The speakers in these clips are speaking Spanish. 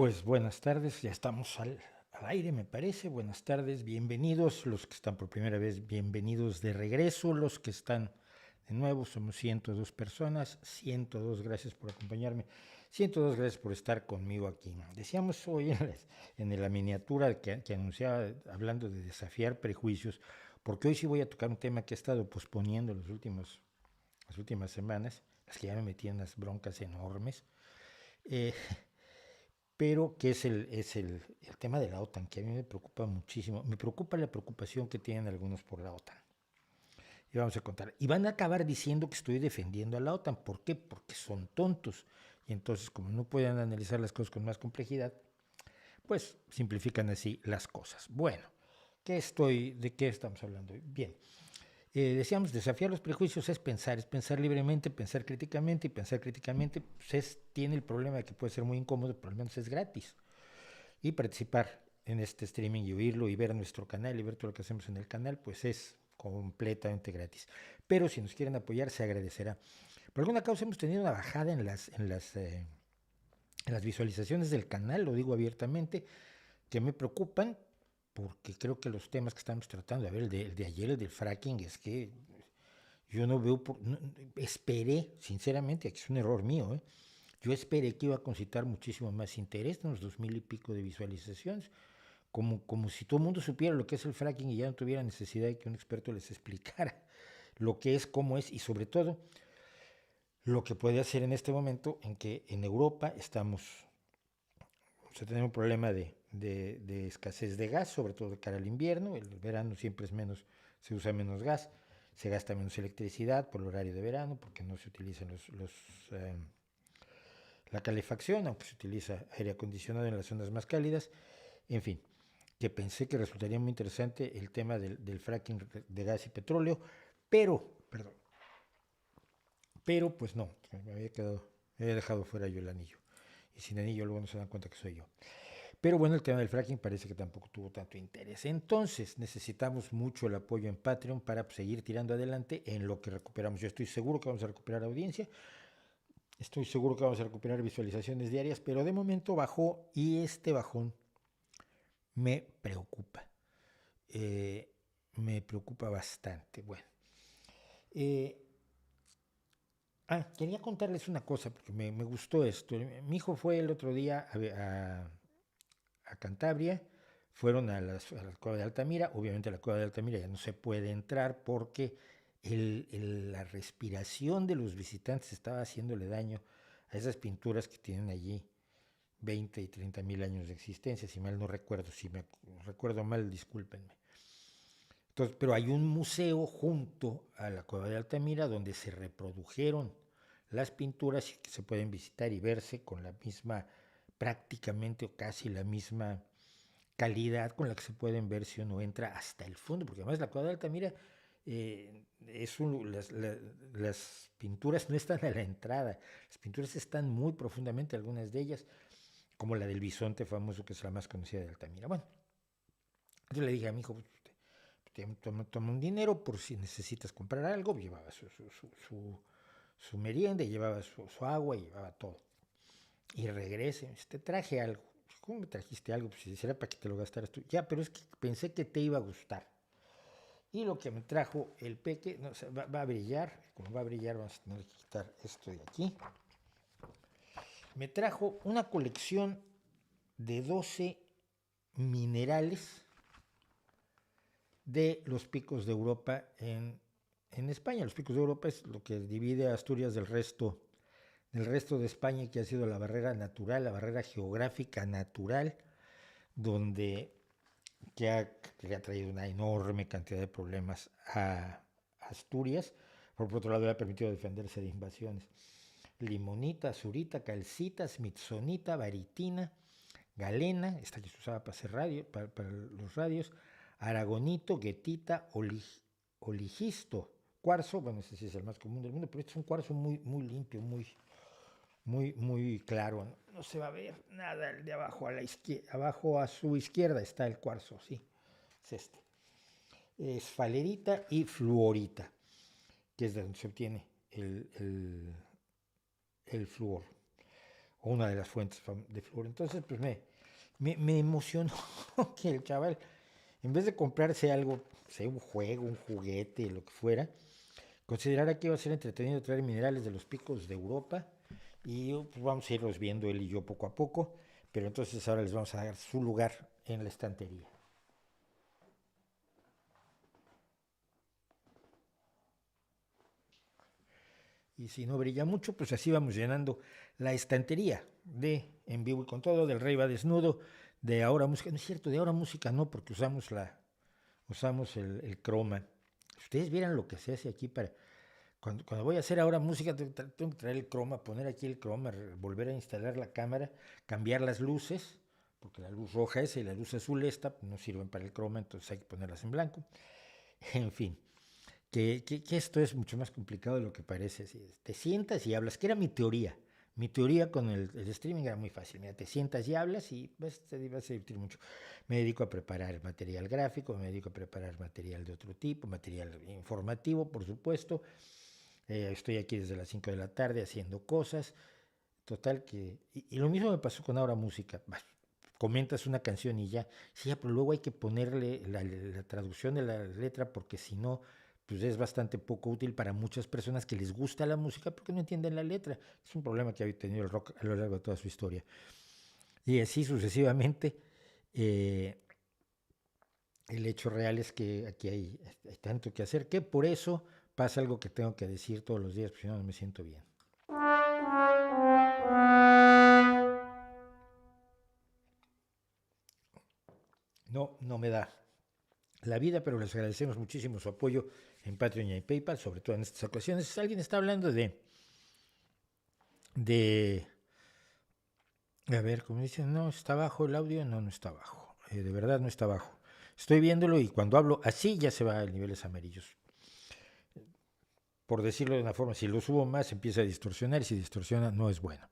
Pues buenas tardes, ya estamos al aire, me parece. Buenas tardes, bienvenidos. Los que están por primera vez, bienvenidos de regreso. Los que están de nuevo, somos 102 personas. 102, gracias por acompañarme. 102, gracias por estar conmigo aquí. Decíamos hoy en la miniatura que anunciaba, hablando de desafiar prejuicios, porque hoy sí voy a tocar un tema que he estado posponiendo las últimas semanas, las que ya me metí en unas broncas enormes. Eh, pero que es el tema de la OTAN, que a mí me preocupa muchísimo. Me preocupa la preocupación que tienen algunos por la OTAN. Y vamos a contar. Y van a acabar diciendo que estoy defendiendo a la OTAN. ¿Por qué? Porque son tontos. Y entonces, como no pueden analizar las cosas con más complejidad, pues simplifican así las cosas. Bueno, ¿de qué estamos hablando hoy? Bien, decíamos, desafiar los prejuicios es pensar libremente, pensar críticamente, y pensar críticamente pues tiene el problema de que puede ser muy incómodo, pero al menos es gratis. Y participar en este streaming y oírlo y ver nuestro canal y ver todo lo que hacemos en el canal, pues es completamente gratis. Pero si nos quieren apoyar, se agradecerá. Por alguna causa hemos tenido una bajada en las visualizaciones del canal, lo digo abiertamente, que me preocupan porque creo que los temas que estamos tratando, a ver, el de ayer, el del fracking, es que yo no veo, esperé, sinceramente, que es un error mío, yo esperé que iba a concitar muchísimo más interés en los 2000 y pico de visualizaciones, como si todo el mundo supiera lo que es el fracking y ya no tuviera necesidad de que un experto les explicara lo que es, cómo es y sobre todo lo que puede hacer en este momento en que en Europa tenemos un problema de escasez de gas, sobre todo de cara al invierno. El verano siempre se usa menos gas, se gasta menos electricidad por el horario de verano, porque no se utilizan la calefacción, aunque se utiliza aire acondicionado en las zonas más cálidas. En fin, que pensé que resultaría muy interesante el tema del fracking de gas y petróleo, perdón, pero pues no, me había dejado fuera yo el anillo. Y sin anillo luego no se dan cuenta que soy yo. Pero bueno, el tema del fracking parece que tampoco tuvo tanto interés. Entonces necesitamos mucho el apoyo en Patreon para seguir tirando adelante en lo que recuperamos. Yo estoy seguro que vamos a recuperar audiencia, estoy seguro que vamos a recuperar visualizaciones diarias, pero de momento bajó y este bajón me preocupa. Me preocupa bastante. Bueno, eh, quería contarles una cosa porque me gustó esto. Mi hijo fue el otro día a Cantabria, fueron a la cueva de Altamira. Obviamente a la cueva de Altamira ya no se puede entrar porque la respiración de los visitantes estaba haciéndole daño a esas pinturas que tienen allí 20 y 30 mil años de existencia, si mal no recuerdo. Si me recuerdo mal, discúlpenme. Entonces, pero hay un museo junto a la cueva de Altamira donde se reprodujeron las pinturas y que se pueden visitar y verse con la misma, prácticamente o casi la misma calidad con la que se pueden ver si uno entra hasta el fondo, porque además la cueva de Altamira, las pinturas no están a la entrada, las pinturas están muy profundamente, algunas de ellas, como la del bisonte famoso, que es la más conocida de Altamira. Bueno, yo le dije a mi hijo, toma un dinero por si necesitas comprar algo. Llevaba su merienda, llevaba su agua, y llevaba todo. Y regrese, te traje algo. ¿Cómo me trajiste algo? Pues si será para que te lo gastaras tú. Ya, pero es que pensé que te iba a gustar. Y lo que me trajo el peque, no, o sea, va a brillar. Como va a brillar, vamos a tener que quitar esto de aquí. Me trajo una colección de 12 minerales de los picos de Europa en España. Los picos de Europa es lo que divide a Asturias del resto de España, que ha sido la barrera natural, la barrera geográfica natural, donde que ha traído una enorme cantidad de problemas a Asturias. Por otro lado, le ha permitido defenderse de invasiones. Limonita, azurita, calcita, smithsonita, baritina, galena, esta que se usaba para hacer para los radios, aragonito, guetita, oligisto, cuarzo. Bueno, ese sí es el más común del mundo, pero este es un cuarzo muy limpio, muy claro. No se va a ver nada el de abajo abajo a su izquierda está el cuarzo, sí, es este. Esfalerita y fluorita, que es de donde se obtiene el flúor o una de las fuentes de flúor. Entonces, pues me emocionó que el chaval, en vez de comprarse algo, sé, un juego, un juguete, lo que fuera, considerara que iba a ser entretenido traer minerales de los picos de Europa y pues vamos a irlos viendo él y yo poco a poco, pero entonces ahora les vamos a dar su lugar en la estantería. Y si no brilla mucho, pues así vamos llenando la estantería de En Vivo y Con Todo, del Rey va Desnudo, de Ahora Música. No es cierto, de Ahora Música no, porque usamos el croma. Si ustedes vieran lo que se hace aquí para... Cuando voy a hacer ahora música, tengo que traer el croma, poner aquí el croma, volver a instalar la cámara, cambiar las luces, porque la luz roja esa y la luz azul esta no sirven para el croma, entonces hay que ponerlas en blanco. En fin, que esto es mucho más complicado de lo que parece. Si te sientas y hablas, que era mi teoría. Mi teoría con el streaming era muy fácil. Mira, te sientas y hablas y vas a divertir mucho. Me dedico a preparar material gráfico, me dedico a preparar material de otro tipo, material informativo, por supuesto. Estoy aquí desde las 5 de la tarde haciendo cosas. Total que... Y lo mismo me pasó con Ahora Música. Bah, comentas una canción y ya. Sí, pero luego hay que ponerle la traducción de la letra porque si no, pues es bastante poco útil para muchas personas que les gusta la música porque no entienden la letra. Es un problema que ha tenido el rock a lo largo de toda su historia. Y así sucesivamente. eh, el hecho real es que aquí hay tanto que hacer que por eso pasa algo que tengo que decir todos los días, porque si no, no me siento bien. No, no me da la vida, pero les agradecemos muchísimo su apoyo en Patreon y en PayPal, sobre todo en estas ocasiones. Alguien está hablando de, a ver, como dicen, no, está bajo el audio, no, no está bajo, de verdad no está bajo. Estoy viéndolo y cuando hablo así ya se va a niveles amarillos. Por decirlo de una forma, si lo subo más empieza a distorsionar y si distorsiona no es bueno.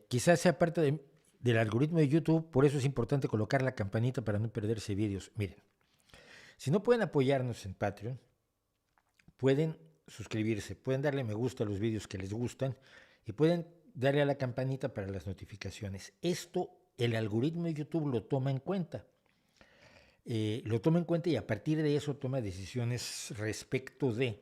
Quizás sea parte del algoritmo de YouTube, por eso es importante colocar la campanita para no perderse vídeos. Miren, si no pueden apoyarnos en Patreon, pueden suscribirse, pueden darle me gusta a los vídeos que les gustan y pueden darle a la campanita para las notificaciones. Esto el algoritmo de YouTube lo toma en cuenta. Lo toma en cuenta y a partir de eso toma decisiones respecto de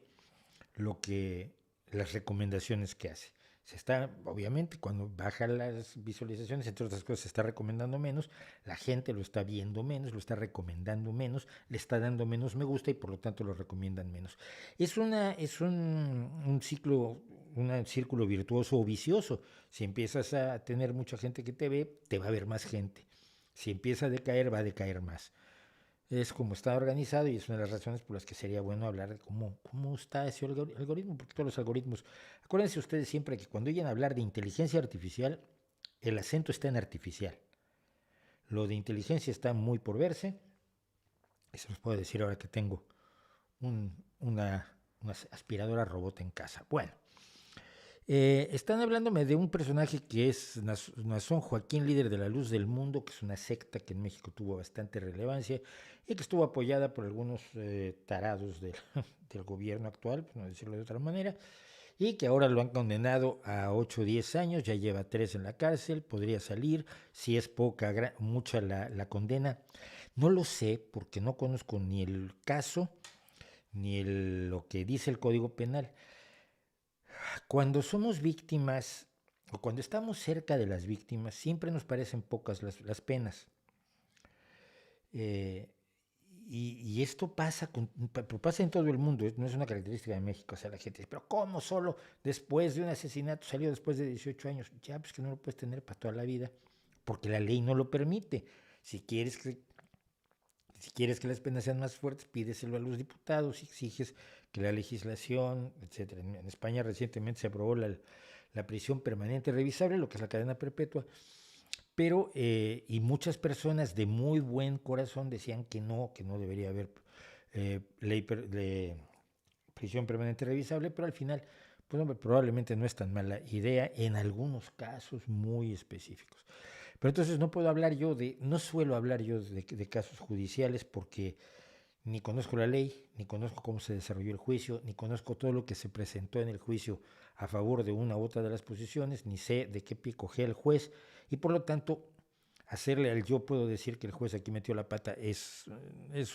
las recomendaciones que hace. Se está, obviamente, cuando baja las visualizaciones, entre otras cosas, se está recomendando menos, la gente lo está viendo menos, lo está recomendando menos, le está dando menos me gusta y por lo tanto lo recomiendan menos. Es un ciclo, un círculo virtuoso o vicioso. Si empiezas a tener mucha gente que te ve, te va a ver más gente. Si empieza a decaer, va a decaer más. Es como está organizado y es una de las razones por las que sería bueno hablar de cómo está ese algoritmo, porque todos los algoritmos, acuérdense ustedes siempre que cuando oyen hablar de inteligencia artificial, el acento está en artificial. Lo de inteligencia está muy por verse, eso los puedo decir ahora que tengo una aspiradora robot en casa. Bueno, están hablándome de un personaje que es Nazón Joaquín, líder de la Luz del Mundo, que es una secta que en México tuvo bastante relevancia y que estuvo apoyada por algunos tarados del gobierno actual, por no decirlo de otra manera, y que ahora lo han condenado a 8 o 10 años, ya lleva 3 en la cárcel, podría salir, si es poca, mucha la condena. No lo sé porque no conozco ni el caso ni lo que dice el Código Penal. Cuando somos víctimas o cuando estamos cerca de las víctimas, siempre nos parecen pocas las penas. Eh, y esto pasa en todo el mundo, no es una característica de México. O sea, la gente dice, pero ¿cómo solo después de un asesinato salió después de 18 años? Ya, pues que no lo puedes tener para toda la vida, porque la ley no lo permite. Si quieres que las penas sean más fuertes, pídeselo a los diputados y exiges que la legislación, etcétera. En España recientemente se aprobó la prisión permanente revisable, lo que es la cadena perpetua, pero y muchas personas de muy buen corazón decían que no debería haber de prisión permanente revisable, pero al final, pues hombre, probablemente no es tan mala idea en algunos casos muy específicos. Pero entonces no suelo hablar yo de casos judiciales porque Ni conozco la ley, ni conozco cómo se desarrolló el juicio, ni conozco todo lo que se presentó en el juicio a favor de una u otra de las posiciones, ni sé de qué pie cogea el juez, y por lo tanto, hacerle al yo puedo decir que el juez aquí metió la pata es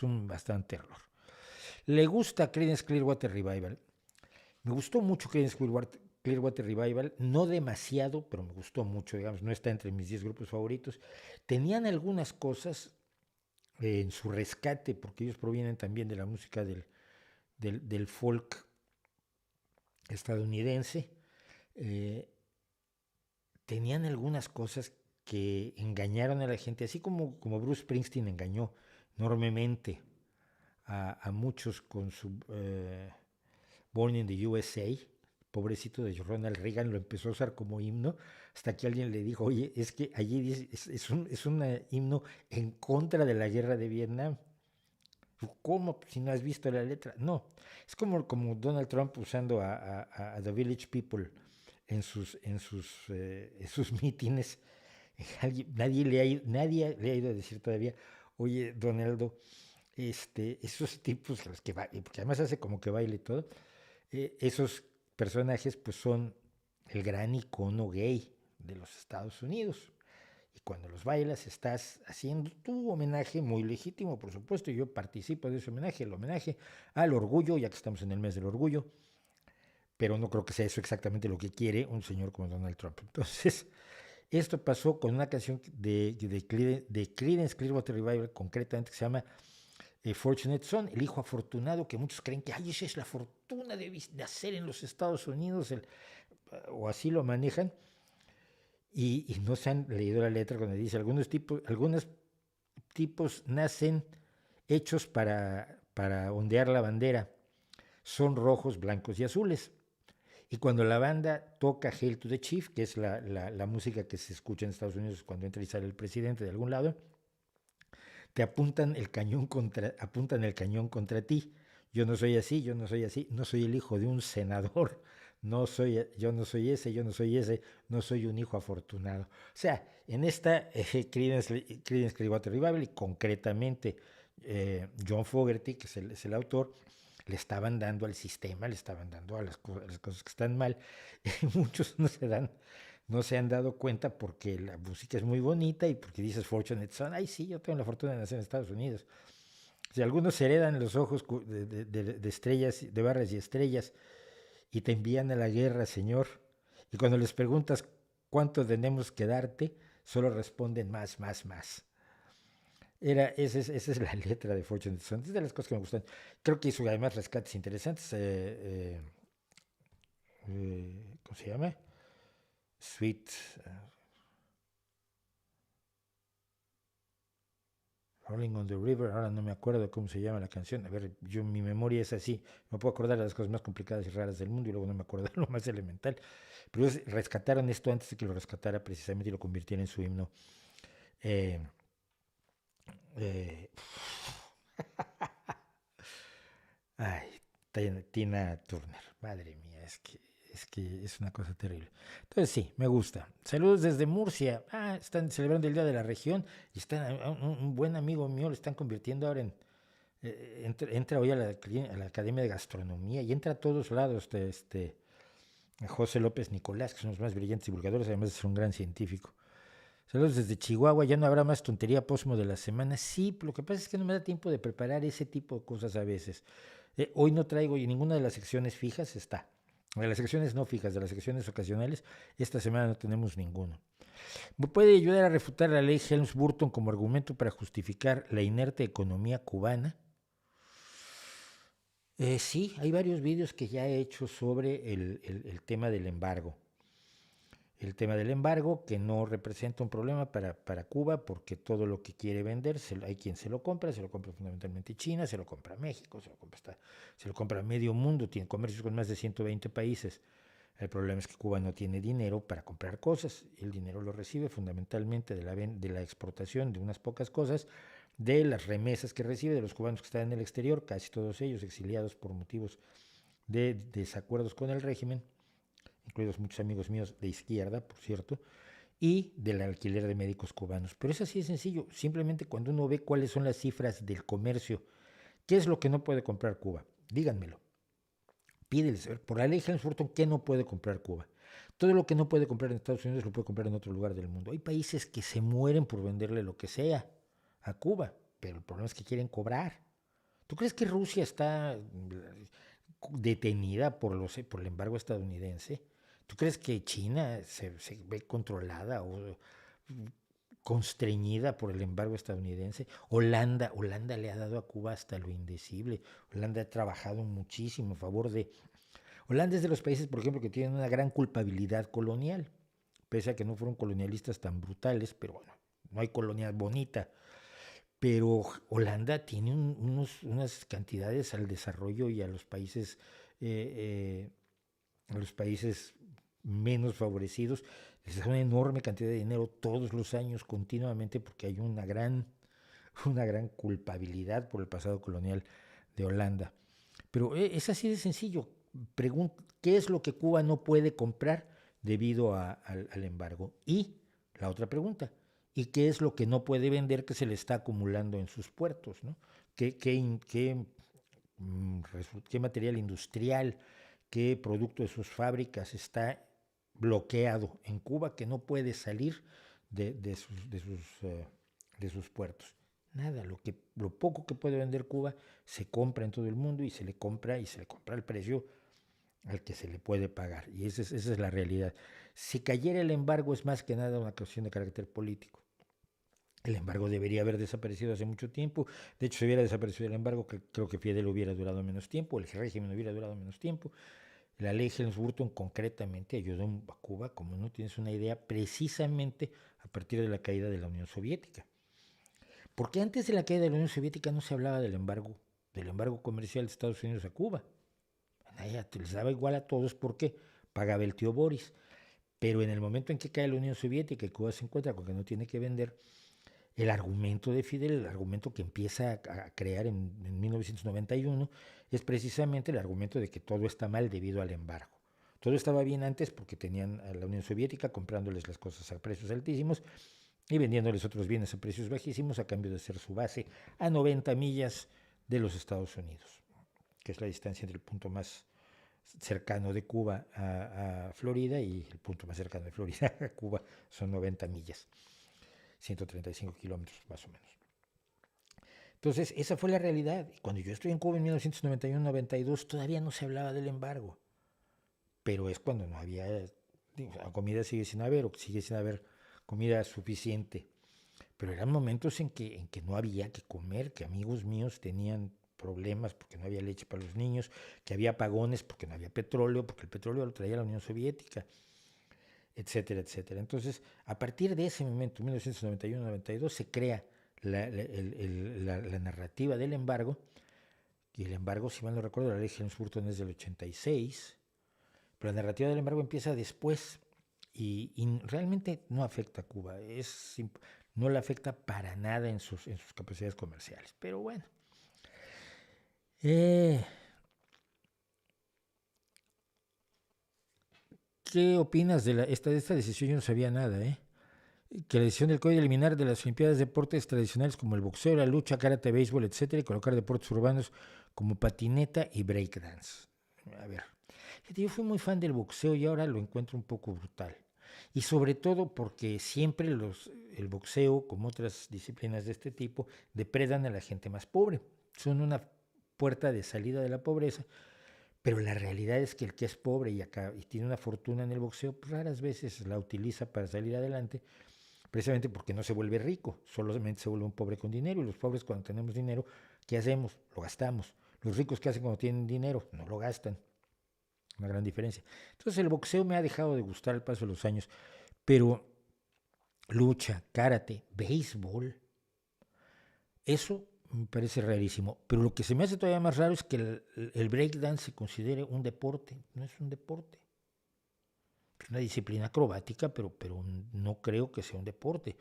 un bastante error. Le gusta Creedence Clearwater Revival. Me gustó mucho Creedence Clearwater Revival, no demasiado, pero me gustó mucho, digamos, no está entre mis 10 grupos favoritos. Tenían algunas cosas en su rescate, porque ellos provienen también de la música del folk estadounidense, eh, tenían algunas cosas que engañaron a la gente, así como Bruce Springsteen engañó enormemente a muchos con su Born in the USA, pobrecito de Ronald Reagan, lo empezó a usar como himno, hasta que alguien le dijo, oye, es que allí dice, es un himno en contra de la guerra de Vietnam. ¿Cómo? Si no has visto la letra. No, es como Donald Trump usando a The Village People en sus mítines. Nadie le ha ido a decir todavía, oye, Donaldo, esos tipos, los que porque además hace como que baile y todo, esos personajes pues son el gran icono gay de los Estados Unidos. Y cuando los bailas estás haciendo tu homenaje muy legítimo, por supuesto. Yo participo de ese homenaje, el homenaje al orgullo, ya que estamos en el mes del orgullo, pero no creo que sea eso exactamente lo que quiere un señor como Donald Trump. Entonces, esto pasó con una canción de Creedence Clearwater Revival, concretamente, que se llama Fortunate Son, el hijo afortunado, que muchos creen que ay, esa es la fortuna de nacer en los Estados Unidos, o así lo manejan, y no se han leído la letra cuando dice, algunos tipos nacen hechos para ondear la bandera, son rojos, blancos y azules. Y cuando la banda toca Hail to the Chief, que es la música que se escucha en Estados Unidos cuando entra y sale el presidente de algún lado, te apuntan el cañón contra ti. Yo no soy así, yo no soy así, no soy el hijo de un senador, yo no soy ese, yo no soy ese, no soy un hijo afortunado. O sea, en esta Creedence Clearwater Revival, y concretamente John Fogerty, que es el autor, le estaban dando al sistema, le estaban dando a las cosas que están mal. Muchos no se han dado cuenta porque la música es muy bonita y porque dices Fortunate Son, ay sí, yo tengo la fortuna de nacer en Estados Unidos. Si algunos heredan los ojos de estrellas, de barras y estrellas, y te envían a la guerra, Señor, y cuando les preguntas cuánto tenemos que darte, solo responden más, más, más. Esa es la letra de Fortunate Son, es de las cosas que me gustan. Creo que hizo además rescates interesantes. ¿Cómo se llama? Sweet. Rolling on the River, ahora no me acuerdo cómo se llama la canción. A ver, mi memoria es así. Me puedo acordar de las cosas más complicadas y raras del mundo y luego no me acuerdo de lo más elemental. Pero rescataron esto antes de que lo rescatara precisamente y lo convirtiera en su himno. Eh, eh, ay, Tina Turner, madre mía, es que es una cosa terrible. Entonces sí, me gusta. Saludos desde Murcia. Están celebrando el Día de la Región y están un buen amigo mío lo están convirtiendo ahora en entra hoy a la Academia de Gastronomía y entra a todos lados José López Nicolás, que son los más brillantes divulgadores, además de ser un gran científico. Saludos desde Chihuahua, ya no habrá más tontería Posmo de la semana. Sí, lo que pasa es que no me da tiempo de preparar ese tipo de cosas a veces. Hoy no traigo y ninguna de las secciones fijas está. De las secciones no fijas, de las secciones ocasionales, esta semana no tenemos ninguno. ¿Me puede ayudar a refutar la ley Helms-Burton como argumento para justificar la inerte economía cubana? Sí, hay varios vídeos que ya he hecho sobre el tema del embargo. El tema del embargo, que no representa un problema para Cuba, porque todo lo que quiere vender, hay quien se lo compra fundamentalmente China, se lo compra México, se lo compra medio mundo, tiene comercios con más de 120 países. El problema es que Cuba no tiene dinero para comprar cosas, el dinero lo recibe fundamentalmente de la exportación de unas pocas cosas, de las remesas que recibe de los cubanos que están en el exterior, casi todos ellos exiliados por motivos de desacuerdos con el régimen, incluidos muchos amigos míos de izquierda, por cierto, y del alquiler de médicos cubanos. Pero es así de sencillo, simplemente cuando uno ve cuáles son las cifras del comercio ¿Qué es lo que no puede comprar Cuba? Díganmelo. Pídeles, por la ley Helms-Burton, ¿qué no puede comprar Cuba? Todo lo que no puede comprar en Estados Unidos lo puede comprar en otro lugar del mundo. Hay países que se mueren por venderle lo que sea a Cuba, pero el problema es que quieren cobrar. ¿Tú crees que Rusia está detenida por el embargo estadounidense? ¿Tú crees que China se ve controlada o constreñida por el embargo estadounidense? Holanda le ha dado a Cuba hasta lo indecible. Holanda ha trabajado muchísimo a favor de... Holanda es de los países, por ejemplo, que tienen una gran culpabilidad colonial, pese a que no fueron colonialistas tan brutales, pero bueno, no hay colonia bonita. Pero Holanda tiene unas cantidades al desarrollo y a los países menos favorecidos, les da una enorme cantidad de dinero todos los años, continuamente, porque hay una gran culpabilidad por el pasado colonial de Holanda. Pero es así de sencillo. ¿Qué es lo que Cuba no puede comprar debido al embargo? Y la otra pregunta, ¿y qué es lo que no puede vender que se le está acumulando en sus puertos? ¿No? ¿Qué material industrial, qué producto de sus fábricas está bloqueado en Cuba que no puede salir de sus puertos? Nada, lo poco que puede vender Cuba se compra en todo el mundo y se le compra al precio al que se le puede pagar. Y esa es la realidad. Si cayera el embargo es más que nada una cuestión de carácter político. El embargo debería haber desaparecido hace mucho tiempo. De hecho, si hubiera desaparecido el embargo, creo que Fidel hubiera durado menos tiempo, el régimen hubiera durado menos tiempo. La ley Helms-Burton concretamente ayudó a Cuba, como no tienes una idea, precisamente a partir de la caída de la Unión Soviética. Porque antes de la caída de la Unión Soviética no se hablaba del embargo comercial de Estados Unidos a Cuba. Les daba igual a todos porque pagaba el tío Boris. Pero en el momento en que cae la Unión Soviética y Cuba se encuentra con que no tiene que vender, el argumento de Fidel, el argumento que empieza a crear en 1991, es precisamente el argumento de que todo está mal debido al embargo. Todo estaba bien antes porque tenían a la Unión Soviética comprándoles las cosas a precios altísimos y vendiéndoles otros bienes a precios bajísimos a cambio de ser su base a 90 millas de los Estados Unidos, que es la distancia entre el punto más cercano de Cuba a Florida y el punto más cercano de Florida a Cuba son 90 millas. 135 kilómetros más o menos. Entonces, esa fue la realidad. Cuando yo estoy en Cuba en 1991-92, todavía no se hablaba del embargo. Pero es cuando no había, la comida sigue sin haber, o sigue sin haber comida suficiente. Pero eran momentos en que no había que comer, que amigos míos tenían problemas porque no había leche para los niños, que había apagones porque no había petróleo, porque el petróleo lo traía la Unión Soviética, etcétera, etcétera. Entonces, a partir de ese momento, 1991-92, se crea la narrativa del embargo, y el embargo, si mal no recuerdo, la ley Helms-Burton es del 86, pero la narrativa del embargo empieza después y realmente no afecta a Cuba, no le afecta para nada en sus capacidades comerciales, pero bueno. ¿Qué opinas de esta decisión? Yo no sabía nada, que la decisión del COI de eliminar de las Olimpiadas deportes tradicionales como el boxeo, la lucha, karate, béisbol, etcétera, y colocar deportes urbanos como patineta y breakdance. A ver, yo fui muy fan del boxeo y ahora lo encuentro un poco brutal. Y sobre todo porque siempre el boxeo, como otras disciplinas de este tipo, depredan a la gente más pobre. Son una puerta de salida de la pobreza. Pero la realidad es que el que es pobre y tiene una fortuna en el boxeo, pues raras veces la utiliza para salir adelante, precisamente porque no se vuelve rico, solamente se vuelve un pobre con dinero. Y los pobres, cuando tenemos dinero, ¿qué hacemos? Lo gastamos. Los ricos, ¿qué hacen cuando tienen dinero? No lo gastan. Una gran diferencia. Entonces el boxeo me ha dejado de gustar al paso de los años, pero lucha, karate, béisbol, eso me parece rarísimo. Pero lo que se me hace todavía más raro es que el breakdance se considere un deporte. No es un deporte. Es una disciplina acrobática, pero no creo que sea un deporte.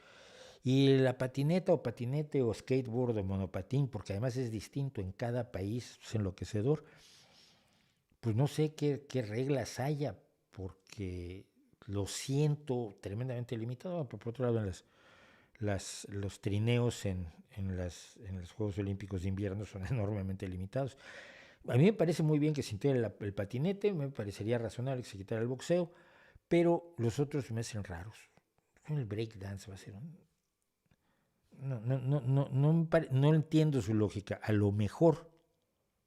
Y la patineta o patinete o skateboard o monopatín, porque además es distinto en cada país, es enloquecedor, pues no sé qué reglas haya, porque lo siento tremendamente limitado. Por otro lado, los trineos en los Juegos Olímpicos de Invierno son enormemente limitados. A mí me parece muy bien que se integre el patinete, me parecería razonable que se quitara el boxeo, pero los otros me hacen raros. El breakdance va a ser un... No entiendo su lógica. A lo mejor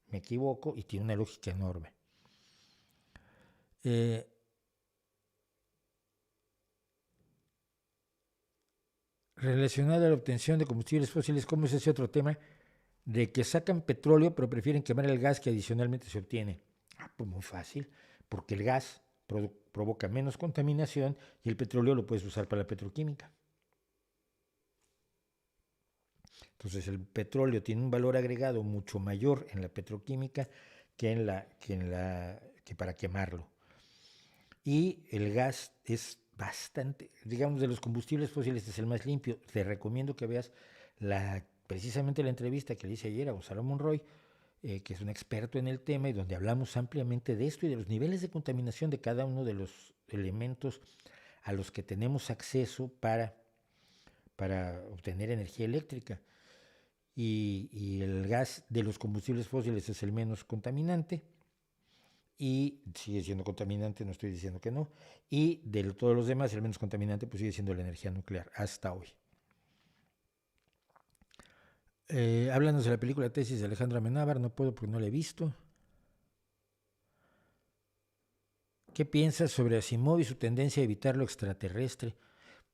me equivoco y tiene una lógica enorme. Relacionado a la obtención de combustibles fósiles, ¿cómo es ese otro tema? De que sacan petróleo pero prefieren quemar el gas que adicionalmente se obtiene. Pues muy fácil, porque el gas provoca menos contaminación y el petróleo lo puedes usar para la petroquímica. Entonces el petróleo tiene un valor agregado mucho mayor en la petroquímica que para quemarlo. Y el gas es bastante, digamos, de los combustibles fósiles es el más limpio. Te recomiendo que veas precisamente la entrevista que le hice ayer a Gonzalo Monroy, que es un experto en el tema y donde hablamos ampliamente de esto y de los niveles de contaminación de cada uno de los elementos a los que tenemos acceso para obtener energía eléctrica. Y el gas de los combustibles fósiles es el menos contaminante y sigue siendo contaminante, no estoy diciendo que no, y de todos los demás el menos contaminante pues sigue siendo la energía nuclear hasta hoy. Háblanos de la película Tesis de Alejandro Amenábar, no puedo porque no la he visto. ¿Qué piensas sobre Asimov y su tendencia a evitar lo extraterrestre?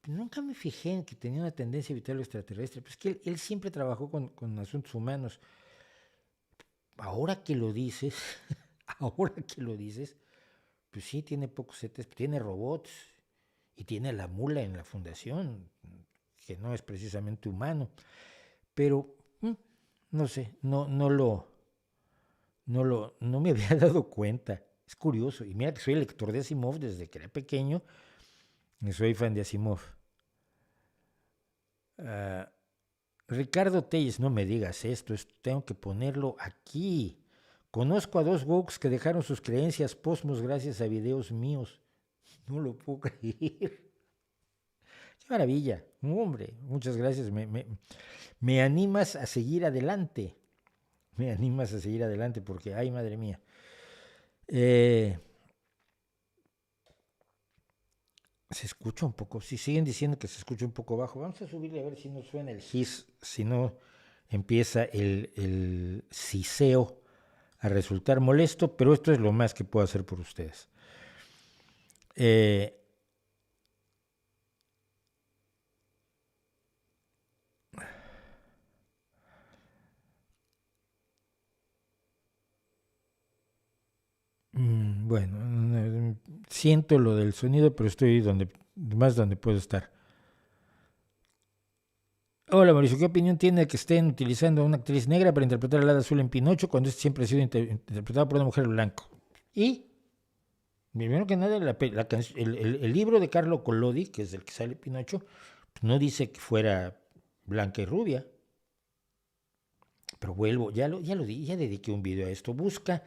Nunca me fijé en que tenía una tendencia a evitar lo extraterrestre, pues que él siempre trabajó con asuntos humanos. Ahora que lo dices, pues sí, tiene pocos setes, tiene robots y tiene la mula en la fundación, que no es precisamente humano, pero no sé, no me había dado cuenta. Es curioso, y mira que soy lector de Asimov desde que era pequeño, y soy fan de Asimov. Ricardo Telles, no me digas esto, tengo que ponerlo aquí. Conozco a 2 wokes que dejaron sus creencias posmos gracias a videos míos. No lo puedo creer. Qué maravilla. Hombre, muchas gracias. Me animas a seguir adelante. Me animas a seguir adelante porque, ay, madre mía. Se escucha un poco. Si siguen diciendo que se escucha un poco bajo, vamos a subirle a ver si no suena el hiss, si no empieza el siseo a resultar molesto, pero esto es lo más que puedo hacer por ustedes. Bueno, siento lo del sonido, pero estoy más donde puedo estar. Hola Mauricio, ¿qué opinión tiene de que estén utilizando a una actriz negra para interpretar al hada azul en Pinocho cuando este siempre ha sido interpretado por una mujer blanca? Y, primero que nada, el libro de Carlo Collodi, que es el que sale Pinocho, pues no dice que fuera blanca y rubia. Pero vuelvo, ya dediqué un video a esto. Busca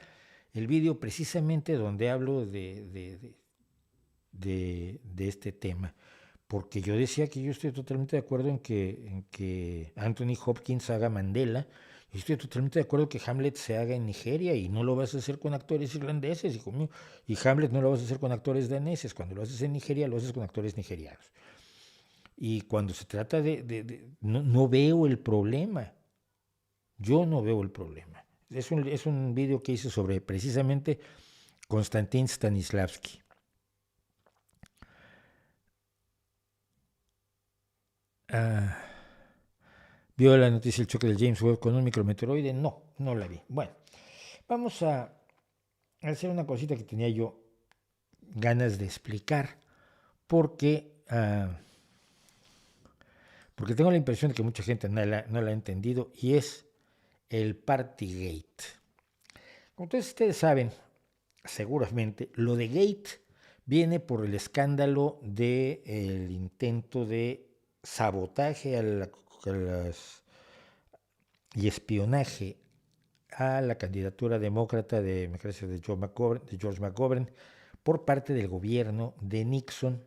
el video precisamente donde hablo de este tema. Porque yo decía que yo estoy totalmente de acuerdo en que Anthony Hopkins haga Mandela. Y estoy totalmente de acuerdo que Hamlet se haga en Nigeria y no lo vas a hacer con actores irlandeses, hijo mío. Y Hamlet no lo vas a hacer con actores daneses. Cuando lo haces en Nigeria, lo haces con actores nigerianos. Y cuando se trata no veo el problema. Yo no veo el problema. Es un video que hice sobre precisamente Konstantin Stanislavski. ¿Vio la noticia del choque del James Webb con un micrometeoroide? No la vi. Bueno, vamos a hacer una cosita que tenía yo ganas de explicar porque tengo la impresión de que mucha gente no la ha entendido y es el Partygate. Como todos ustedes saben, seguramente, lo de Gate viene por el escándalo del intento de sabotaje y espionaje a la candidatura demócrata de George McGovern por parte del gobierno de Nixon,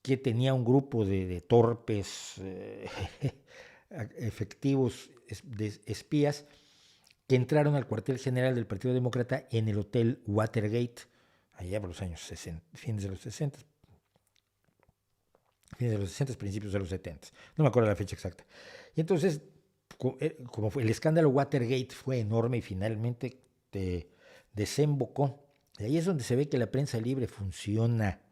que tenía un grupo de torpes efectivos de espías que entraron al cuartel general del Partido Demócrata en el Hotel Watergate, allá por los años 60, fines de los 60, principios de los 70. No me acuerdo la fecha exacta. Y entonces, como el escándalo Watergate fue enorme y finalmente desembocó, y ahí es donde se ve que la prensa libre funciona.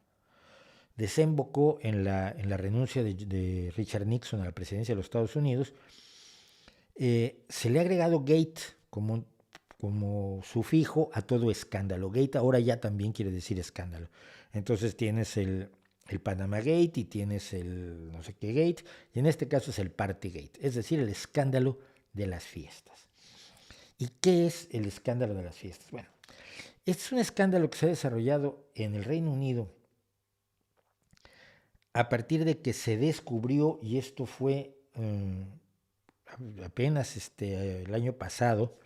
Desembocó en la renuncia de Richard Nixon a la presidencia de los Estados Unidos. Se le ha agregado Gate como sufijo a todo escándalo. Gate ahora ya también quiere decir escándalo. Entonces tienes el Panama Gate y tienes el no sé qué Gate, y en este caso es el Party Gate, es decir, el escándalo de las fiestas. ¿Y qué es el escándalo de las fiestas? Bueno, este es un escándalo que se ha desarrollado en el Reino Unido a partir de que se descubrió, y esto fue apenas el año pasado,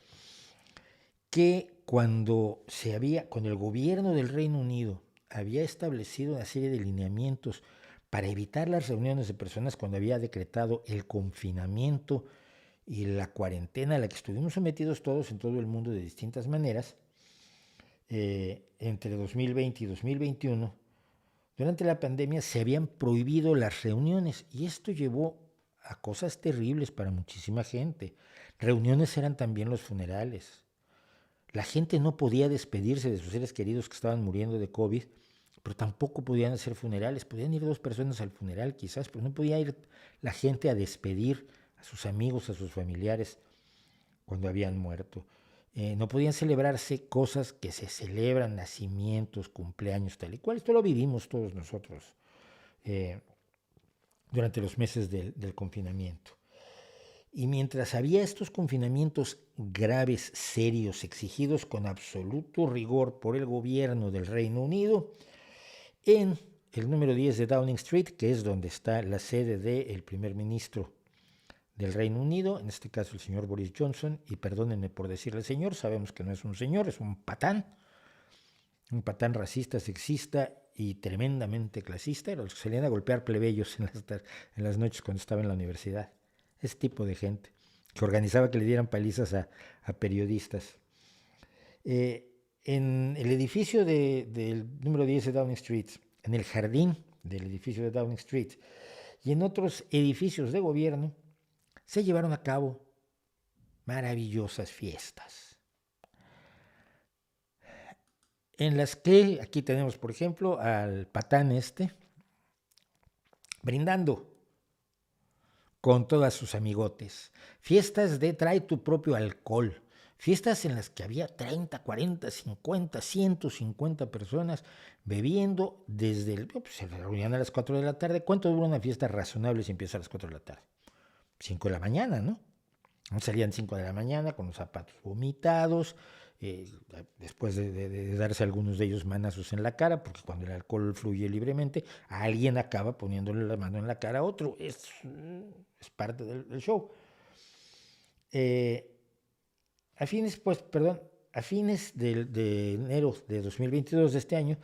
que cuando el gobierno del Reino Unido había establecido una serie de lineamientos para evitar las reuniones de personas, cuando había decretado el confinamiento y la cuarentena a la que estuvimos sometidos todos en todo el mundo de distintas maneras, entre 2020 y 2021, durante la pandemia se habían prohibido las reuniones, y esto llevó a cosas terribles para muchísima gente. Reuniones eran también los funerales. La gente no podía despedirse de sus seres queridos que estaban muriendo de COVID, pero tampoco podían hacer funerales. Podían ir 2 personas al funeral quizás, pero no podía ir la gente a despedir a sus amigos, a sus familiares cuando habían muerto. No podían celebrarse cosas que se celebran, nacimientos, cumpleaños, tal y cual. Esto lo vivimos todos nosotros durante los meses del confinamiento. Y mientras había estos confinamientos graves, serios, exigidos con absoluto rigor por el gobierno del Reino Unido, en el número 10 de Downing Street, que es donde está la sede del primer ministro del Reino Unido, en este caso el señor Boris Johnson, y perdónenme por decirle señor, sabemos que no es un señor, es un patán racista, sexista y tremendamente clasista, era los que salían a golpear plebeyos en las noches cuando estaba en la universidad. Ese tipo de gente que organizaba que le dieran palizas a periodistas. En el edificio del número 10 de Downing Street, en el jardín del edificio de Downing Street y en otros edificios de gobierno, se llevaron a cabo maravillosas fiestas, en las que aquí tenemos, por ejemplo, al patán brindando con todas sus amigotes, fiestas de trae tu propio alcohol, fiestas en las que había 30, 40, 50, 150 personas bebiendo se reunían a las 4 de la tarde. ¿Cuánto dura una fiesta razonable si empieza a las 4 de la tarde? 5 de la mañana, ¿no? Salían 5 de la mañana con los zapatos vomitados, después de darse a algunos de ellos manazos en la cara, porque cuando el alcohol fluye libremente, alguien acaba poniéndole la mano en la cara a otro. Es parte del show. A fines de enero de 2022 de este año,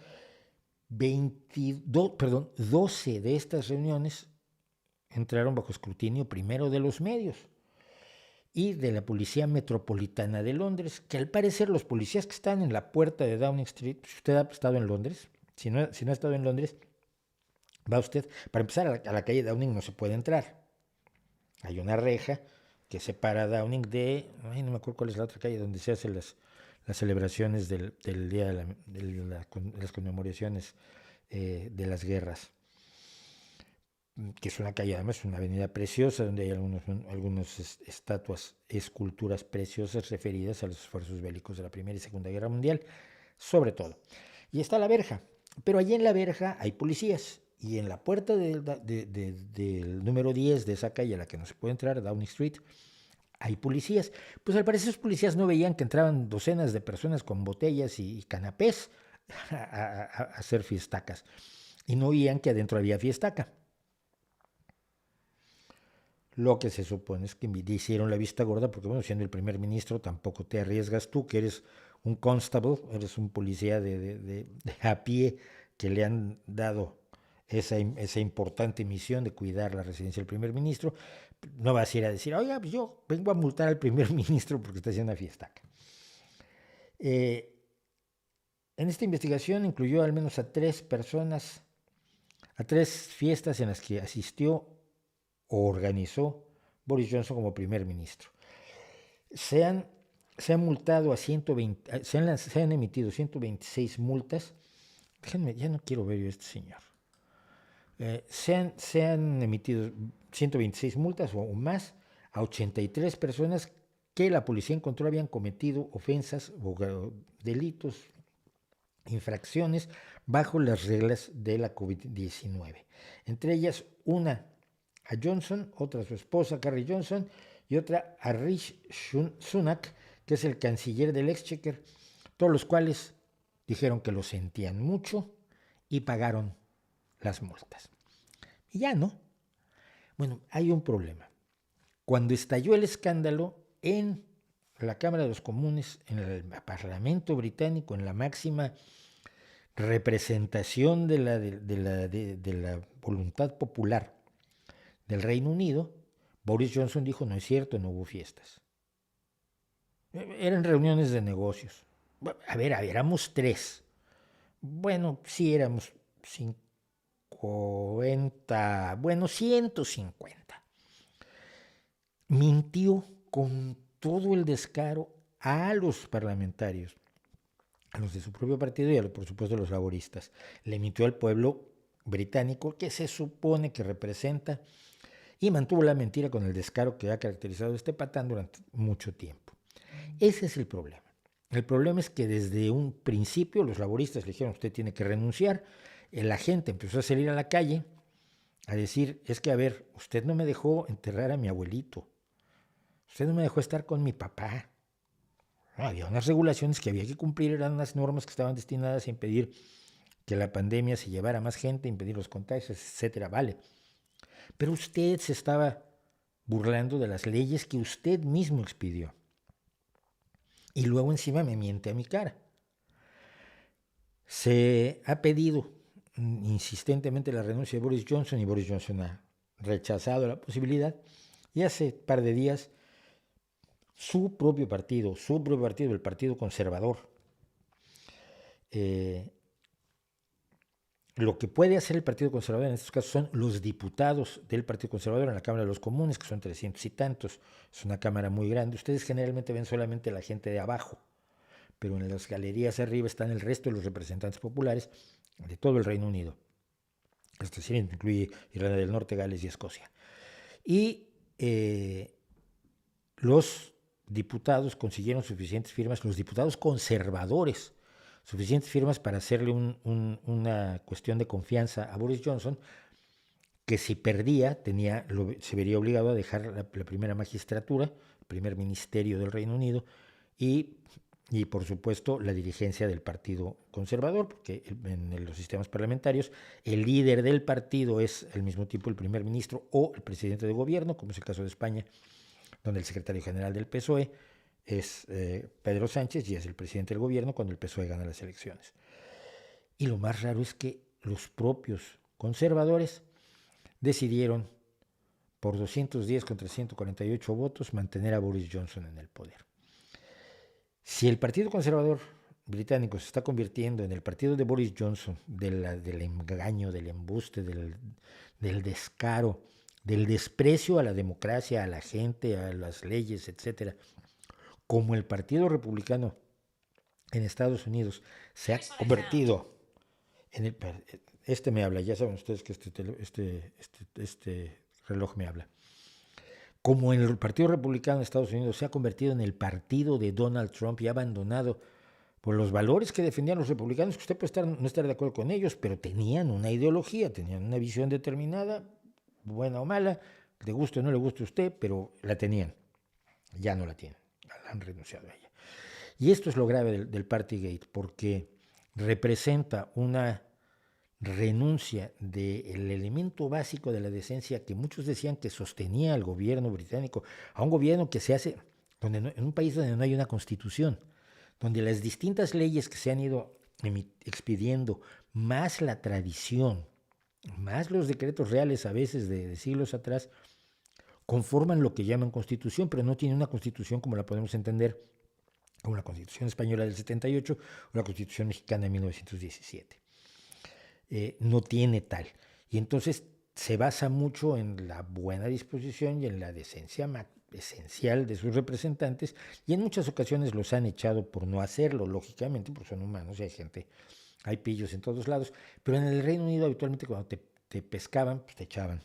12 de estas reuniones entraron bajo escrutinio primero de los medios y de la Policía Metropolitana de Londres, que al parecer los policías que están en la puerta de Downing Street, si usted ha estado en Londres, si no ha estado en Londres, va usted, para empezar, a la calle Downing no se puede entrar. Hay una reja que separa Downing no me acuerdo cuál es la otra calle donde se hacen las celebraciones del día de las conmemoraciones de las guerras, que es una calle, además una avenida preciosa donde hay algunas estatuas, esculturas preciosas referidas a los esfuerzos bélicos de la Primera y Segunda Guerra Mundial, sobre todo. Y está la verja, pero allí en la verja hay policías, y en la puerta del número 10 de esa calle a la que no se puede entrar, Downing Street, hay policías. Pues al parecer los policías no veían que entraban docenas de personas con botellas y canapés a hacer fiestacas, y no oían que adentro había fiestaca. Lo que se supone es que le hicieron la vista gorda, porque bueno, siendo el primer ministro tampoco te arriesgas tú, que eres un constable, eres un policía de a pie que le han dado esa importante misión de cuidar la residencia del primer ministro. No vas a ir a decir, oiga, pues yo vengo a multar al primer ministro porque está haciendo una fiesta acá. En esta investigación incluyó al menos a 3 personas, a 3 fiestas en las que asistió o organizó Boris Johnson como primer ministro. Se han multado a 120, se han emitido 126 multas. Déjenme, ya no quiero ver yo a este señor. Se han emitido 126 multas o más a 83 personas que la policía encontró habían cometido ofensas o delitos, infracciones bajo las reglas de la COVID-19. Entre ellas, una a Johnson, otra a su esposa Carrie Johnson y otra a Rishi Sunak, que es el canciller del Exchequer, todos los cuales dijeron que lo sentían mucho y pagaron las multas. Y ya no. Bueno, hay un problema. Cuando estalló el escándalo en la Cámara de los Comunes, en el Parlamento británico, en la máxima representación de la voluntad popular del Reino Unido, Boris Johnson dijo, no es cierto, no hubo fiestas. Eran reuniones de negocios. A ver, éramos 3. Bueno, sí, éramos 50, bueno, 150. Mintió con todo el descaro a los parlamentarios, a los de su propio partido y por supuesto a los laboristas. Le mintió al pueblo británico que se supone que representa y mantuvo la mentira con el descaro que ha caracterizado a este patán durante mucho tiempo. Ese es el problema. El problema es que desde un principio los laboristas le dijeron usted tiene que renunciar, la gente empezó a salir a la calle a decir, es que a ver, usted no me dejó enterrar a mi abuelito, usted no me dejó estar con mi papá. Había unas regulaciones que había que cumplir, eran unas normas que estaban destinadas a impedir que la pandemia se llevara a más gente, impedir los contagios, etcétera, vale. Pero usted se estaba burlando de las leyes que usted mismo expidió. Y luego encima me miente a mi cara. Se ha pedido insistentemente la renuncia de Boris Johnson y Boris Johnson ha rechazado la posibilidad. Y hace un par de días su propio partido, el Partido Conservador, lo que puede hacer el Partido Conservador en estos casos son los diputados del Partido Conservador en la Cámara de los Comunes, que son 300 y tantos. Es una cámara muy grande. Ustedes generalmente ven solamente la gente de abajo, pero en las galerías arriba están el resto de los representantes populares de todo el Reino Unido. Es decir, incluye Irlanda del Norte, Gales y Escocia. Y los diputados consiguieron suficientes firmas, los diputados conservadores, suficientes firmas para hacerle una cuestión de confianza a Boris Johnson, que si perdía se vería obligado a dejar la primera magistratura, el primer ministerio del Reino Unido y por supuesto la dirigencia del Partido Conservador, porque en los sistemas parlamentarios el líder del partido es al mismo tiempo el primer ministro o el presidente de gobierno, como es el caso de España, donde el secretario general del PSOE es Pedro Sánchez y es el presidente del gobierno cuando el PSOE gana las elecciones. Y lo más raro es que los propios conservadores decidieron por 210 contra 148 votos mantener a Boris Johnson en el poder. Si el Partido Conservador británico se está convirtiendo en el partido de Boris Johnson, del engaño, del embuste, del descaro, del desprecio a la democracia, a la gente, a las leyes, etcétera, como el Partido Republicano en Estados Unidos se ha convertido en el... me habla, ya saben ustedes que este reloj me habla. Como el Partido Republicano de Estados Unidos se ha convertido en el partido de Donald Trump y ha abandonado por los valores que defendían los republicanos, que usted puede no estar de acuerdo con ellos, pero tenían una ideología, tenían una visión determinada, buena o mala, le guste o no le guste a usted, pero la tenían. Ya no la tienen, han renunciado a ella. Y esto es lo grave del Partygate, porque representa una renuncia del elemento básico de la decencia que muchos decían que sostenía al gobierno británico, a un gobierno que se hace en un país donde no hay una constitución, donde las distintas leyes que se han ido expidiendo, más la tradición más los decretos reales a veces de siglos atrás, conforman lo que llaman constitución, pero no tiene una constitución como la podemos entender, como la Constitución Española del 78 o la Constitución Mexicana de 1917. No tiene tal. Y entonces se basa mucho en la buena disposición y en la decencia esencial de sus representantes, y en muchas ocasiones los han echado por no hacerlo, lógicamente, porque son humanos y hay gente, hay pillos en todos lados, pero en el Reino Unido habitualmente cuando te pescaban, pues te echaban.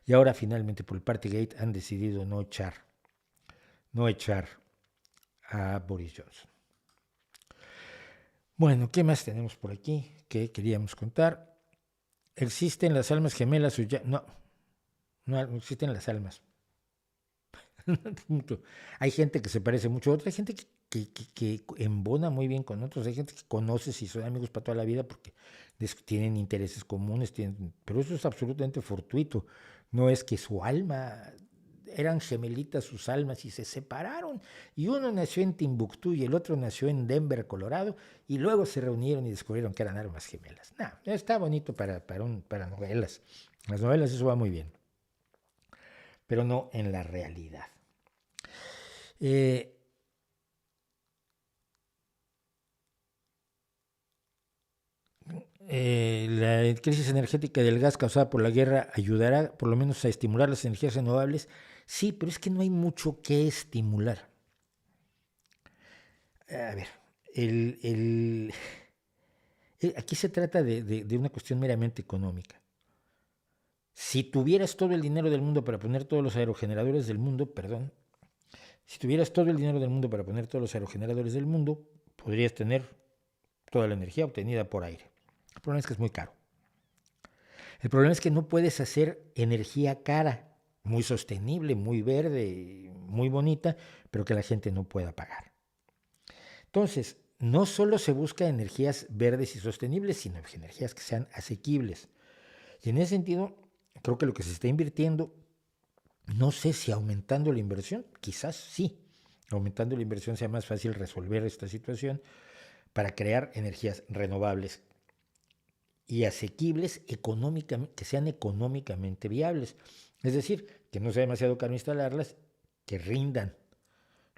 Y ahora finalmente por el Partygate han decidido no echar a Boris Johnson. Bueno, ¿qué más tenemos por aquí que queríamos contar? ¿Existen las almas gemelas? No existen las almas. Hay gente que se parece mucho a otra, hay gente que embona muy bien con otros, hay gente que conoces y son amigos para toda la vida porque tienen intereses comunes, pero eso es absolutamente fortuito. No es que su alma, eran gemelitas sus almas y se separaron, y uno nació en Timbuktu y el otro nació en Denver, Colorado, y luego se reunieron y descubrieron que eran almas gemelas. No, está bonito para novelas. En las novelas eso va muy bien, pero no en la realidad. La crisis energética del gas causada por la guerra ayudará por lo menos a estimular las energías renovables. Sí, pero es que no hay mucho que estimular. A ver, aquí se trata de una cuestión meramente económica. Si tuvieras todo el dinero del mundo para poner todos los aerogeneradores del mundo, si tuvieras todo el dinero del mundo para poner todos los aerogeneradores del mundo, podrías tener toda la energía obtenida por aire. El problema es que es muy caro. El problema es que no puedes hacer energía cara, muy sostenible, muy verde, muy bonita, pero que la gente no pueda pagar. Entonces, no solo se busca energías verdes y sostenibles, sino energías que sean asequibles. Y en ese sentido, creo que lo que se está invirtiendo, no sé si aumentando la inversión, quizás sí, aumentando la inversión sea más fácil resolver esta situación para crear energías renovables y asequibles económicamente, que sean económicamente viables. Es decir, que no sea demasiado caro instalarlas, que rindan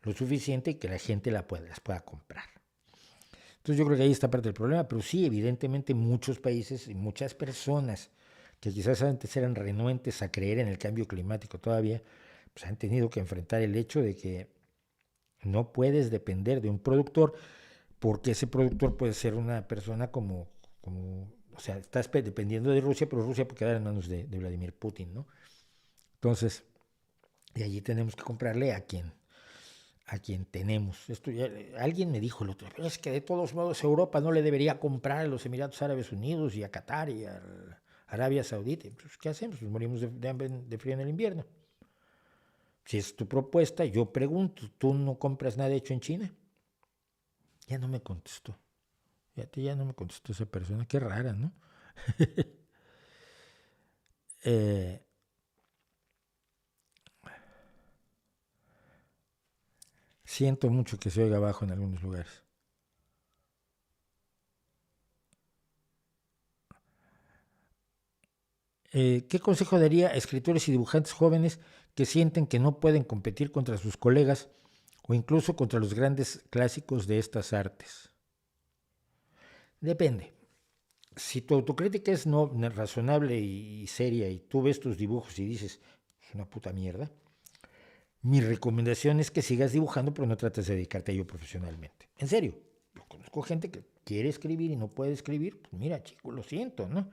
lo suficiente y que la gente las pueda comprar. Entonces yo creo que ahí está parte del problema, pero sí, evidentemente muchos países y muchas personas que quizás antes eran renuentes a creer en el cambio climático todavía, pues han tenido que enfrentar el hecho de que no puedes depender de un productor, porque ese productor puede ser una persona o sea, estás dependiendo de Rusia, pero Rusia puede quedar en manos de Vladimir Putin, ¿no? Entonces, de allí tenemos que comprarle a quien tenemos. Alguien me dijo el otro día, pero es que de todos modos Europa no le debería comprar a los Emiratos Árabes Unidos y a Qatar y a Arabia Saudita. Entonces, ¿qué hacemos? Nos morimos de frío en el invierno. Si es tu propuesta, yo pregunto, ¿tú no compras nada hecho en China? Ya no me contestó. Ya no me contestó esa persona. Qué rara, ¿no? Siento mucho que se oiga bajo en algunos lugares. ¿Qué consejo daría a escritores y dibujantes jóvenes que sienten que no pueden competir contra sus colegas o incluso contra los grandes clásicos de estas artes? Depende. Si tu autocrítica es no razonable y seria y tú ves tus dibujos y dices, es una puta mierda, mi recomendación es que sigas dibujando, pero no trates de dedicarte a ello profesionalmente. En serio, yo conozco gente que quiere escribir y no puede escribir, pues mira, chico, lo siento, ¿no?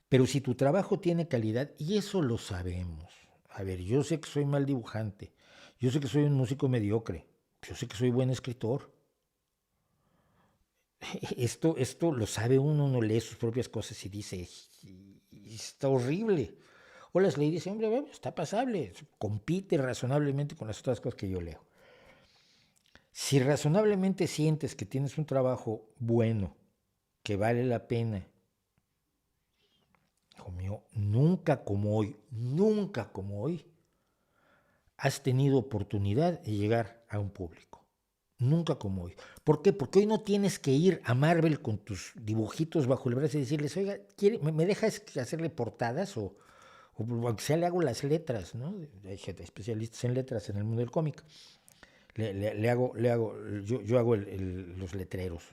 Pero si tu trabajo tiene calidad, y eso lo sabemos. A ver, yo sé que soy mal dibujante, yo sé que soy un músico mediocre, yo sé que soy buen escritor. Esto lo sabe uno lee sus propias cosas y dice, está horrible. O las lee y dice, hombre, bueno, está pasable, compite razonablemente con las otras cosas que yo leo. Si razonablemente sientes que tienes un trabajo bueno, que vale la pena, hijo mío, nunca como hoy, has tenido oportunidad de llegar a un público. Nunca como hoy. ¿Por qué? Porque hoy no tienes que ir a Marvel con tus dibujitos bajo el brazo y decirles, oiga, ¿me dejas hacerle portadas? O aunque sea le hago las letras, ¿no? Hay gente, especialistas en letras en el mundo del cómic. Yo hago los letreros,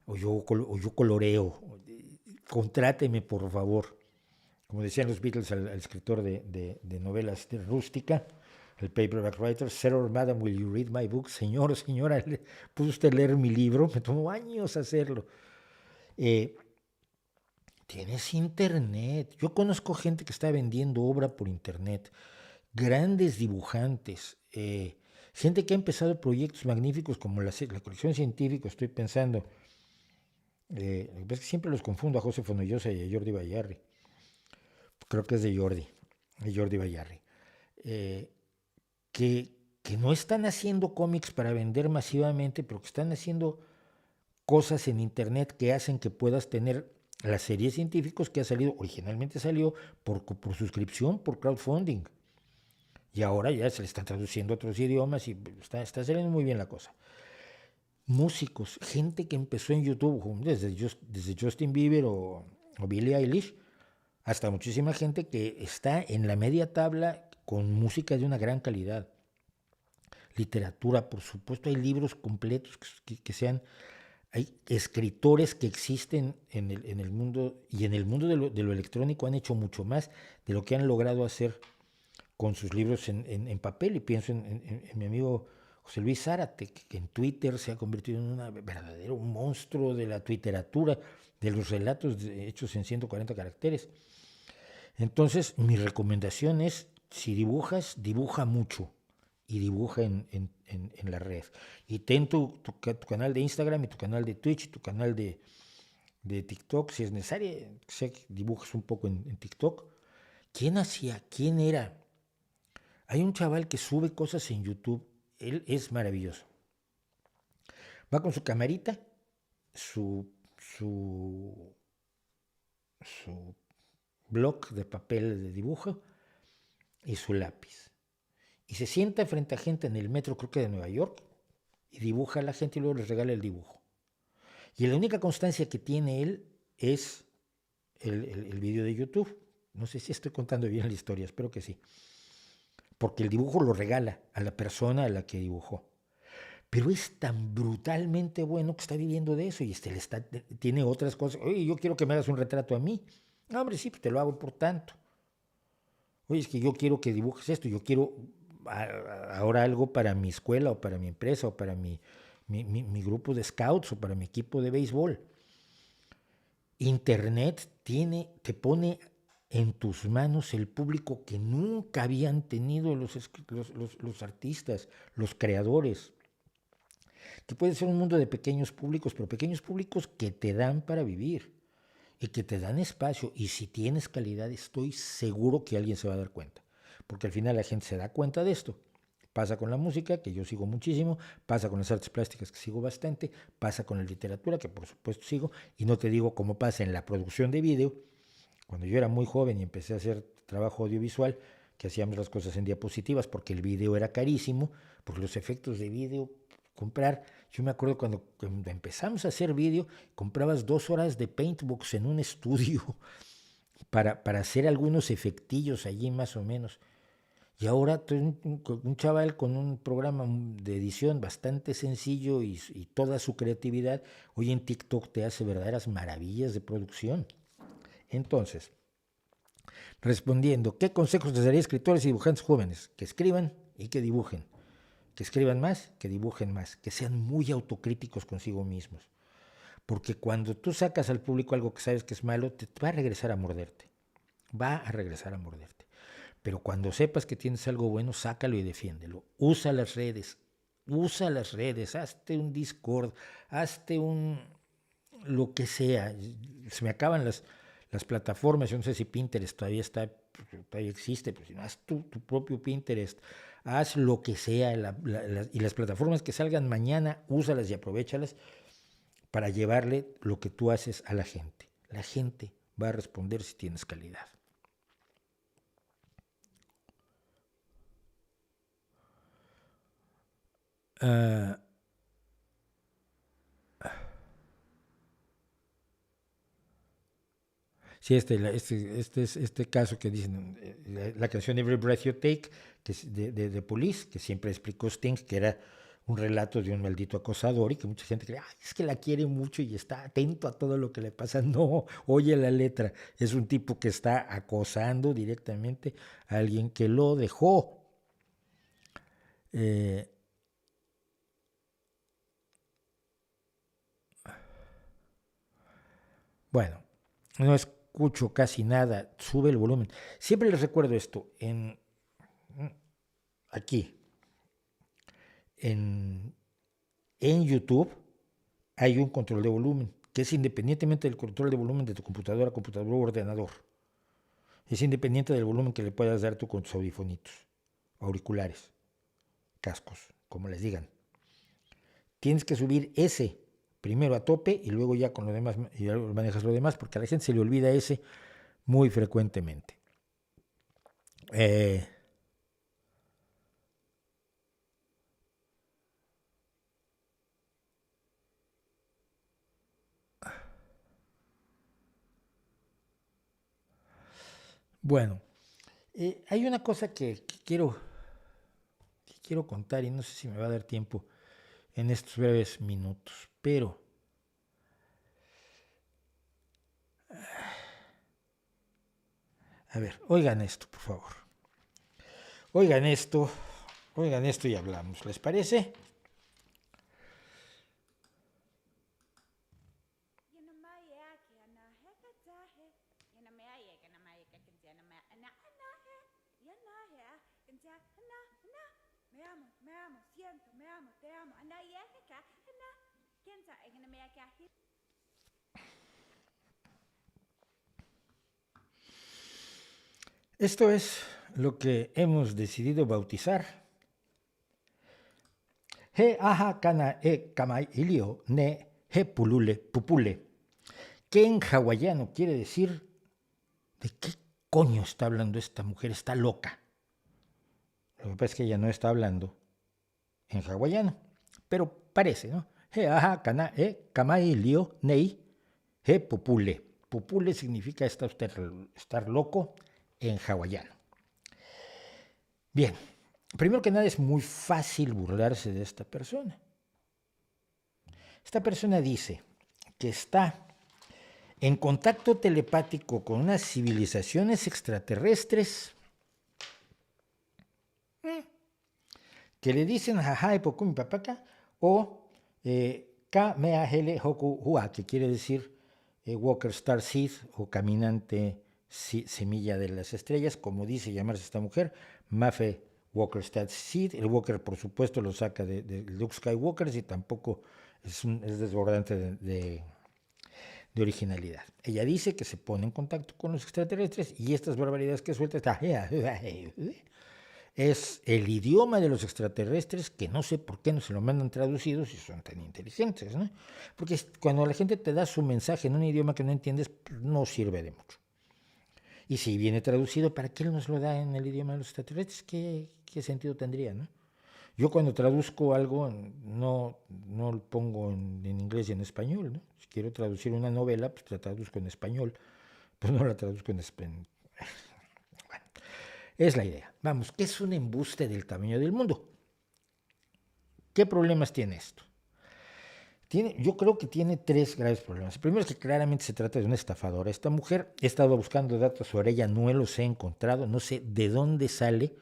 o yo coloreo. Contráteme, por favor. Como decían los Beatles al escritor de novelas de rústica, el paperback writer, Sir or Madam, will you read my book? Señor o señora, ¿puede usted leer mi libro? Me tomó años hacerlo. Eh, Tienes internet. Yo conozco gente que está vendiendo obra por internet. Grandes dibujantes. Gente que ha empezado proyectos magníficos como la colección científica, estoy pensando. Lo que es que siempre los confundo a José Fonollosa y a Jordi Bayarri. Creo que es de Jordi Bayarri. Eh, que no están haciendo cómics para vender masivamente, pero que están haciendo cosas en internet que hacen que puedas tener las series científicos que ha salido, originalmente salió por suscripción, por crowdfunding. Y ahora ya se le están traduciendo a otros idiomas y está saliendo muy bien la cosa. Músicos, gente que empezó en YouTube, desde Justin Bieber o Billie Eilish, hasta muchísima gente que está en la media tabla con música de una gran calidad. Literatura, por supuesto, hay libros completos que sean, hay escritores que existen en el mundo y en el mundo de lo electrónico han hecho mucho más de lo que han logrado hacer con sus libros en papel. Y pienso en mi amigo José Luis Zárate, que en Twitter se ha convertido en un verdadero monstruo de la twitteratura, de los relatos hechos en 140 caracteres. Entonces, mi recomendación es, si dibujas, dibuja mucho y dibuja en la red. Y ten tu canal de Instagram y tu canal de Twitch y tu canal de TikTok, si es necesario, sé que dibujas un poco en TikTok. ¿Quién hacía? ¿Quién era? Hay un chaval que sube cosas en YouTube, él es maravilloso. Va con su camarita, su, su, su bloc de papel de dibujo y su lápiz. Y se sienta frente a gente en el metro, creo que de Nueva York, y dibuja a la gente y luego les regala el dibujo. Y la única constancia que tiene él es el video de YouTube. No sé si estoy contando bien la historia, espero que sí. Porque el dibujo lo regala a la persona a la que dibujó. Pero es tan brutalmente bueno que está viviendo de eso y tiene otras cosas. Oye, yo quiero que me hagas un retrato a mí. No, hombre, sí, te lo hago por tanto. Oye, es que yo quiero que dibujes esto, yo quiero ahora algo para mi escuela o para mi empresa o para mi grupo de scouts o para mi equipo de béisbol. Internet te pone en tus manos el público que nunca habían tenido los artistas, los creadores. Que puede ser un mundo de pequeños públicos, pero pequeños públicos que te dan para vivir y que te dan espacio. Y si tienes calidad, estoy seguro que alguien se va a dar cuenta. Porque al final la gente se da cuenta de esto. Pasa con la música, que yo sigo muchísimo, pasa con las artes plásticas, que sigo bastante, pasa con la literatura, que por supuesto sigo, y no te digo cómo pasa en la producción de vídeo. Cuando yo era muy joven y empecé a hacer trabajo audiovisual, que hacíamos las cosas en diapositivas porque el vídeo era carísimo, porque los efectos de vídeo, comprar, yo me acuerdo cuando empezamos a hacer vídeo, comprabas 2 horas de Paintbox en un estudio para hacer algunos efectillos allí más o menos. Y ahora un chaval con un programa de edición bastante sencillo y toda su creatividad, hoy en TikTok te hace verdaderas maravillas de producción. Entonces, respondiendo, ¿qué consejos les daría a escritores y dibujantes jóvenes? Que escriban y que dibujen. Que escriban más, que dibujen más, que sean muy autocríticos consigo mismos. Porque cuando tú sacas al público algo que sabes que es malo, te va a regresar a morderte. Va a regresar a morderte. Pero cuando sepas que tienes algo bueno, sácalo y defiéndelo. Usa las redes, hazte un Discord, hazte lo que sea. Se me acaban las plataformas, yo no sé si Pinterest todavía existe, pero si no, haz tu propio Pinterest, haz lo que sea, y las plataformas que salgan mañana, úsalas y aprovéchalas para llevarle lo que tú haces a la gente. La gente va a responder si tienes calidad. Sí, este caso que dicen, la canción Every Breath You Take, que es de Police, que siempre explicó Sting, que era un relato de un maldito acosador y que mucha gente cree, es que la quiere mucho y está atento a todo lo que le pasa. No, oye la letra, es un tipo que está acosando directamente a alguien que lo dejó. Bueno, no escucho casi nada, sube el volumen. Siempre les recuerdo esto, aquí, en YouTube hay un control de volumen, que es independientemente del control de volumen de tu computadora, computador o ordenador. Es independiente del volumen que le puedas dar tú con tus audifonitos, auriculares, cascos, como les digan. Tienes que subir ese primero a tope y luego ya con lo demás y manejas lo demás, porque a la gente se le olvida ese muy frecuentemente. Bueno, hay una cosa que quiero contar y no sé si me va a dar tiempo en estos breves minutos, pero a ver, oigan esto, por favor. Oigan esto y hablamos, ¿les parece? Esto es lo que hemos decidido bautizar He aha kana e kamai ilio ne he pulule pupule, que en hawaiano quiere decir ¿de qué coño está hablando esta mujer? Está loca. Lo que pasa es que ella no está hablando en hawaiano, pero parece, ¿no? He aha kana e kamai ilio nei he pupule. Pupule significa estar loco en hawaiano. Bien, primero que nada es muy fácil burlarse de esta persona. Esta persona dice que está en contacto telepático con unas civilizaciones extraterrestres que le dicen jaja pokumi papaka o ka meahele hoku hua, que quiere decir Walker Star Seed o caminante semilla de las estrellas, como dice llamarse esta mujer, Mafe Walker Star Seed. El Walker, por supuesto, lo saca de Luke Skywalker y tampoco es desbordante de originalidad. Ella dice que se pone en contacto con los extraterrestres y estas barbaridades que suelta es el idioma de los extraterrestres, que no sé por qué no se lo mandan traducido si son tan inteligentes, ¿no? Porque cuando la gente te da su mensaje en un idioma que no entiendes, no sirve de mucho. Y si viene traducido, ¿para qué nos lo da en el idioma de los extraterrestres? ¿Qué sentido tendría, no? Yo cuando traduzco algo no lo pongo en inglés y en español, ¿no? Si quiero traducir una novela, pues la traduzco en español, pues no la traduzco en español. Bueno, es la idea. Vamos, ¿qué es un embuste del tamaño del mundo? ¿Qué problemas tiene esto? Yo creo que tiene tres graves problemas. El primero es que claramente se trata de una estafadora. Esta mujer, he estado buscando datos sobre ella, no los he encontrado, no sé de dónde sale,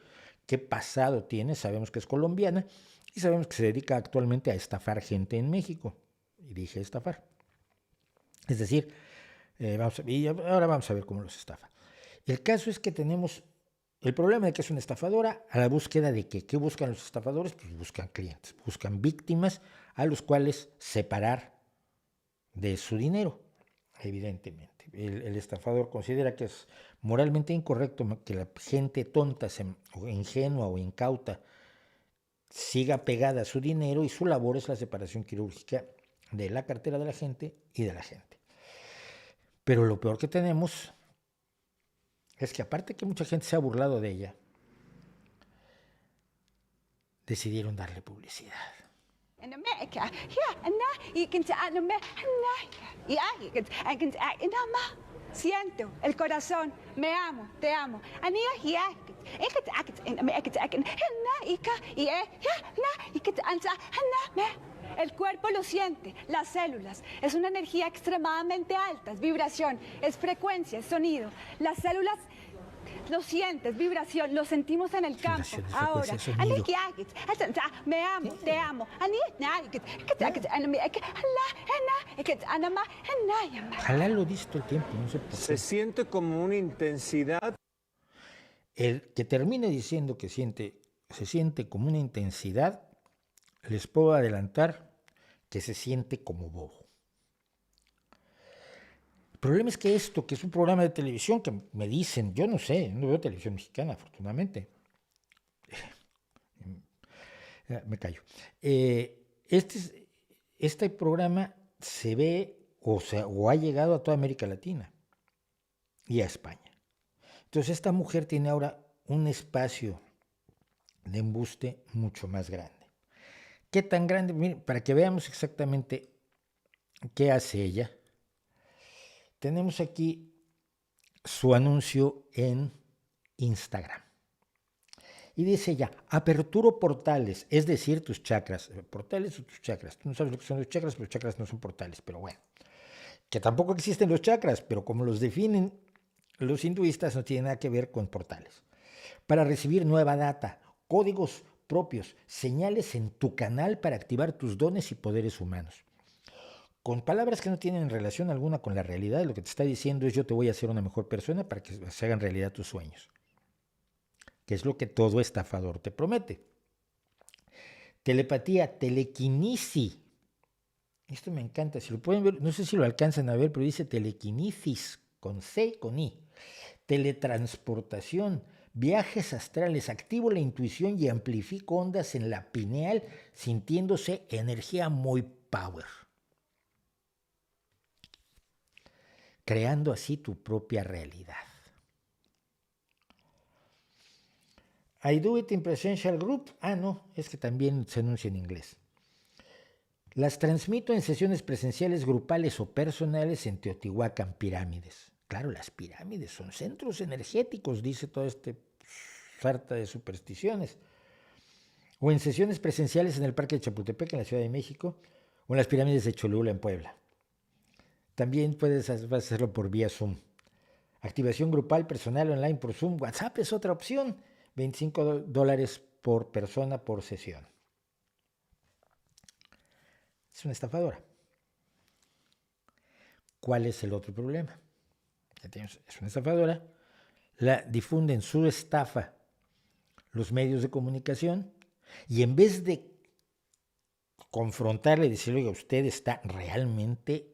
qué pasado tiene, sabemos que es colombiana y sabemos que se dedica actualmente a estafar gente en México. Y dije estafar. Es decir, ahora vamos a ver cómo los estafa. El caso es que tenemos el problema de que es una estafadora a la búsqueda de que, ¿qué buscan los estafadores? Pues buscan clientes, buscan víctimas a los cuales separar de su dinero, evidentemente. El estafador considera que es moralmente incorrecto que la gente tonta, o ingenua o incauta siga pegada a su dinero y su labor es la separación quirúrgica de la cartera de la gente y de la gente. Pero lo peor que tenemos es que aparte que mucha gente se ha burlado de ella, decidieron darle publicidad. in America. Yeah, and now you can tell yeah, you can siento el corazón, me amo, te amo. El cuerpo lo siente, las células. Es una energía extremadamente alta, es vibración, es frecuencia, es sonido. Las células lo sientes, vibración, lo sentimos en el campo. Ahora, me amo, te amo. Ojalá lo dice todo el tiempo, no sé por qué. Se siente como una intensidad. El que termine diciendo que se siente como una intensidad, les puedo adelantar que se siente como bobo. El problema es que esto, que es un programa de televisión, que me dicen, yo no sé, no veo televisión mexicana, afortunadamente. Me callo. Este programa se ve o ha llegado a toda América Latina y a España. Entonces esta mujer tiene ahora un espacio de embuste mucho más grande. ¿Qué tan grande? Miren, para que veamos exactamente qué hace ella, tenemos aquí su anuncio en Instagram. Y dice ella, aperturo portales, es decir, tus chakras. ¿Portales o tus chakras? Tú no sabes lo que son los chakras, pero los chakras no son portales, pero bueno. Que tampoco existen los chakras, pero como los definen los hinduistas, no tiene nada que ver con portales. Para recibir nueva data, códigos propios, señales en tu canal para activar tus dones y poderes humanos. Con palabras que no tienen relación alguna con la realidad, lo que te está diciendo es yo te voy a hacer una mejor persona para que se hagan realidad tus sueños. Que es lo que todo estafador te promete. Telepatía, telequinesis. Esto me encanta, si lo pueden ver, no sé si lo alcanzan a ver, pero dice telequinesis, con C y con I. Teletransportación, viajes astrales, activo la intuición y amplifico ondas en la pineal, sintiéndose energía muy power. Creando así tu propia realidad. I do it in presential group. Ah, no, es que también se anuncia en inglés. Las transmito en sesiones presenciales, grupales o personales en Teotihuacán, pirámides. Claro, las pirámides son centros energéticos, dice toda esta sarta de supersticiones. O en sesiones presenciales en el Parque de Chapultepec, en la Ciudad de México, o en las pirámides de Cholula, en Puebla. También puedes hacerlo por vía Zoom. Activación grupal, personal, online por Zoom. WhatsApp es otra opción. $25 por persona por sesión. Es una estafadora. ¿Cuál es el otro problema? Es una estafadora. La difunden su estafa los medios de comunicación y en vez de confrontarle y decirle, oiga, usted está realmente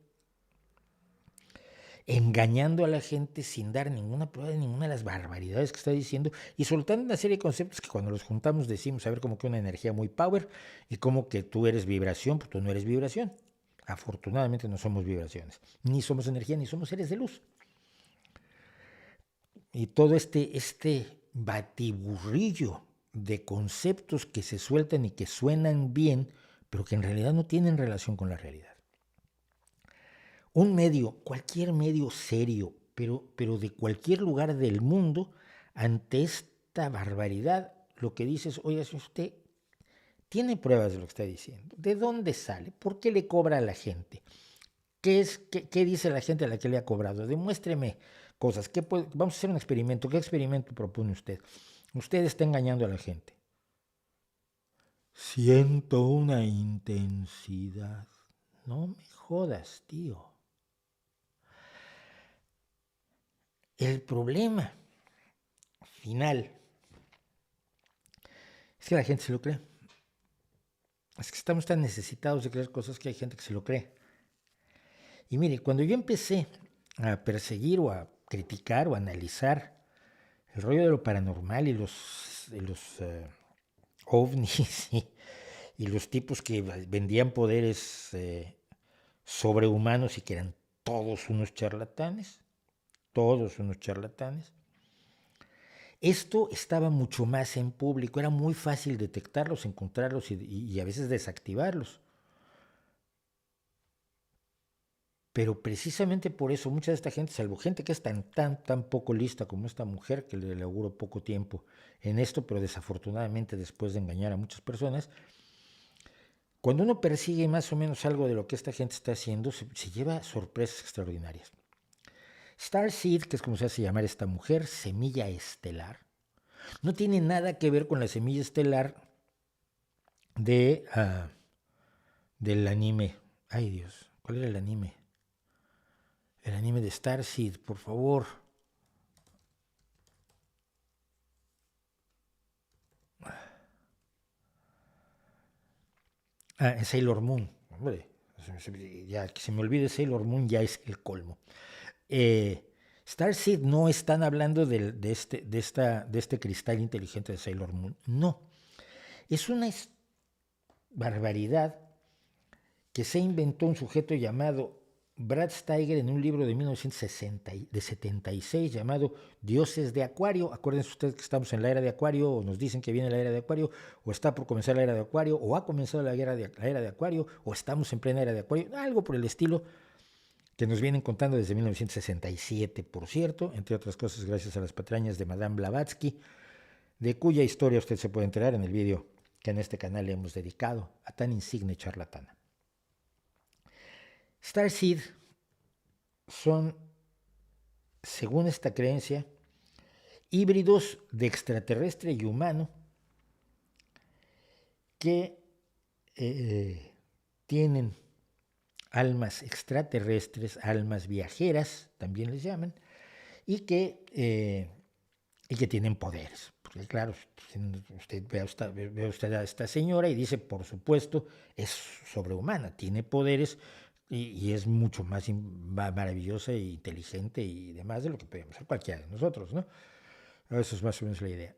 engañando a la gente sin dar ninguna prueba de ninguna de las barbaridades que está diciendo y soltando una serie de conceptos que cuando los juntamos decimos, a ver, como que una energía muy power y como que tú eres vibración, pues tú no eres vibración. Afortunadamente no somos vibraciones, ni somos energía, ni somos seres de luz. Y todo este batiburrillo de conceptos que se sueltan y que suenan bien, pero que en realidad no tienen relación con la realidad. Un medio, cualquier medio serio, pero de cualquier lugar del mundo, ante esta barbaridad, lo que dice es, oiga, si usted tiene pruebas de lo que está diciendo, ¿de dónde sale? ¿Por qué le cobra a la gente? ¿Qué dice la gente a la que le ha cobrado? Demuéstreme cosas. Vamos a hacer un experimento. ¿Qué experimento propone usted? Usted está engañando a la gente. Siento una intensidad. No me jodas, tío. El problema final es que la gente se lo cree. Es que estamos tan necesitados de creer cosas que hay gente que se lo cree. Y mire, cuando yo empecé a perseguir o a criticar o a analizar el rollo de lo paranormal y los ovnis y los tipos que vendían poderes sobrehumanos y que eran todos unos charlatanes, Esto estaba mucho más en público, era muy fácil detectarlos, encontrarlos y a veces desactivarlos. Pero precisamente por eso mucha de esta gente, salvo gente que es tan poco lista como esta mujer, que le auguro poco tiempo en esto, pero desafortunadamente después de engañar a muchas personas, cuando uno persigue más o menos algo de lo que esta gente está haciendo, se lleva sorpresas extraordinarias. Starseed, que es como se hace llamar esta mujer, semilla estelar, no tiene nada que ver con la semilla estelar del anime. Ay Dios, ¿cuál era el anime? El anime de Starseed, por favor. Sailor Moon. Hombre, ya que se me olvide Sailor Moon ya es el colmo. Starseed no están hablando de este cristal inteligente de Sailor Moon. No. Es una barbaridad que se inventó un sujeto llamado Brad Steiger en un libro de 1976 llamado Dioses de Acuario. Acuérdense ustedes que estamos en la era de Acuario, o nos dicen que viene la era de Acuario, o está por comenzar la era de Acuario, o ha comenzado la era de Acuario, o estamos en plena era de Acuario, algo por el estilo que nos vienen contando desde 1967, por cierto, entre otras cosas gracias a las patrañas de Madame Blavatsky, de cuya historia usted se puede enterar en el vídeo que en este canal le hemos dedicado a tan insigne charlatana. Starseed son, según esta creencia, híbridos de extraterrestre y humano que tienen almas extraterrestres, almas viajeras, también les llaman, y que tienen poderes. Porque claro, usted ve usted a esta señora y dice, por supuesto, es sobrehumana, tiene poderes, y es mucho más maravillosa e inteligente y demás de lo que podemos ser cualquiera de nosotros, ¿no? Eso es más o menos la idea.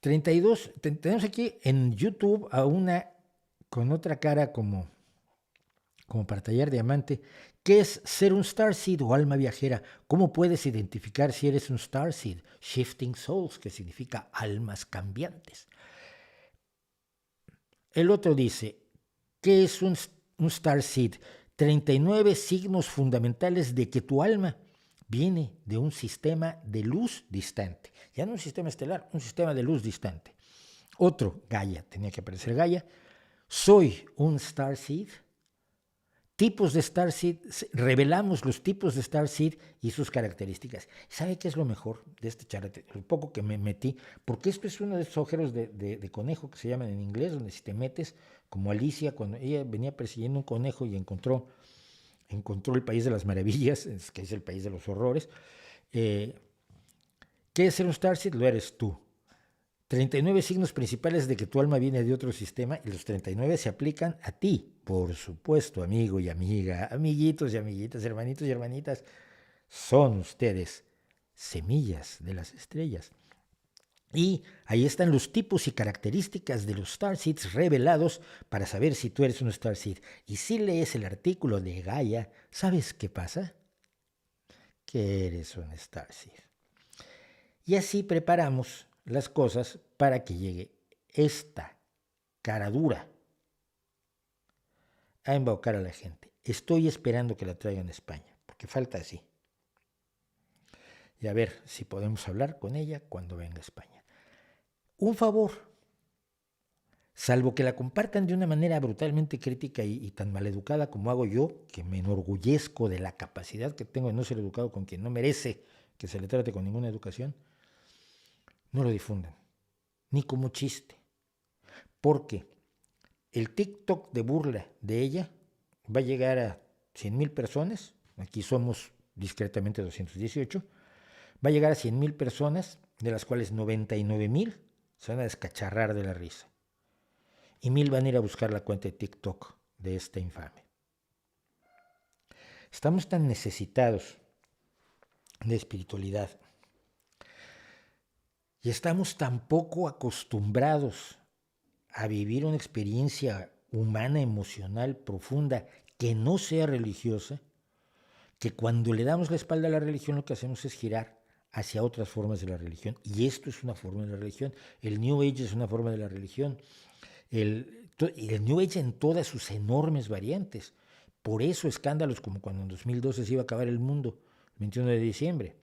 32, tenemos aquí en YouTube a una con otra cara como para tallar diamante. ¿Qué es ser un Starseed o alma viajera? ¿Cómo puedes identificar si eres un Starseed? Shifting Souls, que significa almas cambiantes. El otro dice, ¿qué es un Starseed? 39 signos fundamentales de que tu alma viene de un sistema de luz distante. Ya no un sistema estelar, un sistema de luz distante. Otro, Gaia, tenía que aparecer Gaia. Soy un Starseed. Tipos de Starseed, revelamos los tipos de Starseed y sus características. ¿Sabe qué es lo mejor de este charlate? Lo poco que me metí, porque esto es uno de esos agujeros de conejo que se llaman en inglés, donde si te metes, como Alicia, cuando ella venía persiguiendo un conejo y encontró el país de las maravillas, que es el país de los horrores. ¿Qué es ser un Starseed? Lo eres tú. 39 signos principales de que tu alma viene de otro sistema y los 39 se aplican a ti, por supuesto, amigo y amiga, amiguitos y amiguitas, hermanitos y hermanitas, son ustedes semillas de las estrellas. Y ahí están los tipos y características de los Starseeds revelados para saber si tú eres un Starseed. Y si lees el artículo de Gaia, ¿sabes qué pasa? Que eres un Starseed. Y así preparamos las cosas para que llegue esta cara dura a embaucar a la gente. Estoy esperando que la traigan a España, porque falta así. Y a ver si podemos hablar con ella cuando venga a España. Un favor, salvo que la compartan de una manera brutalmente crítica y tan maleducada como hago yo, que me enorgullezco de la capacidad que tengo de no ser educado con quien no merece que se le trate con ninguna educación, no lo difundan, ni como chiste, porque el TikTok de burla de ella va a llegar a 100,000 personas, aquí somos discretamente 218, va a llegar a 100,000 personas, de las cuales 99,000 se van a descacharrar de la risa, y 1,000 van a ir a buscar la cuenta de TikTok de esta infame. Estamos tan necesitados de espiritualidad, y estamos tan poco acostumbrados a vivir una experiencia humana, emocional, profunda, que no sea religiosa, que cuando le damos la espalda a la religión lo que hacemos es girar hacia otras formas de la religión. Y esto es una forma de la religión. El New Age es una forma de la religión. El New Age en todas sus enormes variantes. Por eso escándalos como cuando en 2012 se iba a acabar el mundo, el 21 de diciembre.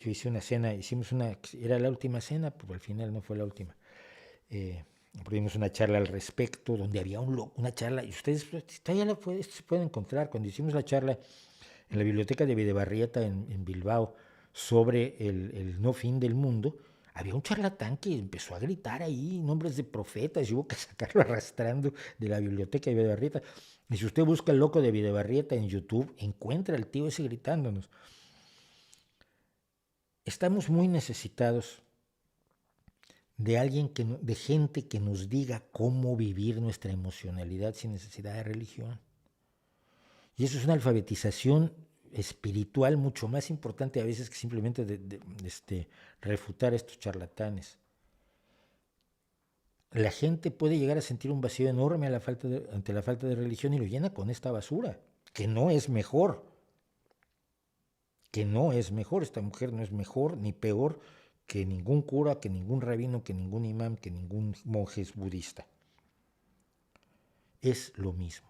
Yo hice una cena, era la última cena, pero al final no fue la última. Dimos una charla al respecto, donde había una charla, y ustedes todavía se pueden encontrar, cuando hicimos la charla en la biblioteca de Videbarrieta en Bilbao sobre el no fin del mundo, había un charlatán que empezó a gritar ahí nombres de profetas y hubo que sacarlo arrastrando de la biblioteca de Videbarrieta. Y si usted busca el loco de Videbarrieta en YouTube, encuentra al tío ese gritándonos. Estamos muy necesitados de gente que nos diga cómo vivir nuestra emocionalidad sin necesidad de religión. Y eso es una alfabetización espiritual mucho más importante a veces que simplemente refutar a estos charlatanes. La gente puede llegar a sentir un vacío enorme ante la falta de religión y lo llena con esta basura, que no es mejor. Esta mujer no es mejor ni peor que ningún cura, que ningún rabino, que ningún imán, que ningún monje budista. Es lo mismo.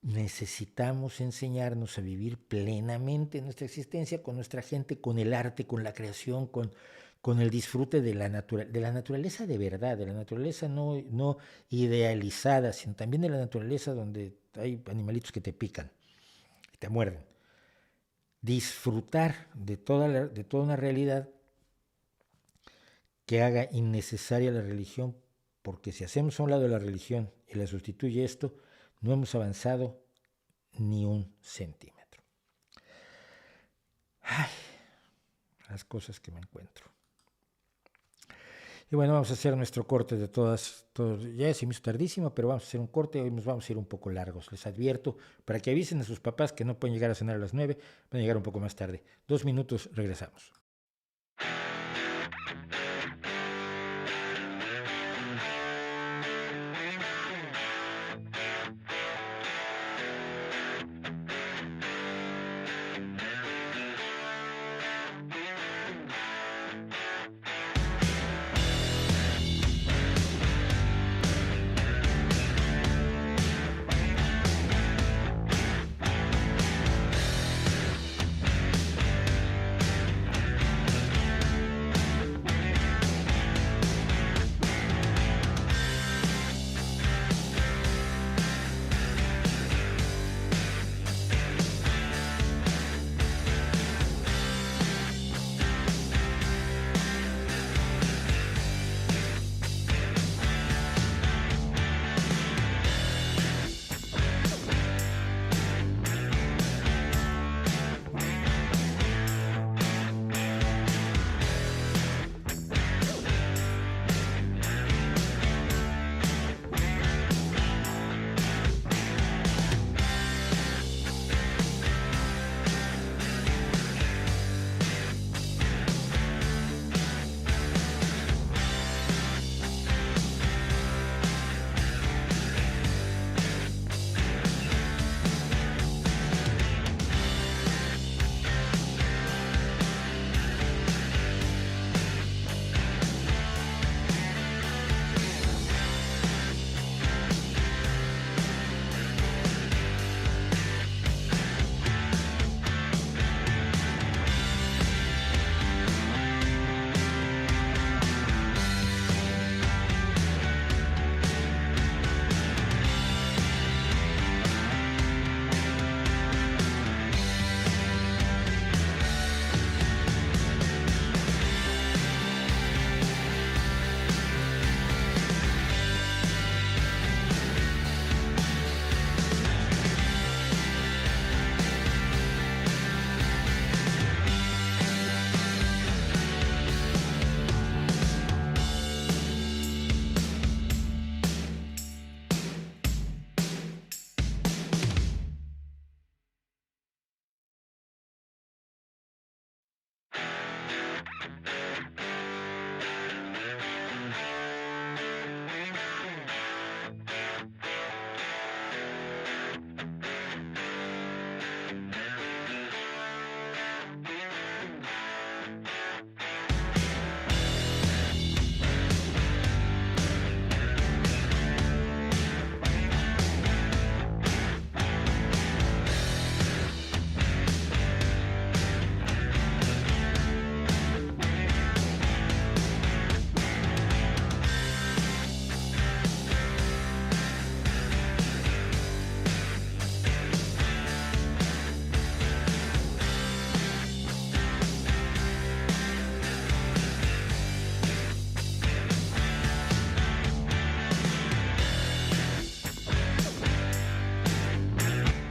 Necesitamos enseñarnos a vivir plenamente nuestra existencia con nuestra gente, con el arte, con la creación, con el disfrute de la naturaleza de verdad, de la naturaleza no idealizada, sino también de la naturaleza donde hay animalitos que te pican, que te muerden. Disfrutar de toda una realidad que haga innecesaria la religión, porque si hacemos a un lado la religión y la sustituye esto, no hemos avanzado ni un centímetro. Ay, las cosas que me encuentro. Y bueno, vamos a hacer nuestro corte de todos. Ya se me hizo tardísimo, pero vamos a hacer un corte. Hoy nos vamos a ir un poco largos, les advierto, para que avisen a sus papás que no pueden llegar a cenar a las 9, van a llegar un poco más tarde. 2 minutos, regresamos.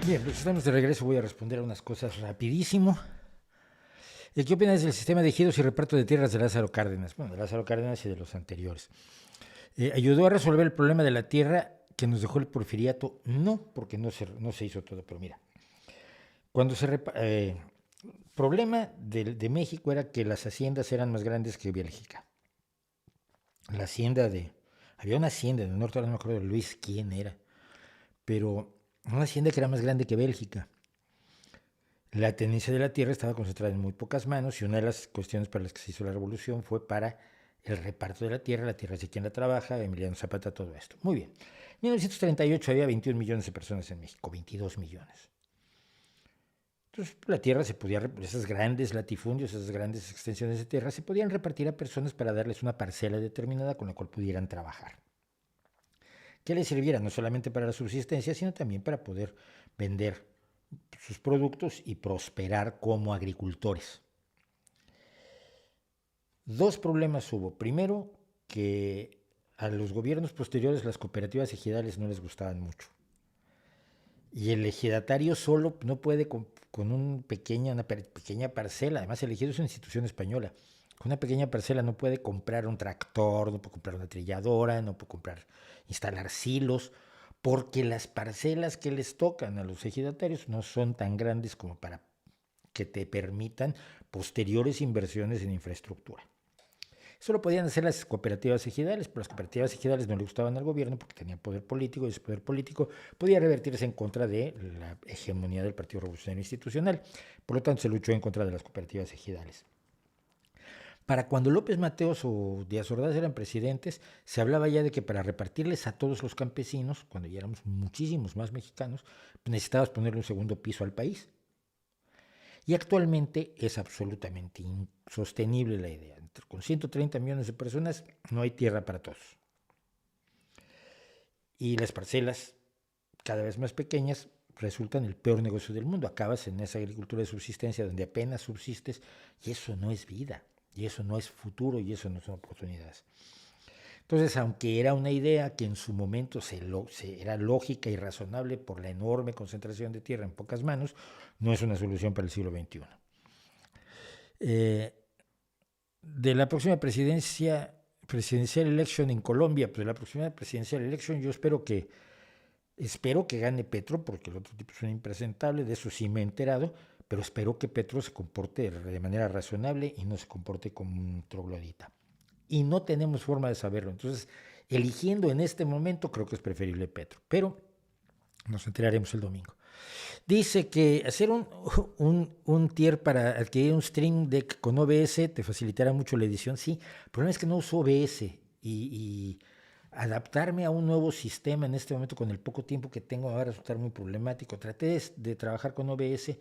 Bien, pues estamos de regreso, voy a responder a unas cosas rapidísimo. ¿Qué opinas del sistema de ejidos y reparto de tierras de Lázaro Cárdenas? Bueno, de Lázaro Cárdenas y de los anteriores. ¿Ayudó a resolver el problema de la tierra que nos dejó el porfiriato? No, porque no se hizo todo, pero mira, cuando el problema de México era que las haciendas eran más grandes que Bélgica. Había una hacienda en el norte, no me acuerdo de Luis quién era, pero una hacienda que era más grande que Bélgica. La tenencia de la tierra estaba concentrada en muy pocas manos y una de las cuestiones para las que se hizo la revolución fue para el reparto de la tierra es de quien la trabaja, Emiliano Zapata, todo esto. Muy bien. En 1938 había 21 millones de personas en México, 22 millones. Entonces la tierra esas grandes latifundios, esas grandes extensiones de tierra, se podían repartir a personas para darles una parcela determinada con la cual pudieran trabajar. Que les sirviera no solamente para la subsistencia, sino también para poder vender sus productos y prosperar como agricultores. Dos problemas hubo. Primero, que a los gobiernos posteriores las cooperativas ejidales no les gustaban mucho. Y el ejidatario solo no puede con una pequeña parcela, además el ejido es una institución española, con una pequeña parcela no puede comprar un tractor, no puede comprar una trilladora, no puede instalar silos, porque las parcelas que les tocan a los ejidatarios no son tan grandes como para que te permitan posteriores inversiones en infraestructura. Eso lo podían hacer las cooperativas ejidales, pero las cooperativas ejidales no le gustaban al gobierno porque tenían poder político y ese poder político podía revertirse en contra de la hegemonía del Partido Revolucionario Institucional. Por lo tanto, se luchó en contra de las cooperativas ejidales. Para cuando López Mateos o Díaz Ordaz eran presidentes, se hablaba ya de que para repartirles a todos los campesinos, cuando ya éramos muchísimos más mexicanos, necesitabas ponerle un segundo piso al país. Y actualmente es absolutamente insostenible la idea. Con 130 millones de personas no hay tierra para todos. Y las parcelas, cada vez más pequeñas, resultan el peor negocio del mundo. Acabas en esa agricultura de subsistencia donde apenas subsistes y eso no es vida, y eso no es futuro, y eso no son oportunidades. Entonces, aunque era una idea que en su momento era lógica y razonable por la enorme concentración de tierra en pocas manos, no es una solución para el siglo XXI. De la próxima presidencial election en Colombia, pues de la próxima presidencial election yo espero que gane Petro, porque el otro tipo es un impresentable, de eso sí me he enterado, pero espero que Petro se comporte de manera razonable y no se comporte como un troglodita. Y no tenemos forma de saberlo. Entonces, eligiendo en este momento, creo que es preferible Petro. Pero nos enteraremos el domingo. Dice que hacer un tier para adquirir un Stream Deck con OBS te facilitará mucho la edición. Sí, el problema es que no uso OBS y adaptarme a un nuevo sistema en este momento con el poco tiempo que tengo va a resultar muy problemático. Traté de trabajar con OBS,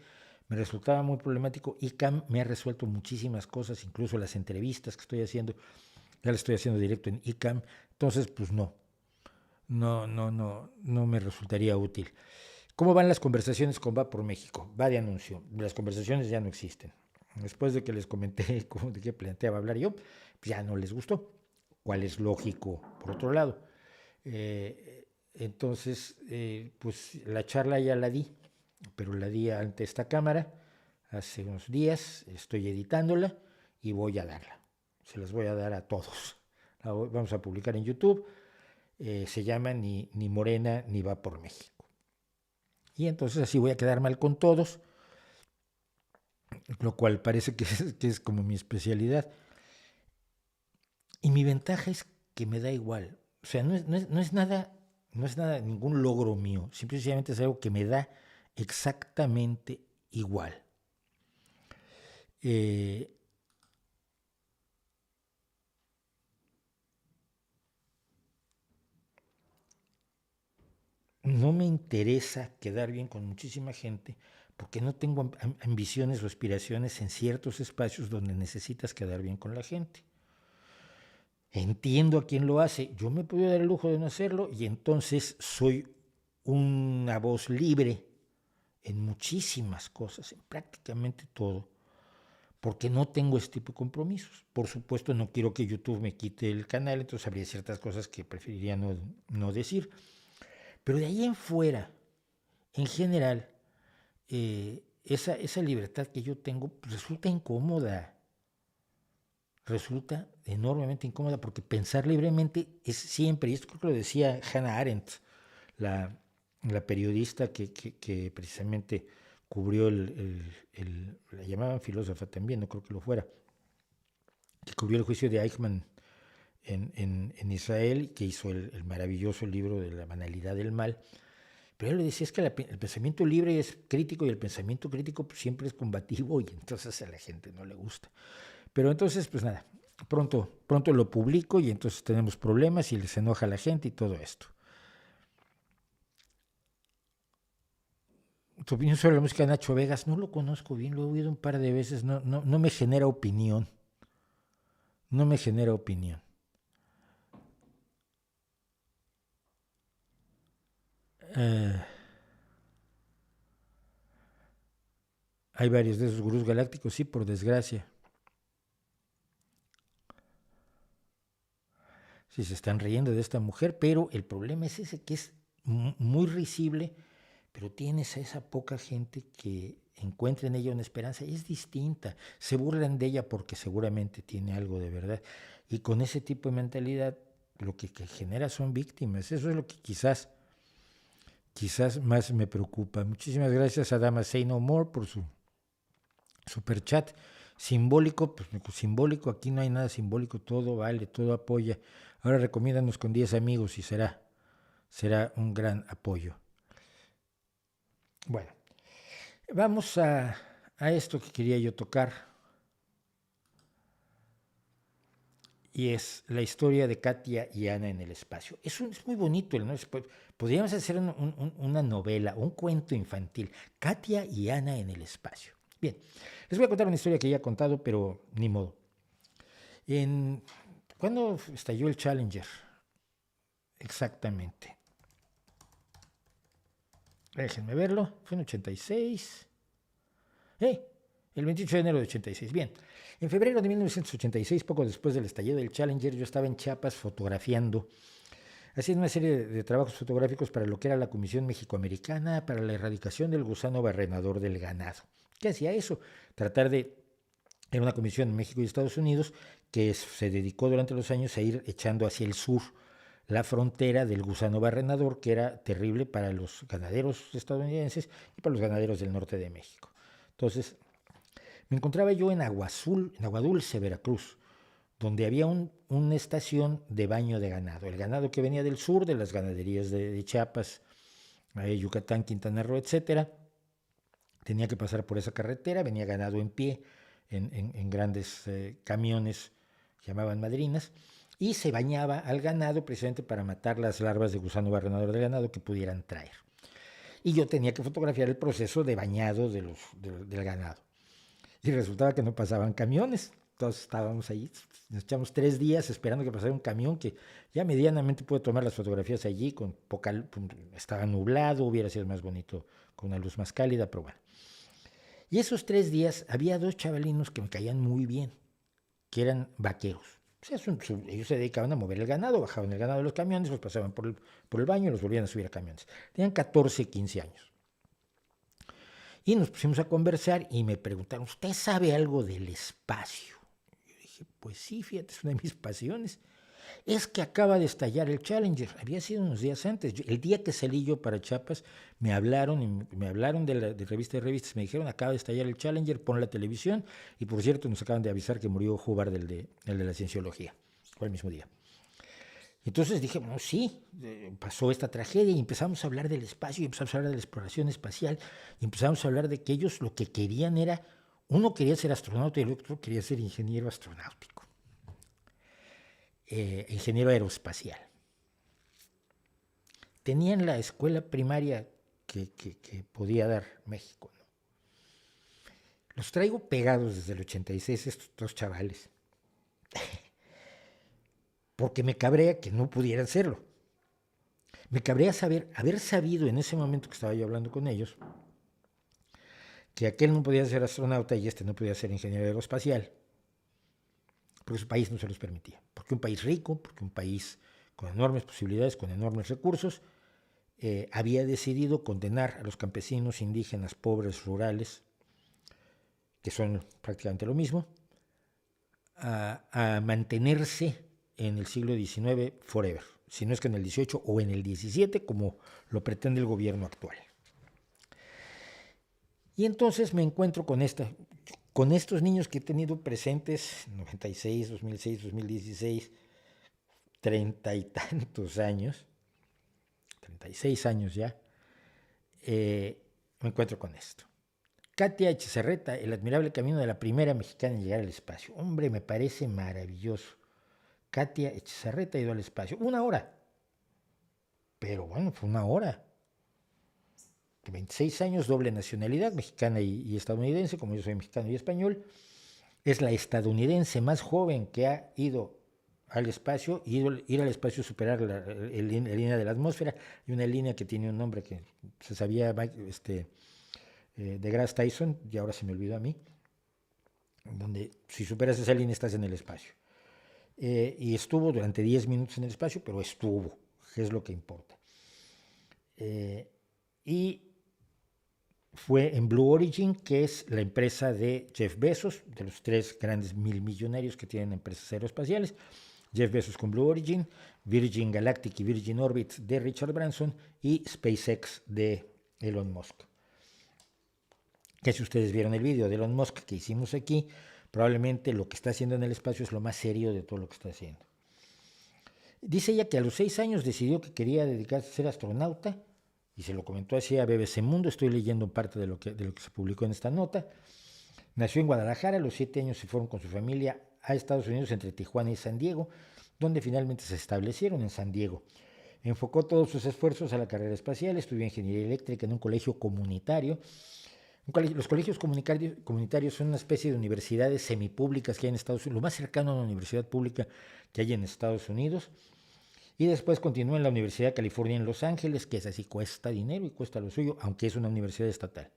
me resultaba muy problemático. ICAM me ha resuelto muchísimas cosas, incluso las entrevistas que estoy haciendo, ya las estoy haciendo directo en ICAM. Entonces, pues no me resultaría útil. ¿Cómo van las conversaciones con Va por México? Va de anuncio. Las conversaciones ya no existen. Después de que les comenté de qué planteaba hablar yo, pues ya no les gustó. ¿Cuál es lógico, por otro lado? Entonces, pues la charla ya la di, pero la di ante esta cámara hace unos días. Estoy editándola y voy a darla. Se las voy a dar a todos. La vamos a publicar en YouTube. Se llama ni Morena ni Va por México. Y entonces así voy a quedar mal con todos, lo cual parece que es como mi especialidad. Y mi ventaja es que me da igual. O sea, no es nada, ningún logro mío. Simplemente es algo que me da exactamente igual. No me interesa quedar bien con muchísima gente porque no tengo ambiciones o aspiraciones en ciertos espacios donde necesitas quedar bien con la gente. Entiendo a quien lo hace, yo me puedo dar el lujo de no hacerlo y entonces soy una voz libre en muchísimas cosas, en prácticamente todo, porque no tengo este tipo de compromisos. Por supuesto, no quiero que YouTube me quite el canal, entonces habría ciertas cosas que preferiría no decir. Pero de ahí en fuera, en general, esa libertad que yo tengo pues, resulta incómoda. Resulta enormemente incómoda porque pensar libremente es siempre, y esto creo que lo decía Hannah Arendt, la periodista que precisamente cubrió la llamaban filósofa también, no creo que lo fuera, que cubrió el juicio de Eichmann en Israel, que hizo el maravilloso libro de la banalidad del mal. Pero él le decía es que el pensamiento libre es crítico y el pensamiento crítico pues, siempre es combativo y entonces a la gente no le gusta. Pero entonces, pues nada, pronto lo publico y entonces tenemos problemas y les enoja a la gente y todo esto. Tu opinión sobre la música de Nacho Vegas, no lo conozco bien, lo he oído un par de veces, no me genera opinión. No me genera opinión. Hay varios de esos gurús galácticos, sí, por desgracia. Sí, se están riendo de esta mujer, pero el problema es ese, que es muy risible, pero tienes a esa poca gente que encuentra en ella una esperanza, y es distinta. Se burlan de ella porque seguramente tiene algo de verdad. Y con ese tipo de mentalidad, lo que genera son víctimas. Eso es lo que quizás más me preocupa. Muchísimas gracias a Dama Say No More por su superchat. Simbólico, pues simbólico, aquí no hay nada simbólico, todo vale, todo apoya. Ahora recomiéndanos con 10 amigos y será un gran apoyo. Bueno, vamos a esto que quería yo tocar. Y es la historia de Katia y Ana en el espacio. Es muy bonito, ¿no? Podríamos hacer una novela, un cuento infantil. Katia y Ana en el espacio. Bien, les voy a contar una historia que ya he contado, pero ni modo. ¿Cuándo estalló el Challenger? Exactamente. Déjenme verlo. Fue en 86. El 28 de enero de 86. Bien. En febrero de 1986, poco después del estallido del Challenger, yo estaba en Chiapas fotografiando, haciendo una serie de trabajos fotográficos para lo que era la Comisión Mexicoamericana para la Erradicación del Gusano Barrenador del Ganado. ¿Qué hacía eso? Era una comisión en México y Estados Unidos que se dedicó durante los años a ir echando hacia el sur la frontera del gusano barrenador, que era terrible para los ganaderos estadounidenses y para los ganaderos del norte de México. Entonces, me encontraba yo en Agua Dulce, Veracruz, donde había una estación de baño de ganado. El ganado que venía del sur, de las ganaderías de Chiapas, Yucatán, Quintana Roo, etcétera, tenía que pasar por esa carretera, venía ganado en pie, en grandes camiones, llamaban madrinas, y se bañaba al ganado precisamente para matar las larvas de gusano barrenador del ganado que pudieran traer. Y yo tenía que fotografiar el proceso de bañado del ganado. Y resultaba que no pasaban camiones. Entonces estábamos ahí, nos echamos 3 días esperando que pasara un camión que ya medianamente pude tomar las fotografías allí, estaba nublado, hubiera sido más bonito con una luz más cálida, pero bueno. Y esos 3 días había 2 chavalinos que me caían muy bien, que eran vaqueros. O sea, ellos se dedicaban a mover el ganado, bajaban el ganado de los camiones, los pasaban por el baño y los volvían a subir a camiones. Tenían 14, 15 años. Y nos pusimos a conversar y me preguntaron, ¿usted sabe algo del espacio? Yo dije, pues sí, fíjate, es una de mis pasiones. Es que acaba de estallar el Challenger. Había sido unos días antes. El día que salí yo para Chiapas, me hablaron de revista de revistas, me dijeron, acaba de estallar el Challenger, pon la televisión. Y por cierto, nos acaban de avisar que murió Hubbard, el de la cienciología. Fue el mismo día. Entonces dije, bueno, sí, pasó esta tragedia y empezamos a hablar del espacio y empezamos a hablar de la exploración espacial y empezamos a hablar de que ellos lo que querían era, uno quería ser astronauta y el otro quería ser ingeniero astronáutico, ingeniero aeroespacial. Tenían la escuela primaria que podía dar México, ¿no? Los traigo pegados desde el 86, estos 2 chavales. Porque me cabrea que no pudieran hacerlo. Me cabrea haber sabido en ese momento que estaba yo hablando con ellos, que aquel no podía ser astronauta y este no podía ser ingeniero aeroespacial, porque su país no se los permitía. Porque un país rico, porque un país con enormes posibilidades, con enormes recursos, había decidido condenar a los campesinos, indígenas, pobres, rurales, que son prácticamente lo mismo, a mantenerse en el siglo XIX forever, si no es que en el XVIII o en el XVII, como lo pretende el gobierno actual. Y entonces me encuentro con estos niños que he tenido presentes, 96, 2006, 2016, 30 y tantos años, 36 años ya, me encuentro con esto. Katia Echezarreta, el admirable camino de la primera mexicana en llegar al espacio. Hombre, me parece maravilloso. Katia Echezarreta ha ido al espacio. 1 hora. Pero bueno, fue 1 hora. 26 años, doble nacionalidad, mexicana y estadounidense, como yo soy mexicano y español. Es la estadounidense más joven que ha ido al espacio, y ir al espacio, superar la línea de la atmósfera, y una línea que tiene un nombre que se sabía, deGrasse Tyson, y ahora se me olvidó a mí, donde si superas esa línea estás en el espacio. Y estuvo durante 10 minutos en el espacio, pero estuvo, que es lo que importa. Y fue en Blue Origin, que es la empresa de Jeff Bezos, de los 3 grandes millonarios que tienen empresas aeroespaciales. Jeff Bezos con Blue Origin, Virgin Galactic y Virgin Orbit de Richard Branson y SpaceX de Elon Musk. Que si ustedes vieron el video de Elon Musk que hicimos aquí, probablemente lo que está haciendo en el espacio es lo más serio de todo lo que está haciendo. Dice ella que a los 6 años decidió que quería dedicarse a ser astronauta, y se lo comentó así a BBC Mundo. Estoy leyendo parte de lo que se publicó en esta nota. Nació en Guadalajara, a los 7 años se fueron con su familia a Estados Unidos, entre Tijuana y San Diego, donde finalmente se establecieron en San Diego. Enfocó todos sus esfuerzos a la carrera espacial, estudió ingeniería eléctrica en un colegio comunitario. Los colegios comunitarios son una especie de universidades semipúblicas que hay en Estados Unidos, lo más cercano a una universidad pública que hay en Estados Unidos. Y después continuó en la Universidad de California en Los Ángeles, que es así, cuesta dinero y cuesta lo suyo, aunque es una universidad estatal.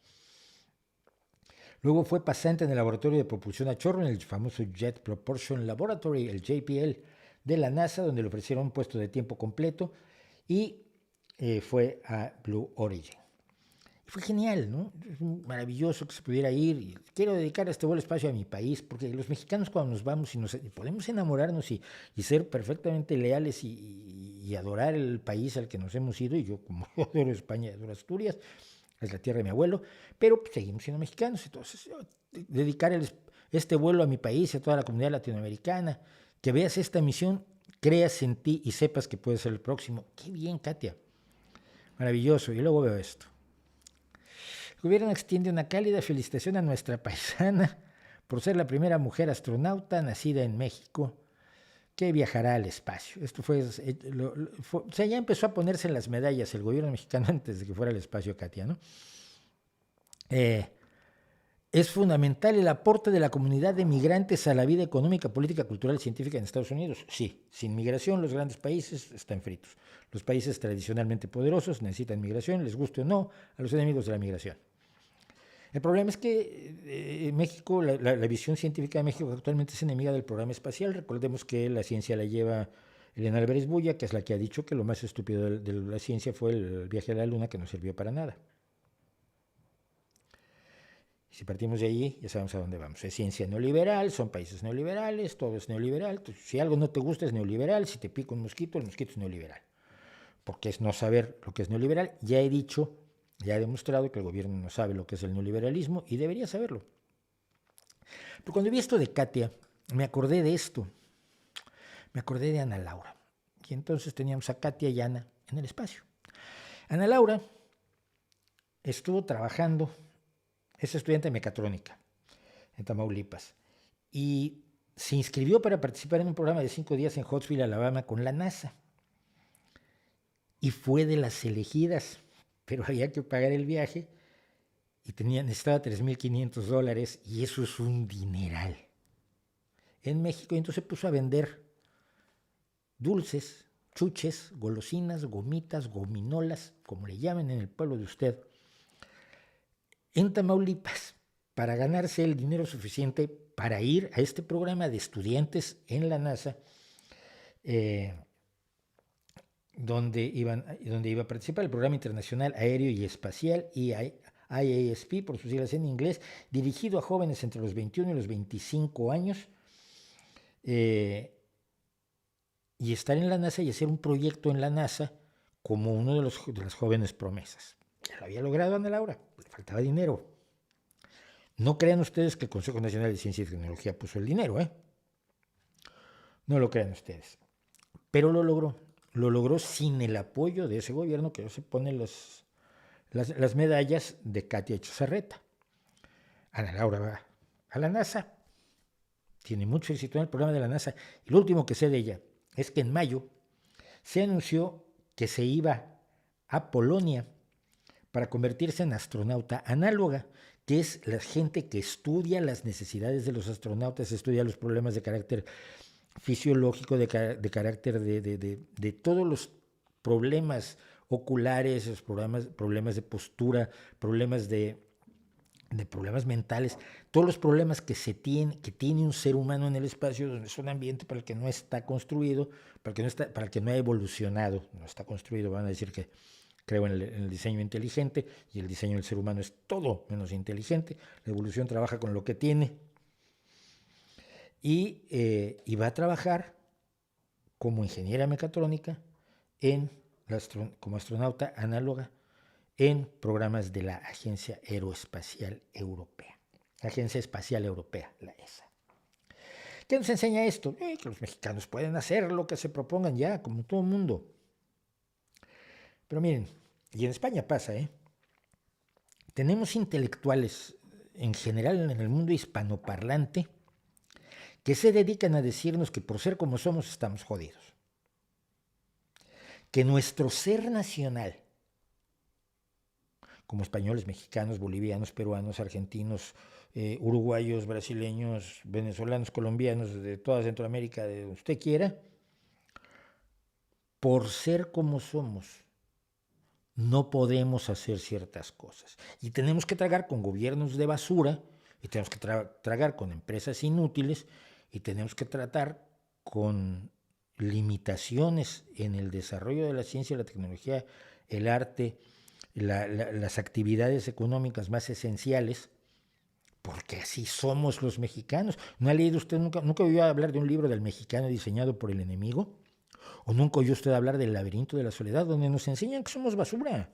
Luego fue pasante en el laboratorio de propulsión a chorro, en el famoso Jet Propulsion Laboratory, el JPL, de la NASA, donde le ofrecieron un puesto de tiempo completo, y fue a Blue Origin. Fue genial, ¿no? Es maravilloso que se pudiera ir. Y quiero dedicar este vuelo espacio a mi país, porque los mexicanos cuando nos vamos y podemos enamorarnos y ser perfectamente leales y adorar el país al que nos hemos ido, y yo como yo adoro España, adoro Asturias, es la tierra de mi abuelo, pero seguimos siendo mexicanos. Entonces, dedicar este vuelo a mi país y a toda la comunidad latinoamericana, que veas esta misión, creas en ti y sepas que puedes ser el próximo. Qué bien, Katia. Maravilloso. Y luego veo esto. El gobierno extiende una cálida felicitación a nuestra paisana por ser la primera mujer astronauta nacida en México que viajará al espacio. Esto o sea, ya empezó a ponerse en las medallas el gobierno mexicano antes de que fuera al espacio, Katia, ¿no? Es fundamental el aporte de la comunidad de migrantes a la vida económica, política, cultural y científica en Estados Unidos. Sí, sin migración los grandes países están fritos. Los países tradicionalmente poderosos necesitan migración, les guste o no, a los enemigos de la migración. El problema es que México, la visión científica de México actualmente es enemiga del programa espacial. Recordemos que la ciencia la lleva Elena Álvarez Bulla, que es la que ha dicho que lo más estúpido de la ciencia fue el viaje a la Luna, que no sirvió para nada. Si partimos de ahí, ya sabemos a dónde vamos. Es ciencia neoliberal, son países neoliberales, todo es neoliberal. Entonces, si algo no te gusta es neoliberal, si te pica un mosquito, el mosquito es neoliberal. Porque es no saber lo que es neoliberal. Ya he dicho, ya he demostrado que el gobierno no sabe lo que es el neoliberalismo y debería saberlo. Pero cuando vi esto de Katia, me acordé de esto. Me acordé de Ana Laura. Y entonces teníamos a Katia y Ana en el espacio. Ana Laura estuvo trabajando, es estudiante de mecatrónica en Tamaulipas, y se inscribió para participar en un programa de 5 días en Huntsville, Alabama, con la NASA. Y fue de las elegidas, pero había que pagar el viaje y necesitaba $3,500, y eso es un dineral en México. Y entonces se puso a vender dulces, chuches, golosinas, gomitas, gominolas, como le llamen en el pueblo de usted, en Tamaulipas, para ganarse el dinero suficiente para ir a este programa de estudiantes en la NASA, donde iba a participar el Programa Internacional Aéreo y Espacial, IASP, por sus siglas en inglés, dirigido a jóvenes entre los 21 y los 25 años, y estar en la NASA y hacer un proyecto en la NASA como uno de las jóvenes promesas. Ya lo había logrado Ana Laura, le faltaba dinero. No crean ustedes que el Consejo Nacional de Ciencia y Tecnología puso el dinero, ¿eh? No lo crean ustedes. Pero lo logró. Lo logró sin el apoyo de ese gobierno que se pone las medallas de Katia Echazarreta. Ana Laura va a la NASA, tiene mucho éxito en el programa de la NASA. Y lo último que sé de ella es que en mayo se anunció que se iba a Polonia para convertirse en astronauta análoga, que es la gente que estudia las necesidades de los astronautas, estudia los problemas de carácter fisiológico, de carácter de todos los problemas oculares, los problemas de postura, problemas problemas mentales, todos los problemas que tiene un ser humano en el espacio, donde es un ambiente para el que no está construido, para el que no ha evolucionado, no está construido. Van a decir que creo en el diseño inteligente, y el diseño del ser humano es todo menos inteligente. La evolución trabaja con lo que tiene. Y va a trabajar como ingeniera mecatrónica como astronauta análoga en programas de la Agencia Aeroespacial Europea, la Agencia Espacial Europea, la ESA. ¿Qué nos enseña esto? Que los mexicanos pueden hacer lo que se propongan ya, como todo el mundo. Pero miren, y en España pasa, tenemos intelectuales en general en el mundo hispanoparlante que se dedican a decirnos que por ser como somos estamos jodidos. Que nuestro ser nacional, como españoles, mexicanos, bolivianos, peruanos, argentinos, uruguayos, brasileños, venezolanos, colombianos, de toda Centroamérica, de donde usted quiera, por ser como somos, no podemos hacer ciertas cosas. Y tenemos que tragar con gobiernos de basura, y tenemos que tragar con empresas inútiles, y tenemos que tratar con limitaciones en el desarrollo de la ciencia, la tecnología, el arte, las actividades económicas más esenciales, porque así somos los mexicanos. ¿No ha leído usted nunca oyó hablar de un libro del mexicano diseñado por el enemigo? ¿O nunca oyó usted hablar del laberinto de la soledad, donde nos enseñan que somos basura?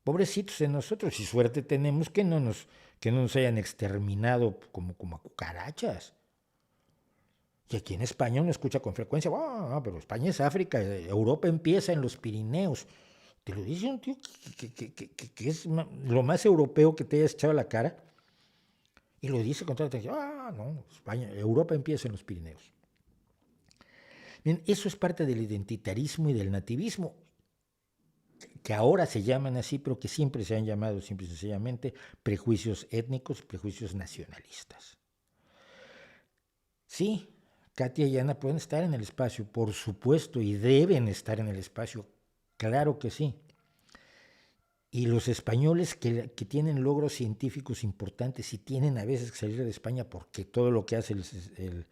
Pobrecitos de nosotros, y suerte tenemos que no nos hayan exterminado como a cucarachas. Y aquí en España uno escucha con frecuencia, pero España es África, Europa empieza en los Pirineos. Te lo dice un tío que es lo más europeo que te hayas echado a la cara. Y lo dice con toda atención, no, Europa empieza en los Pirineos. Bien, eso es parte del identitarismo y del nativismo, que ahora se llaman así, pero que siempre se han llamado, simple y sencillamente, prejuicios étnicos, prejuicios nacionalistas. Sí, Katia y Ana pueden estar en el espacio, por supuesto, y deben estar en el espacio, claro que sí. Y los españoles que tienen logros científicos importantes y tienen a veces que salir de España porque todo lo que hace el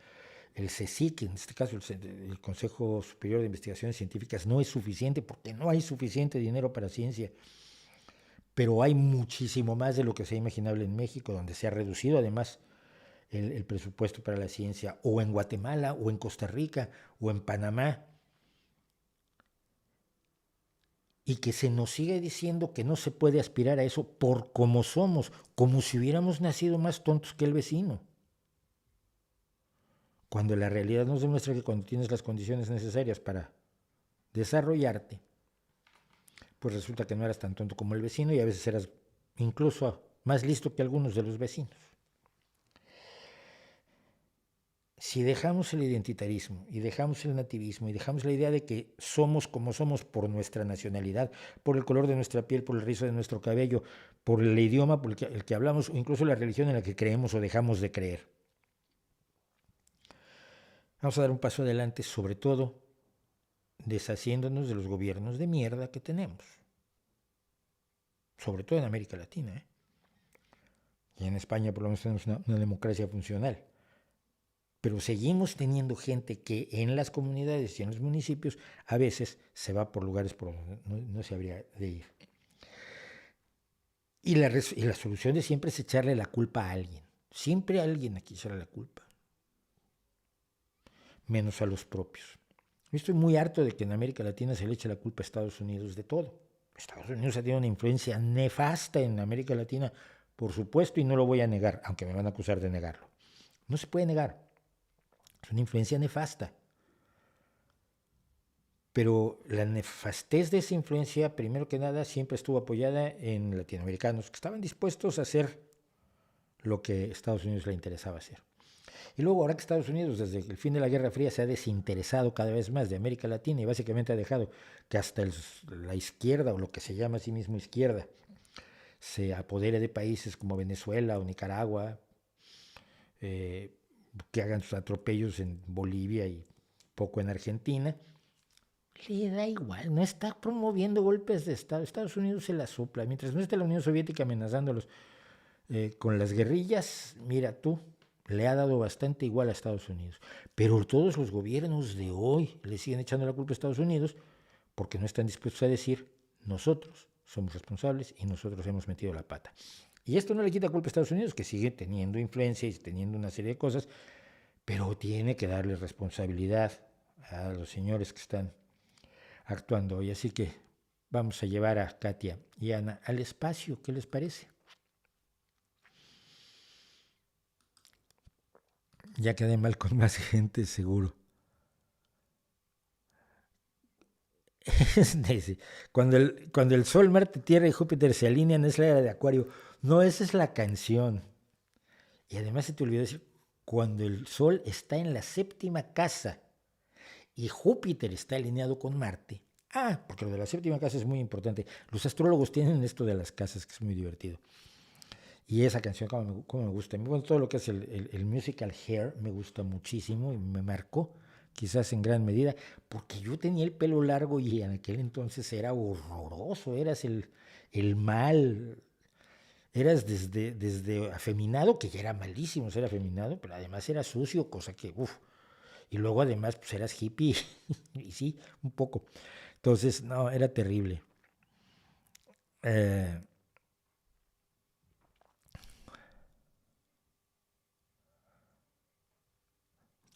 CSIC, en este caso el Consejo Superior de Investigaciones Científicas, no es suficiente porque no hay suficiente dinero para ciencia. Pero hay muchísimo más de lo que sea imaginable en México, donde se ha reducido además el presupuesto para la ciencia, o en Guatemala, o en Costa Rica, o en Panamá. Y que se nos sigue diciendo que no se puede aspirar a eso por como somos, como si hubiéramos nacido más tontos que el vecino. Cuando la realidad nos demuestra que cuando tienes las condiciones necesarias para desarrollarte, pues resulta que no eras tan tonto como el vecino, y a veces eras incluso más listo que algunos de los vecinos. Si dejamos el identitarismo y dejamos el nativismo y dejamos la idea de que somos como somos por nuestra nacionalidad, por el color de nuestra piel, por el rizo de nuestro cabello, por el idioma por el que hablamos, o incluso la religión en la que creemos o dejamos de creer, vamos a dar un paso adelante, sobre todo deshaciéndonos de los gobiernos de mierda que tenemos, sobre todo en América Latina, Y en España por lo menos tenemos una democracia funcional. pero seguimos teniendo gente que en las comunidades y en los municipios a veces se va por lugares por donde no se habría de ir. Y la solución de siempre es echarle la culpa a alguien. Siempre a alguien aquí echarle la culpa. Menos a los propios. Yo estoy muy harto de que en América Latina se le eche la culpa a Estados Unidos de todo. Estados Unidos ha tenido una influencia nefasta en América Latina, por supuesto, y no lo voy a negar, aunque me van a acusar de negarlo. No se puede negar. Es una influencia nefasta. Pero la nefastez de esa influencia, primero que nada, siempre estuvo apoyada en latinoamericanos que estaban dispuestos a hacer lo que a Estados Unidos le interesaba hacer. Y luego, ahora que Estados Unidos, desde el fin de la Guerra Fría, se ha desinteresado cada vez más de América Latina y básicamente ha dejado que hasta la izquierda, o lo que se llama a sí mismo izquierda, se apodere de países como Venezuela o Nicaragua, que hagan sus atropellos en Bolivia y poco en Argentina, le da igual, no está promoviendo golpes de Estado. Estados Unidos se la sopla. Mientras no esté la Unión Soviética amenazándolos con las guerrillas, mira tú, le ha dado bastante igual a Estados Unidos. Pero todos los gobiernos de hoy le siguen echando la culpa a Estados Unidos porque no están dispuestos a decir, nosotros somos responsables y nosotros hemos metido la pata. Y esto no le quita culpa a Estados Unidos, que sigue teniendo influencia y teniendo una serie de cosas, pero tiene que darle responsabilidad a los señores que están actuando hoy. Así que vamos a llevar a Katia y Ana al espacio. ¿Qué les parece? Ya quedé mal con más gente, seguro. Cuando el Sol, Marte, Tierra y Júpiter se alinean es la era de Acuario. No, esa es la canción. Y además se te olvidó decir, cuando el Sol está en la 7ª casa y Júpiter está alineado con Marte. Porque lo de la 7ª casa es muy importante. Los astrólogos tienen esto de las casas, que es muy divertido. Y esa canción, como me gusta. Bueno, todo lo que es el musical Hair me gusta muchísimo y me marcó, quizás en gran medida, porque yo tenía el pelo largo y en aquel entonces era horroroso, eras el mal, eras desde afeminado, que ya era malísimo ser afeminado, pero además era sucio, cosa que, y luego además pues eras hippie, y sí, un poco. Entonces, no, era terrible.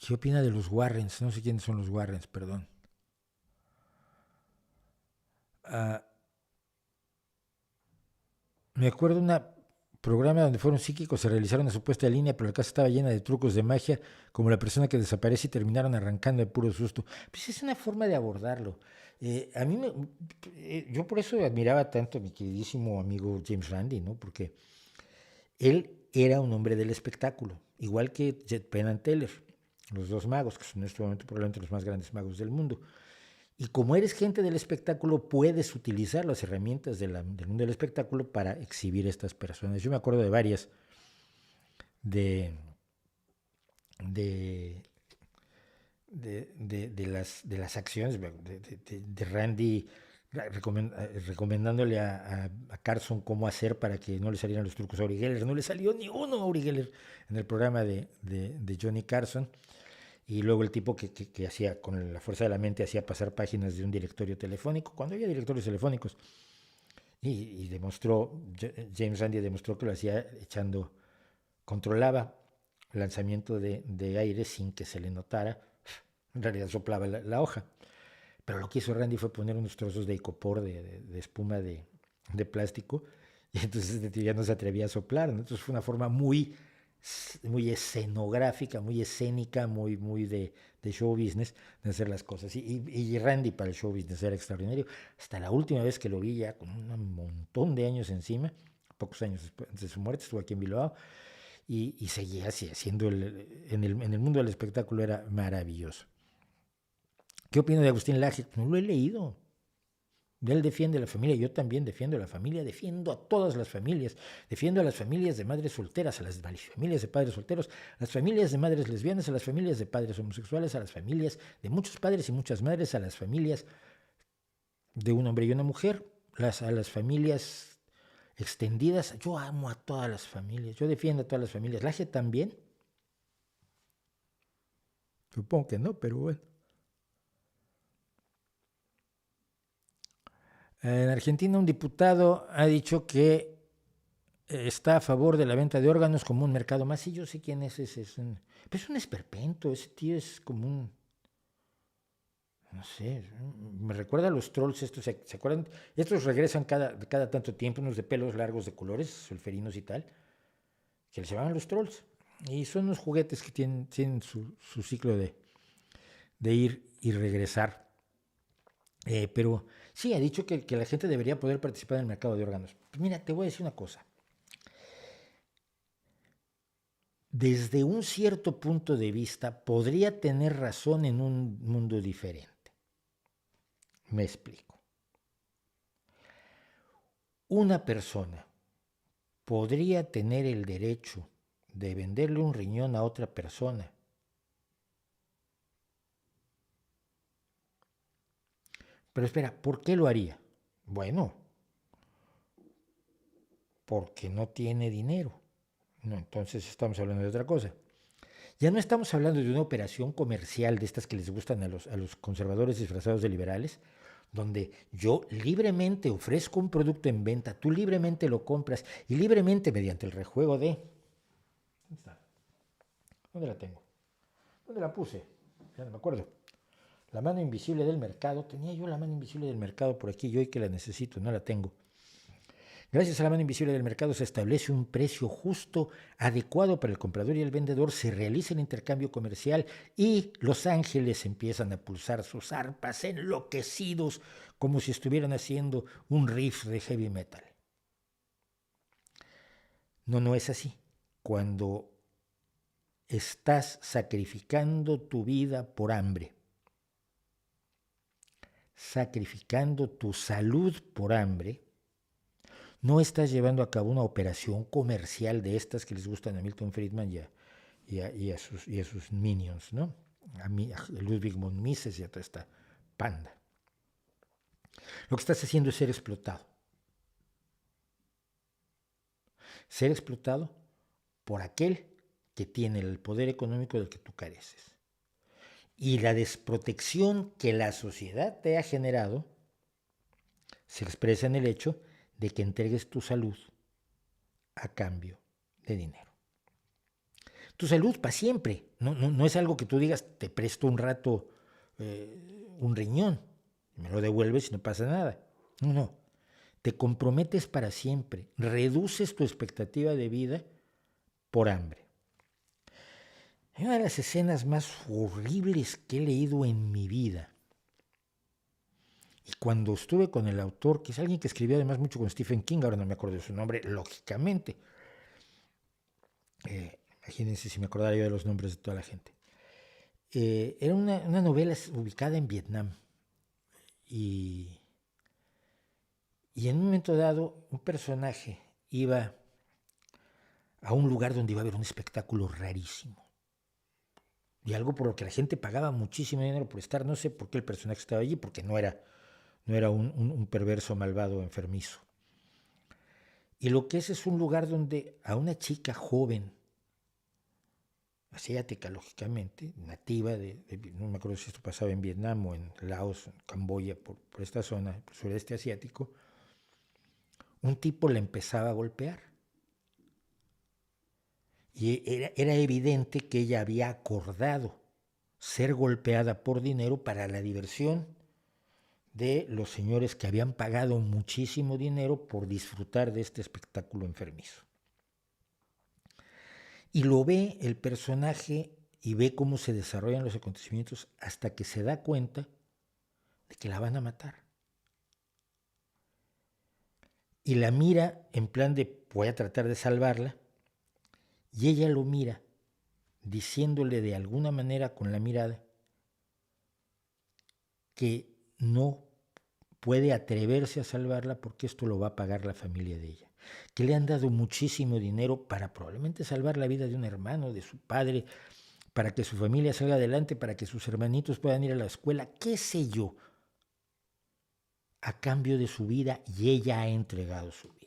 ¿Qué opina de los Warrens? No sé quiénes son los Warrens, perdón. Me acuerdo de un programa donde fueron psíquicos, se realizaron una supuesta línea, pero la casa estaba llena de trucos de magia, como la persona que desaparece y terminaron arrancando de puro susto. Pues es una forma de abordarlo. Yo por eso admiraba tanto a mi queridísimo amigo James Randi, ¿no? Porque él era un hombre del espectáculo, igual que Jet Penn and Teller, los dos magos, que son en este momento probablemente los más grandes magos del mundo. Y como eres gente del espectáculo, puedes utilizar las herramientas del mundo del espectáculo para exhibir a estas personas. Yo me acuerdo de varias de las acciones de Randy recomendándole a Carson cómo hacer para que no le salieran los trucos a Uri Geller. No le salió ni uno a Uri Geller en el programa de Johnny Carson. Y luego el tipo que hacía, con la fuerza de la mente, hacía pasar páginas de un directorio telefónico, cuando había directorios telefónicos. Y James Randi demostró que lo hacía controlaba el lanzamiento de aire sin que se le notara. En realidad soplaba la hoja. Pero lo que hizo Randy fue poner unos trozos de icopor, de espuma de plástico, y entonces ya no se atrevía a soplar, ¿no? Entonces fue una forma muy escenográfica, muy escénica, muy de show business, de hacer las cosas. Y Randy para el show business era extraordinario. Hasta la última vez que lo vi, ya con un montón de años encima, pocos años después de su muerte, estuvo aquí en Bilbao, y seguía así, haciendo en el mundo del espectáculo era maravilloso. ¿Qué opino de Agustín Laje? No lo he leído. Él defiende la familia, yo también defiendo la familia, defiendo a todas las familias, defiendo a las familias de madres solteras, a las familias de padres solteros, a las familias de madres lesbianas, a las familias de padres homosexuales, a las familias de muchos padres y muchas madres, a las familias de un hombre y una mujer, a las familias extendidas. Yo amo a todas las familias, yo defiendo a todas las familias. Laje también. Supongo que no, pero bueno. En Argentina un diputado ha dicho que está a favor de la venta de órganos como un mercado más. Sí, yo sé quién es ese. Pero es un esperpento, ese tío es como un... No sé, me recuerda a los trolls estos, ¿se acuerdan? Estos regresan cada tanto tiempo, unos de pelos largos de colores, sulferinos y tal, que les llamaban los trolls. Y son unos juguetes que tienen su ciclo de ir y regresar. Pero sí, ha dicho que la gente debería poder participar en el mercado de órganos. Pues mira, te voy a decir una cosa. Desde un cierto punto de vista, podría tener razón en un mundo diferente. Me explico. Una persona podría tener el derecho de venderle un riñón a otra persona pero espera, ¿por qué lo haría? Bueno, porque no tiene dinero. No, entonces estamos hablando de otra cosa. Ya no estamos hablando de una operación comercial de estas que les gustan a los conservadores disfrazados de liberales, donde yo libremente ofrezco un producto en venta, tú libremente lo compras y libremente mediante el rejuego de... ¿Dónde está? ¿Dónde la tengo? ¿Dónde la puse? Ya no me acuerdo. La mano invisible del mercado. Tenía yo la mano invisible del mercado por aquí, yo hoy que la necesito, no la tengo. Gracias a la mano invisible del mercado se establece un precio justo, adecuado para el comprador y el vendedor, se realiza el intercambio comercial y los ángeles empiezan a pulsar sus arpas enloquecidos como si estuvieran haciendo un riff de heavy metal. No es así. Cuando estás sacrificando tu vida por hambre, sacrificando tu salud por hambre, no estás llevando a cabo una operación comercial de estas que les gustan a Milton Friedman y a sus minions, ¿no? A Ludwig von Mises y a toda esta panda. Lo que estás haciendo es ser explotado. Ser explotado por aquel que tiene el poder económico del que tú careces. Y la desprotección que la sociedad te ha generado se expresa en el hecho de que entregues tu salud a cambio de dinero. Tu salud para siempre. No es algo que tú digas, te presto un rato un riñón, me lo devuelves y no pasa nada. No. Te comprometes para siempre. Reduces tu expectativa de vida por hambre. Es una de las escenas más horribles que he leído en mi vida. Y cuando estuve con el autor, que es alguien que escribió además mucho con Stephen King, ahora no me acuerdo de su nombre, lógicamente. Imagínense si me acordara yo de los nombres de toda la gente. Era una novela ubicada en Vietnam. Y en un momento dado, un personaje iba a un lugar donde iba a haber un espectáculo rarísimo. Y algo por lo que la gente pagaba muchísimo dinero por estar. No sé por qué el personaje estaba allí, porque no era un perverso, malvado, enfermizo. Y lo que es un lugar donde a una chica joven, asiática lógicamente, nativa no me acuerdo si esto pasaba en Vietnam o en Laos, en Camboya, por esta zona, por el sureste asiático, un tipo la empezaba a golpear. Y era evidente que ella había acordado ser golpeada por dinero para la diversión de los señores que habían pagado muchísimo dinero por disfrutar de este espectáculo enfermizo. Y lo ve el personaje y ve cómo se desarrollan los acontecimientos hasta que se da cuenta de que la van a matar. Y la mira en plan de voy a tratar de salvarla, y ella lo mira diciéndole de alguna manera con la mirada que no puede atreverse a salvarla porque esto lo va a pagar la familia de ella, que le han dado muchísimo dinero para probablemente salvar la vida de un hermano, de su padre, para que su familia salga adelante, para que sus hermanitos puedan ir a la escuela, qué sé yo, a cambio de su vida, y ella ha entregado su vida.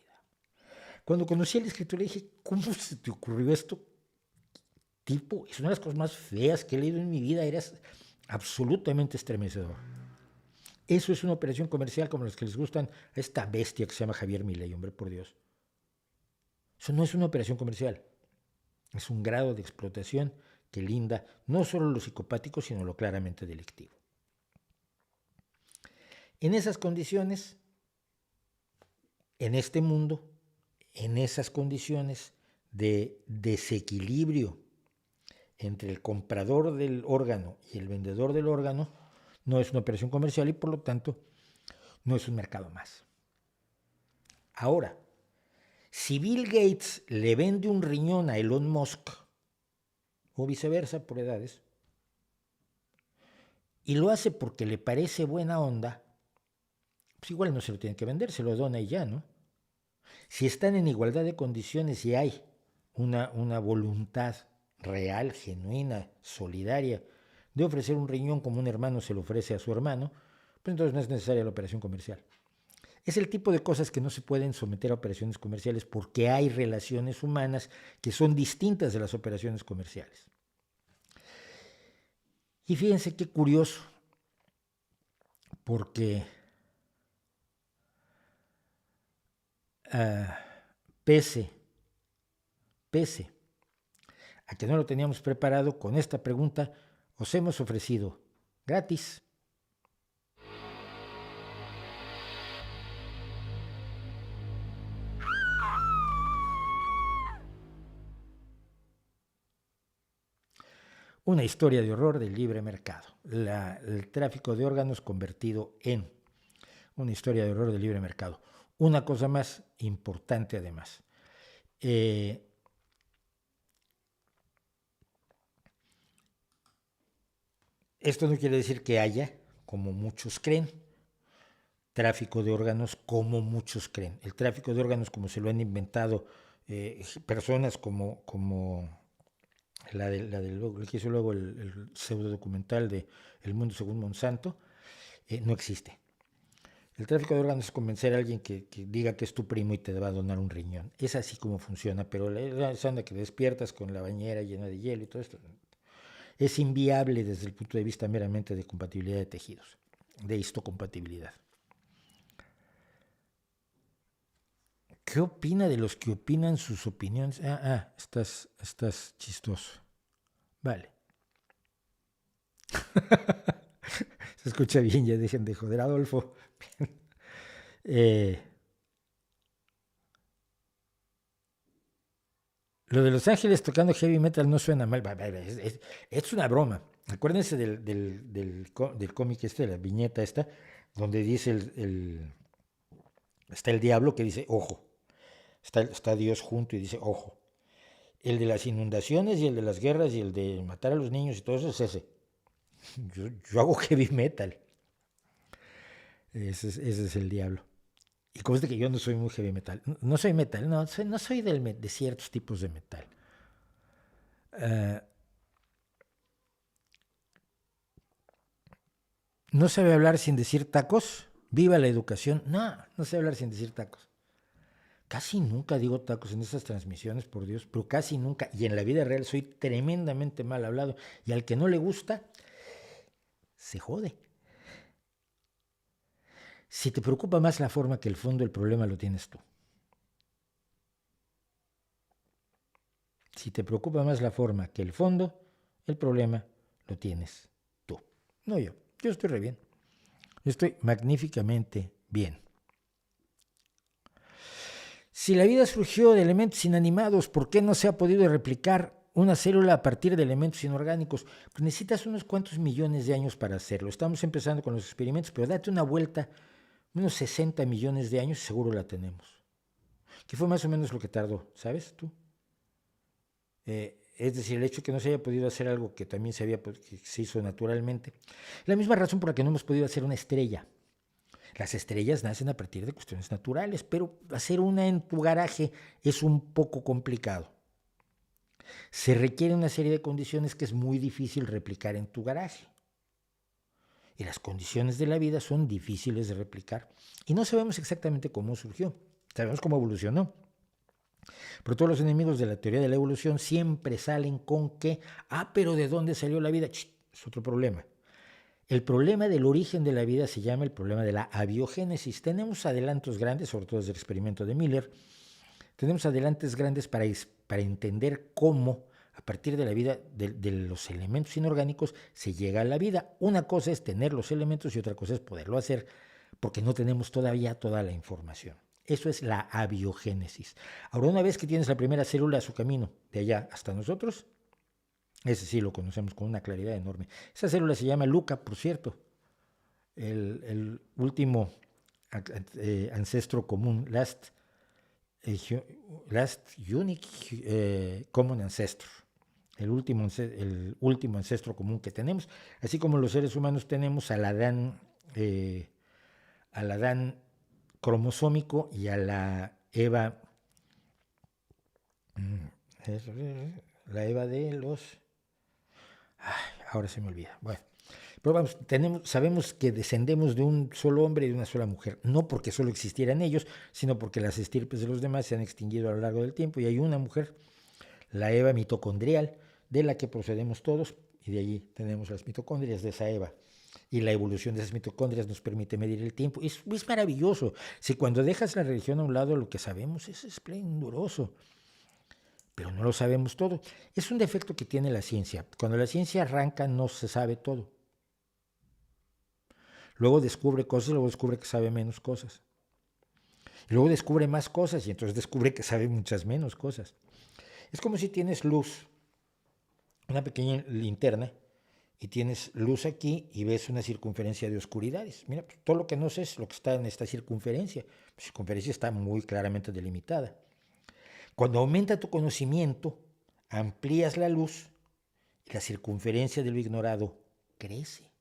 Cuando conocí al escritor le dije, ¿cómo se te ocurrió esto? tipo, es una de las cosas más feas que he leído en mi vida, era absolutamente estremecedor. Eso es una operación comercial como las que les gustan a esta bestia que se llama Javier Milei, hombre, por Dios. Eso no es una operación comercial, es un grado de explotación que linda no solo lo psicopático, sino lo claramente delictivo. En esas condiciones, en este mundo, en esas condiciones de desequilibrio entre el comprador del órgano y el vendedor del órgano, no es una operación comercial y por lo tanto no es un mercado más. Ahora, si Bill Gates le vende un riñón a Elon Musk, o viceversa por edades, y lo hace porque le parece buena onda, pues igual no se lo tiene que vender, se lo dona y ya, ¿no? Si están en igualdad de condiciones y hay una voluntad real, genuina, solidaria, de ofrecer un riñón como un hermano se lo ofrece a su hermano, pues entonces no es necesaria la operación comercial. Es el tipo de cosas que no se pueden someter a operaciones comerciales porque hay relaciones humanas que son distintas de las operaciones comerciales. Y fíjense qué curioso, porque pese a que no lo teníamos preparado, con esta pregunta os hemos ofrecido gratis una historia de horror del libre mercado, el tráfico de órganos convertido en una historia de horror del libre mercado. Una cosa más importante además, esto no quiere decir que haya, como muchos creen, tráfico de órganos como muchos creen. El tráfico de órganos como se lo han inventado personas como la que hizo luego el pseudo documental de El Mundo Según Monsanto, no existe. El tráfico de órganos es convencer a alguien que diga que es tu primo y te va a donar un riñón. Es así como funciona, pero esa onda que despiertas con la bañera llena de hielo y todo esto es inviable desde el punto de vista meramente de compatibilidad de tejidos, de histocompatibilidad. ¿Qué opina de los que opinan sus opiniones? Estás chistoso. Vale. Se escucha bien, ya dejen de joder, Adolfo. Lo de Los Ángeles tocando heavy metal no suena mal. Es una broma. Acuérdense del cómic de la viñeta esta, donde dice está el diablo que dice, ojo. Está Dios junto y dice, ojo. El de las inundaciones y el de las guerras y el de matar a los niños y todo eso es ese. Yo hago heavy metal. Ese es el diablo. Y como es de que yo no soy muy heavy metal. No soy metal, no soy de ciertos tipos de metal. ¿No sabe hablar sin decir tacos? ¡Viva la educación! No sabe hablar sin decir tacos. Casi nunca digo tacos en esas transmisiones, por Dios, pero casi nunca. Y en la vida real soy tremendamente mal hablado. Y al que no le gusta, se jode. Si te preocupa más la forma que el fondo, el problema lo tienes tú. Si te preocupa más la forma que el fondo, el problema lo tienes tú. No yo. Yo estoy re bien. Yo estoy magníficamente bien. Si la vida surgió de elementos inanimados, ¿por qué no se ha podido replicar una célula a partir de elementos inorgánicos? Pues necesitas unos cuantos millones de años para hacerlo. Estamos empezando con los experimentos, pero date una vuelta, unos 60 millones de años, seguro la tenemos. Que fue más o menos lo que tardó, ¿sabes tú? Es decir, el hecho de que no se haya podido hacer algo que también que se hizo naturalmente. La misma razón por la que no hemos podido hacer una estrella. Las estrellas nacen a partir de cuestiones naturales, pero hacer una en tu garaje es un poco complicado. Se requiere una serie de condiciones que es muy difícil replicar en tu garaje. Y las condiciones de la vida son difíciles de replicar. Y no sabemos exactamente cómo surgió, sabemos cómo evolucionó. Pero todos los enemigos de la teoría de la evolución siempre salen con que, pero ¿de dónde salió la vida? Es otro problema. El problema del origen de la vida se llama el problema de la abiogénesis. Tenemos adelantos grandes, sobre todo desde el experimento de Miller, tenemos adelantos grandes para entender cómo, a partir de la vida, de los elementos inorgánicos, se llega a la vida. Una cosa es tener los elementos y otra cosa es poderlo hacer, porque no tenemos todavía toda la información. Eso es la abiogénesis. Ahora, una vez que tienes la primera célula a su camino, de allá hasta nosotros, ese sí lo conocemos con una claridad enorme. Esa célula se llama Luca, por cierto, el último ancestro común, last unique common ancestor, el último ancestro común que tenemos, así como los seres humanos tenemos al Adán cromosómico y a la Eva, la Eva de los... ahora se me olvida. Bueno, pero vamos, sabemos que descendemos de un solo hombre y de una sola mujer, no porque solo existieran ellos, sino porque las estirpes de los demás se han extinguido a lo largo del tiempo y hay una mujer, la Eva mitocondrial, de la que procedemos todos, y de allí tenemos las mitocondrias de esa Eva. Y la evolución de esas mitocondrias nos permite medir el tiempo. Es maravilloso. Si cuando dejas la religión a un lado, lo que sabemos es esplendoroso. Pero no lo sabemos todo. Es un defecto que tiene la ciencia. Cuando la ciencia arranca, no se sabe todo. Luego descubre cosas, luego descubre que sabe menos cosas. Y luego descubre más cosas y entonces descubre que sabe muchas menos cosas. Es como si tienes luz, una pequeña linterna, y tienes luz aquí y ves una circunferencia de oscuridades. Mira, todo lo que no sé es lo que está en esta circunferencia. La circunferencia está muy claramente delimitada. Cuando aumenta tu conocimiento, amplías la luz y la circunferencia de lo ignorado crece.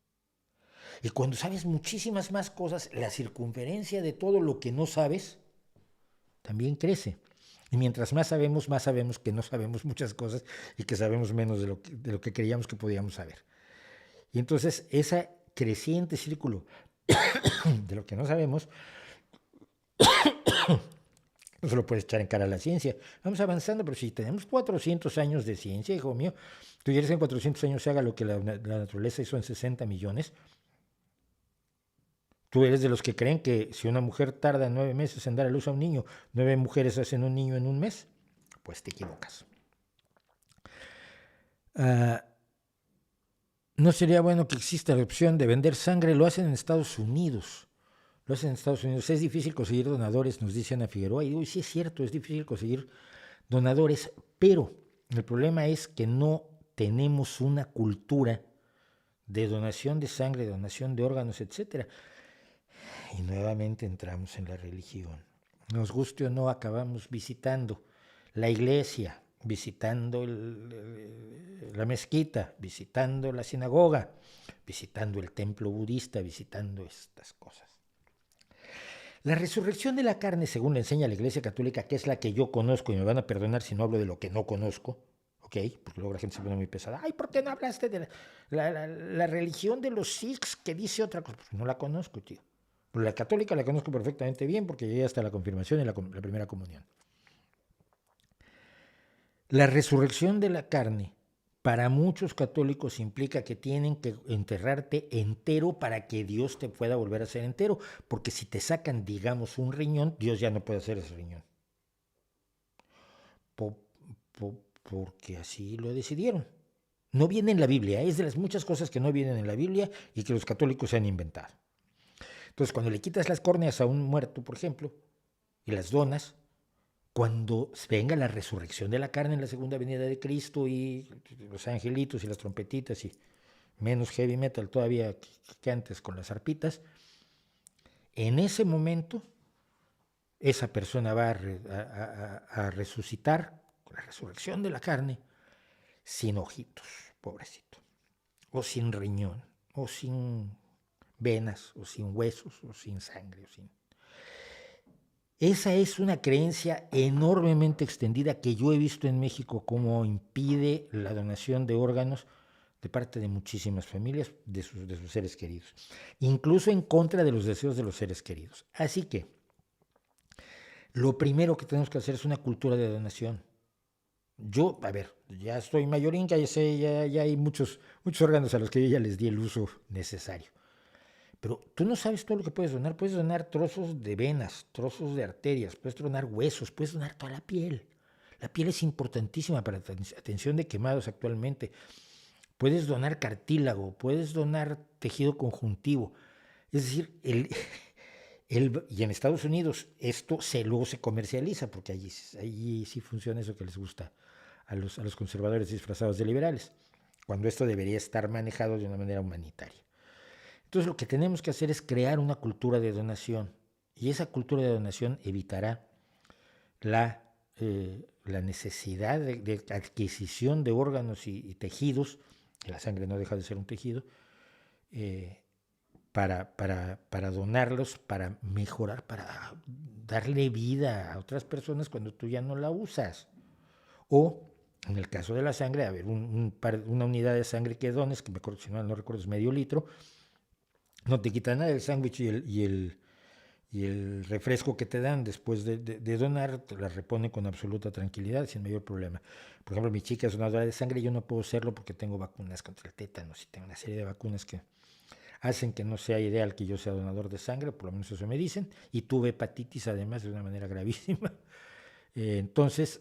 Y cuando sabes muchísimas más cosas, la circunferencia de todo lo que no sabes también crece. Y mientras más sabemos que no sabemos muchas cosas y que sabemos menos de lo que creíamos que podíamos saber. Y entonces ese creciente círculo de lo que no sabemos no se lo puedes echar en cara a la ciencia. Vamos avanzando, pero si tenemos 400 años de ciencia, hijo mío, tú quieres que en 400 años se haga lo que la naturaleza hizo en 60 millones. Tú eres de los que creen que si una mujer tarda 9 meses en dar a luz a un niño, 9 mujeres hacen un niño en un mes. Pues te equivocas. No sería bueno que exista la opción de vender sangre. Lo hacen en Estados Unidos. Es difícil conseguir donadores, nos dice Ana Figueroa. Y digo, sí es cierto, es difícil conseguir donadores, pero el problema es que no tenemos una cultura de donación de sangre, donación de órganos, etcétera. Y nuevamente entramos en la religión. Nos guste o no, acabamos visitando la iglesia, visitando la mezquita, visitando la sinagoga, visitando el templo budista, visitando estas cosas. La resurrección de la carne, según le enseña la Iglesia Católica, que es la que yo conozco, y me van a perdonar si no hablo de lo que no conozco, ¿ok? Porque luego la gente se pone muy pesada. Ay, ¿por qué no hablaste de la religión de los Sikhs que dice otra cosa? Pues no la conozco, tío. Pero la católica la conozco perfectamente bien porque llegué hasta la confirmación y la primera comunión. La resurrección de la carne para muchos católicos implica que tienen que enterrarte entero para que Dios te pueda volver a hacer entero, porque si te sacan, digamos, un riñón, Dios ya no puede hacer ese riñón. Porque así lo decidieron. No viene en la Biblia, es de las muchas cosas que no vienen en la Biblia y que los católicos se han inventado. Entonces, cuando le quitas las córneas a un muerto, por ejemplo, y las donas, cuando venga la resurrección de la carne en la segunda venida de Cristo y los angelitos y las trompetitas y menos heavy metal todavía que antes con las arpitas, en ese momento esa persona va a resucitar con la resurrección de la carne sin ojitos, pobrecito, o sin riñón, o sin venas, o sin huesos, o sin sangre, o sin... Esa es una creencia enormemente extendida que yo he visto en México cómo impide la donación de órganos de parte de muchísimas familias de sus seres queridos, incluso en contra de los deseos de los seres queridos. Así que Lo primero que tenemos que hacer es una cultura de donación. Yo, a ver, ya estoy mayorín, ya sé, ya hay muchos órganos a los que yo ya les di el uso necesario. Pero tú no sabes todo lo que puedes donar. Puedes donar trozos de venas, trozos de arterias, puedes donar huesos, puedes donar toda la piel. La piel es importantísima para la atención de quemados actualmente. Puedes donar cartílago, puedes donar tejido conjuntivo. Es decir, y en Estados Unidos esto luego se comercializa, porque allí sí funciona eso que les gusta a los conservadores disfrazados de liberales, cuando esto debería estar manejado de una manera humanitaria. Entonces lo que tenemos que hacer es crear una cultura de donación, y esa cultura de donación evitará la necesidad de adquisición de órganos y tejidos, la sangre no deja de ser un tejido, para donarlos, para mejorar, para darle vida a otras personas cuando tú ya no la usas. O, en el caso de la sangre, a ver, una unidad de sangre que dones, que me acuerdo, si no recuerdo, es medio litro, no te quita nada el sándwich y el refresco que te dan después de donar, te la repone con absoluta tranquilidad, sin mayor problema. Por ejemplo, mi chica es donadora de sangre, yo no puedo serlo porque tengo vacunas contra el tétanos y tengo una serie de vacunas que hacen que no sea ideal que yo sea donador de sangre, por lo menos eso me dicen, y tuve hepatitis además de una manera gravísima. Entonces,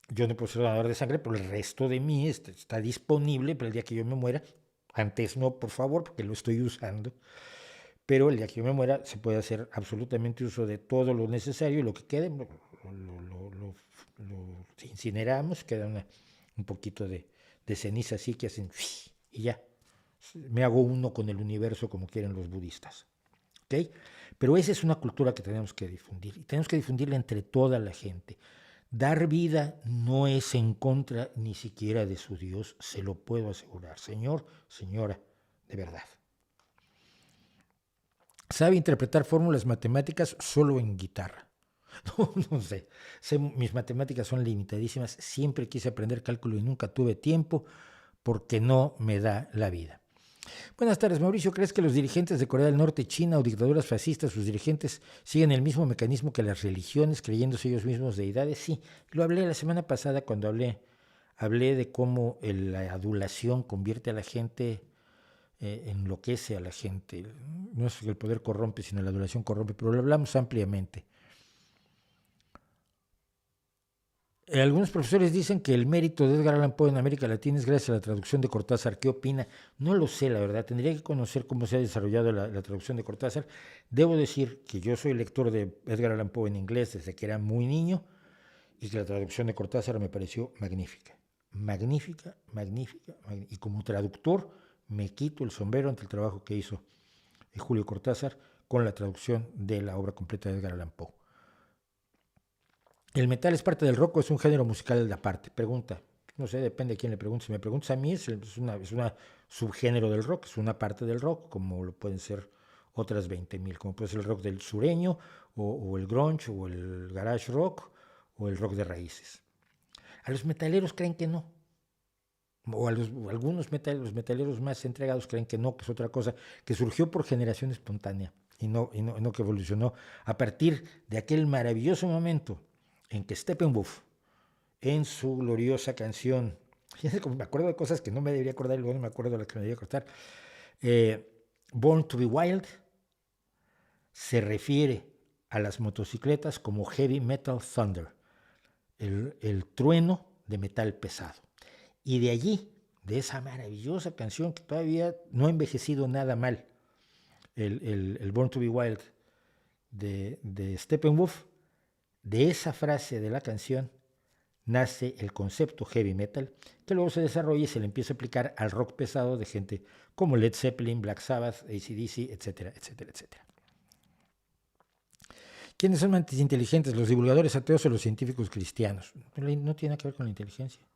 yo no puedo ser donador de sangre, pero el resto de mí está disponible para el día que yo me muera. Antes no, por favor, porque lo estoy usando. Pero el día que yo me muera se puede hacer absolutamente uso de todo lo necesario, y lo que quede lo incineramos, queda un poquito de ceniza así que hacen y ya. Me hago uno con el universo, como quieren los budistas. ¿Okay? Pero esa es una cultura que tenemos que difundir, y tenemos que difundirla entre toda la gente. Dar vida no es en contra ni siquiera de su Dios, se lo puedo asegurar. Señor, señora, de verdad. Sabe interpretar fórmulas matemáticas solo en guitarra. No sé, mis matemáticas son limitadísimas, siempre quise aprender cálculo y nunca tuve tiempo porque no me da la vida. Buenas tardes, Mauricio. ¿Crees que los dirigentes de Corea del Norte, China o dictaduras fascistas, sus dirigentes siguen el mismo mecanismo que las religiones, creyéndose ellos mismos deidades? Sí, lo hablé la semana pasada cuando hablé de cómo la adulación convierte a la gente, enloquece a la gente. No es que el poder corrompe, sino la adulación corrompe, pero lo hablamos ampliamente. Algunos profesores dicen que el mérito de Edgar Allan Poe en América Latina es gracias a la traducción de Cortázar. ¿Qué opina? No lo sé, la verdad. Tendría que conocer cómo se ha desarrollado la traducción de Cortázar. Debo decir que yo soy lector de Edgar Allan Poe en inglés desde que era muy niño, y que la traducción de Cortázar me pareció magnífica. Magnífica, magnífica, magnífica. Y como traductor me quito el sombrero ante el trabajo que hizo Julio Cortázar con la traducción de la obra completa de Edgar Allan Poe. ¿El metal es parte del rock o es un género musical de aparte? Pregunta. No sé, depende de quién le pregunte. Si me preguntas a mí, es una subgénero del rock, es una parte del rock, como lo pueden ser otras 20,000, como puede ser el rock del sureño, o el grunge, o el garage rock, o el rock de raíces. A los metaleros creen que no. O algunos los metaleros más entregados creen que no, que es otra cosa, que surgió por generación espontánea y no que evolucionó a partir de aquel maravilloso momento en que Steppenwolf, en su gloriosa canción, me acuerdo de cosas que no me debería acordar y luego no me acuerdo de las que me debería acordar, Born to be Wild, se refiere a las motocicletas como Heavy Metal Thunder, el trueno de metal pesado. Y de allí, de esa maravillosa canción que todavía no ha envejecido nada mal, el Born to be Wild de Steppenwolf, de esa frase de la canción nace el concepto heavy metal, que luego se desarrolla y se le empieza a aplicar al rock pesado de gente como Led Zeppelin, Black Sabbath, AC/DC, etcétera, etcétera, etcétera. ¿Quiénes son más inteligentes, los divulgadores ateos o los científicos cristianos? No tiene nada que ver con la inteligencia.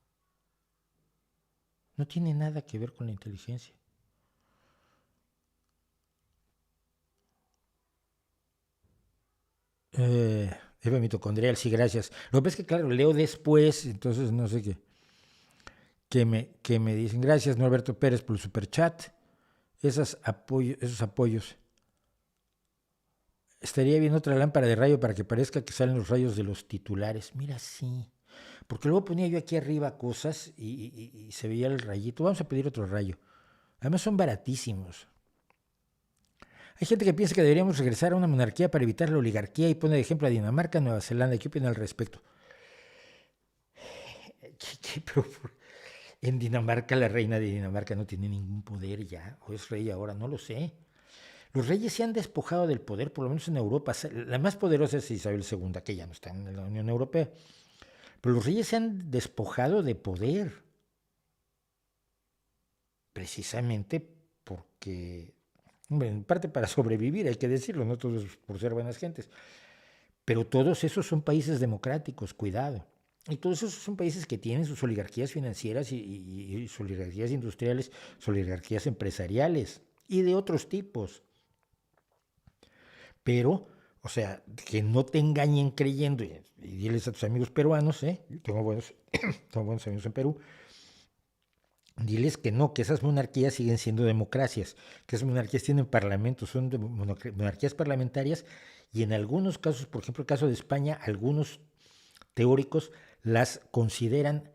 No tiene nada que ver con la inteligencia. Eva mitocondrial, sí, gracias. Lo que pasa es que, claro, leo después, entonces no sé qué. Que me dicen, gracias Norberto Pérez por el superchat. Esos apoyos Estaría bien otra lámpara de rayo para que parezca que salen los rayos de los titulares. Mira, sí. Porque luego ponía yo aquí arriba cosas y se veía el rayito. Vamos a pedir otro rayo. Además son baratísimos. Hay gente que piensa que deberíamos regresar a una monarquía para evitar la oligarquía y pone de ejemplo a Dinamarca, Nueva Zelanda. ¿Qué opinan al respecto? Pero en Dinamarca la reina de Dinamarca no tiene ningún poder ya, o es rey ahora, no lo sé. Los reyes se han despojado del poder, por lo menos en Europa. La más poderosa es Isabel II, que ya no está en la Unión Europea. Pero los reyes se han despojado de poder. Precisamente porque, hombre, en parte para sobrevivir, hay que decirlo, no todos por ser buenas gentes. Pero todos esos son países democráticos, cuidado. Y todos esos son países que tienen sus oligarquías financieras y sus oligarquías industriales, sus oligarquías empresariales y de otros tipos. Pero, o sea, que no te engañen creyendo, y diles a tus amigos peruanos, tengo buenos amigos en Perú, diles que no, que esas monarquías siguen siendo democracias, que esas monarquías tienen parlamentos, son monarquías parlamentarias, y en algunos casos, por ejemplo el caso de España, algunos teóricos las consideran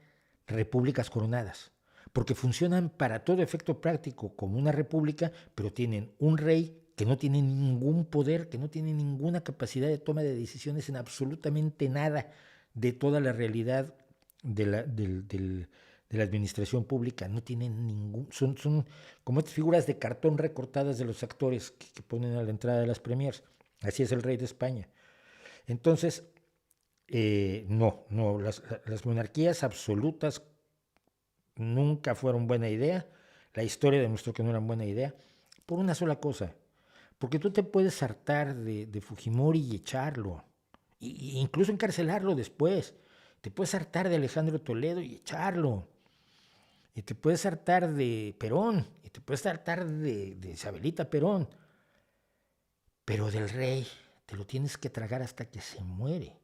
repúblicas coronadas, porque funcionan para todo efecto práctico como una república, pero tienen un rey que no tiene ningún poder, que no tiene ninguna capacidad de toma de decisiones en absolutamente nada de toda la realidad de la administración pública. No tienen ningún... Son como estas figuras de cartón recortadas de los actores que ponen a la entrada de las premiers. Así es el rey de España. Entonces, no, las monarquías absolutas nunca fueron buena idea. La historia demostró que no eran buena idea por una sola cosa. Porque tú te puedes hartar de Fujimori y echarlo, e incluso encarcelarlo después. Te puedes hartar de Alejandro Toledo y echarlo. Y te puedes hartar de Perón, y te puedes hartar de Isabelita Perón. Pero del rey te lo tienes que tragar hasta que se muere.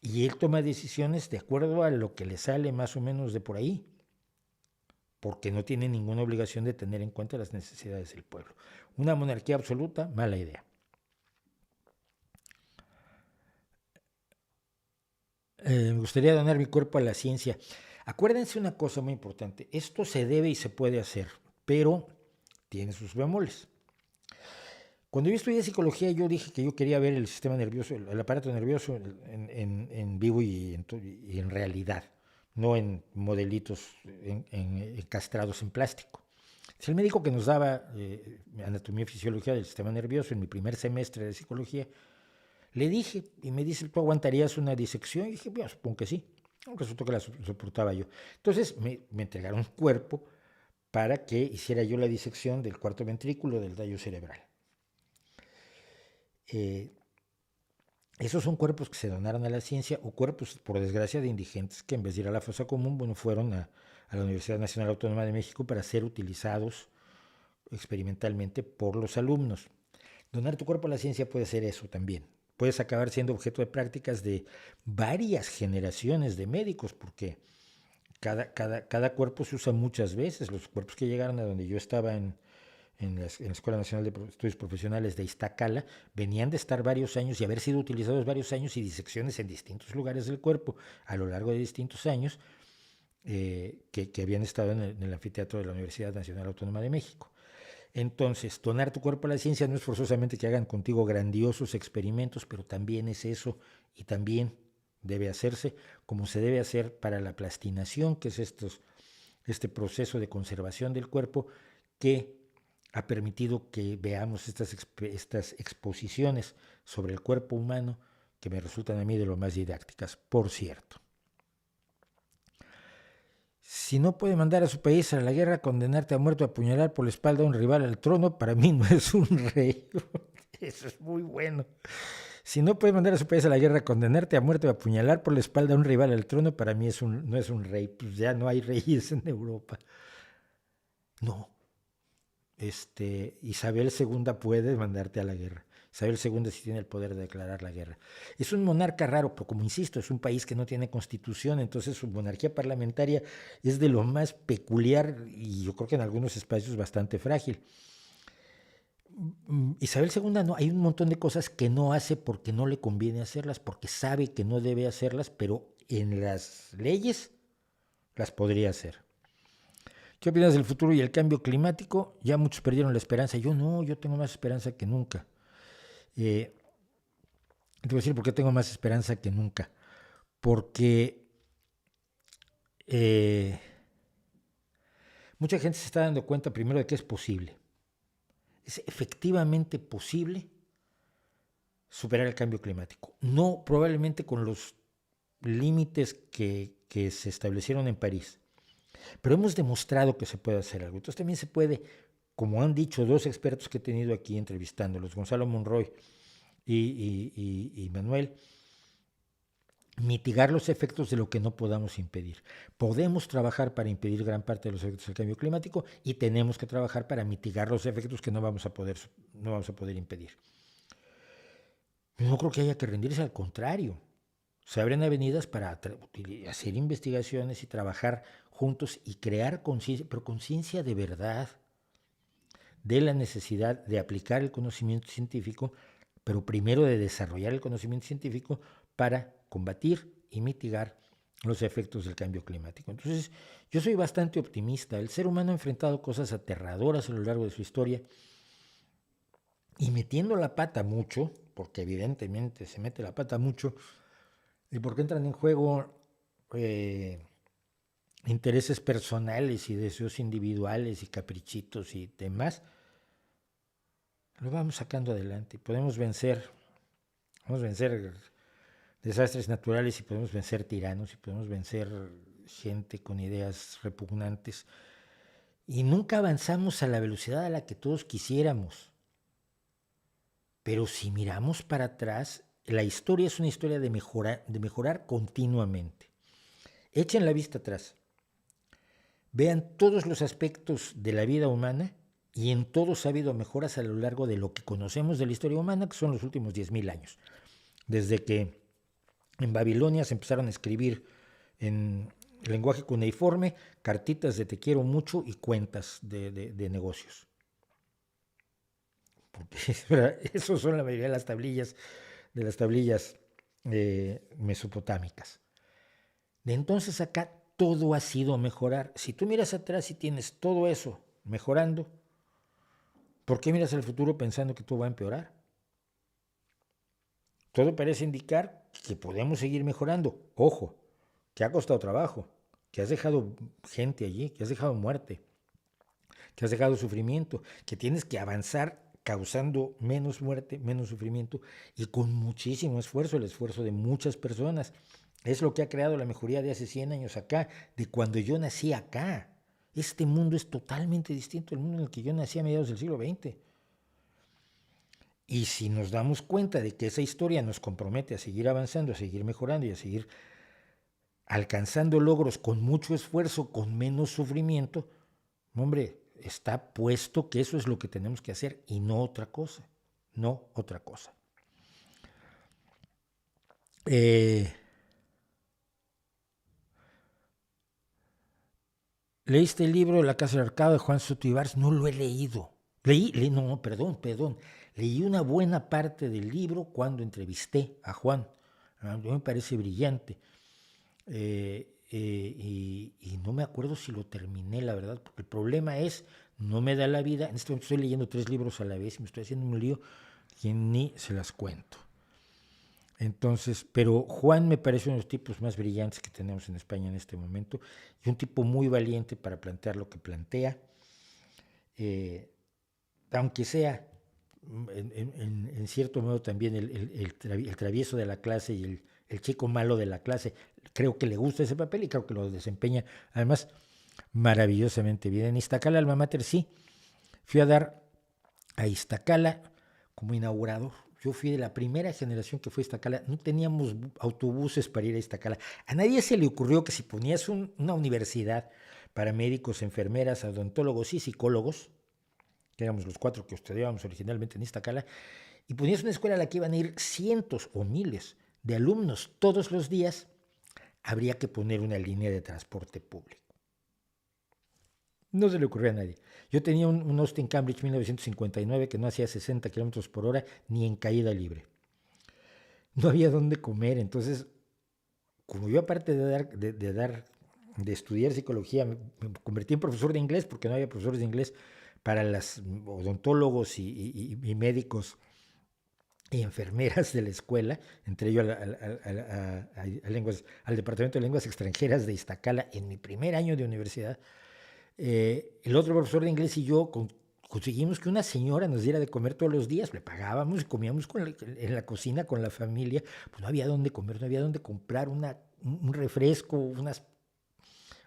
Y él toma decisiones de acuerdo a lo que le sale más o menos de por ahí, porque no tiene ninguna obligación de tener en cuenta las necesidades del pueblo. Una monarquía absoluta, mala idea. Me gustaría donar mi cuerpo a la ciencia. Acuérdense una cosa muy importante, esto se debe y se puede hacer, pero tiene sus bemoles. Cuando yo estudié psicología, yo dije que yo quería ver el sistema nervioso, el aparato nervioso en vivo y en realidad, no en modelitos encastrados en plástico. Es el médico que nos daba anatomía y fisiología del sistema nervioso en mi primer semestre de psicología. Le dije, y me dice, ¿tú aguantarías una disección? Y dije, bueno, supongo que sí. Resultó que la soportaba yo. Entonces me entregaron un cuerpo para que hiciera yo la disección del cuarto ventrículo del tallo cerebral. Esos son cuerpos que se donaron a la ciencia o cuerpos, por desgracia, de indigentes que en vez de ir a la fosa común, bueno, fueron a la Universidad Nacional Autónoma de México para ser utilizados experimentalmente por los alumnos. Donar tu cuerpo a la ciencia puede ser eso también. Puedes acabar siendo objeto de prácticas de varias generaciones de médicos, porque cada cuerpo se usa muchas veces. Los cuerpos que llegaron a donde yo estaba en la Escuela Nacional de Estudios Profesionales de Iztacala, venían de estar varios años y haber sido utilizados varios años y disecciones en distintos lugares del cuerpo a lo largo de distintos años que habían estado en el anfiteatro de la Universidad Nacional Autónoma de México. Entonces, donar tu cuerpo a la ciencia no es forzosamente que hagan contigo grandiosos experimentos, pero también es eso y también debe hacerse como se debe hacer para la plastinación, que es este proceso de conservación del cuerpo que ha permitido que veamos estas exposiciones sobre el cuerpo humano que me resultan a mí de lo más didácticas, por cierto. Si no puede mandar a su país a la guerra, condenarte a muerte o apuñalar por la espalda a un rival al trono, para mí no es un rey. Eso es muy bueno. Si no puede mandar a su país a la guerra, condenarte a muerte o apuñalar por la espalda a un rival al trono, para mí no es un rey. Pues ya no hay reyes en Europa. No. Isabel II puede mandarte a la guerra. Isabel II sí tiene el poder de declarar la guerra. Es un monarca raro, pero como insisto, es un país que no tiene constitución, entonces su monarquía parlamentaria es de lo más peculiar y yo creo que en algunos espacios bastante frágil. Isabel II no, hay un montón de cosas que no hace porque no le conviene hacerlas, porque sabe que no debe hacerlas, pero en las leyes las podría hacer. ¿Qué opinas del futuro y el cambio climático? Ya muchos perdieron la esperanza. Yo no, yo tengo más esperanza que nunca. Te voy a decir por qué tengo más esperanza que nunca. Porque mucha gente se está dando cuenta primero de que es posible. Es efectivamente posible superar el cambio climático. No probablemente con los límites que se establecieron en París, pero hemos demostrado que se puede hacer algo. Entonces también se puede, como han dicho dos expertos que he tenido aquí entrevistándolos, Gonzalo Monroy y Manuel, mitigar los efectos de lo que no podamos impedir. Podemos trabajar para impedir gran parte de los efectos del cambio climático y tenemos que trabajar para mitigar los efectos que no vamos a poder impedir. No creo que haya que rendirse, al contrario. Se abren avenidas para hacer investigaciones y trabajar juntos y crear conciencia, pero conciencia de verdad, de la necesidad de aplicar el conocimiento científico, pero primero de desarrollar el conocimiento científico para combatir y mitigar los efectos del cambio climático. Entonces, yo soy bastante optimista. El ser humano ha enfrentado cosas aterradoras a lo largo de su historia y metiendo la pata mucho, porque evidentemente se mete la pata mucho, y porque entran en juego intereses personales y deseos individuales y caprichitos y demás, lo vamos sacando adelante. Podemos vencer desastres naturales y podemos vencer tiranos y podemos vencer gente con ideas repugnantes. Y nunca avanzamos a la velocidad a la que todos quisiéramos. Pero si miramos para atrás, la historia es una historia de mejorar continuamente. Echen la vista atrás. Vean todos los aspectos de la vida humana y en todos ha habido mejoras a lo largo de lo que conocemos de la historia humana, que son los últimos 10.000 años. Desde que en Babilonia se empezaron a escribir en lenguaje cuneiforme cartitas de te quiero mucho y cuentas de negocios. Porque esos son la mayoría de las tablillas mesopotámicas. De entonces acá todo ha sido mejorar. Si tú miras atrás y tienes todo eso mejorando, ¿por qué miras al futuro pensando que todo va a empeorar? Todo parece indicar que podemos seguir mejorando. Ojo, que ha costado trabajo, que has dejado gente allí, que has dejado muerte, que has dejado sufrimiento, que tienes que avanzar causando menos muerte, menos sufrimiento y con muchísimo esfuerzo, el esfuerzo de muchas personas. Es lo que ha creado la mejoría de hace 100 años acá, de cuando yo nací acá. Este mundo es totalmente distinto al mundo en el que yo nací a mediados del siglo XX. Y si nos damos cuenta de que esa historia nos compromete a seguir avanzando, a seguir mejorando y a seguir alcanzando logros con mucho esfuerzo, con menos sufrimiento, hombre, está puesto que eso es lo que tenemos que hacer y no otra cosa, no otra cosa. ¿Leíste el libro La Casa del Arcado de Juan Soto Ibars? No lo he leído. Leí una buena parte del libro cuando entrevisté a Juan. A mí me parece brillante. Y no me acuerdo si lo terminé, la verdad, porque el problema es, no me da la vida. En este momento estoy leyendo 3 libros a la vez y me estoy haciendo un lío que ni se las cuento. Entonces, pero Juan me parece uno de los tipos más brillantes que tenemos en España en este momento y un tipo muy valiente para plantear lo que plantea, aunque sea en cierto modo también el travieso de la clase y el chico malo de la clase. Creo que le gusta ese papel y creo que lo desempeña además maravillosamente bien. En Iztacala Alma Mater sí, fui a dar a Iztacala como inaugurador. Yo fui de la primera generación que fue a Iztacala. No teníamos autobuses para ir a Iztacala. A nadie se le ocurrió que si ponías una universidad para médicos, enfermeras, odontólogos y psicólogos, que éramos los 4 que estudiábamos originalmente en Iztacala, y ponías una escuela a la que iban a ir cientos o miles de alumnos todos los días, habría que poner una línea de transporte público. No se le ocurrió a nadie. Yo tenía un Austin Cambridge 1959 que no hacía 60 kilómetros por hora ni en caída libre. No había dónde comer, entonces, como yo aparte de estudiar psicología, me convertí en profesor de inglés porque no había profesores de inglés para los odontólogos y médicos y enfermeras de la escuela, entre ellos al Departamento de Lenguas Extranjeras de Iztacala en mi primer año de universidad. El otro profesor de inglés y yo conseguimos que una señora nos diera de comer todos los días, le pagábamos y comíamos en la cocina con la familia, pues no había dónde comer, no había dónde comprar un refresco,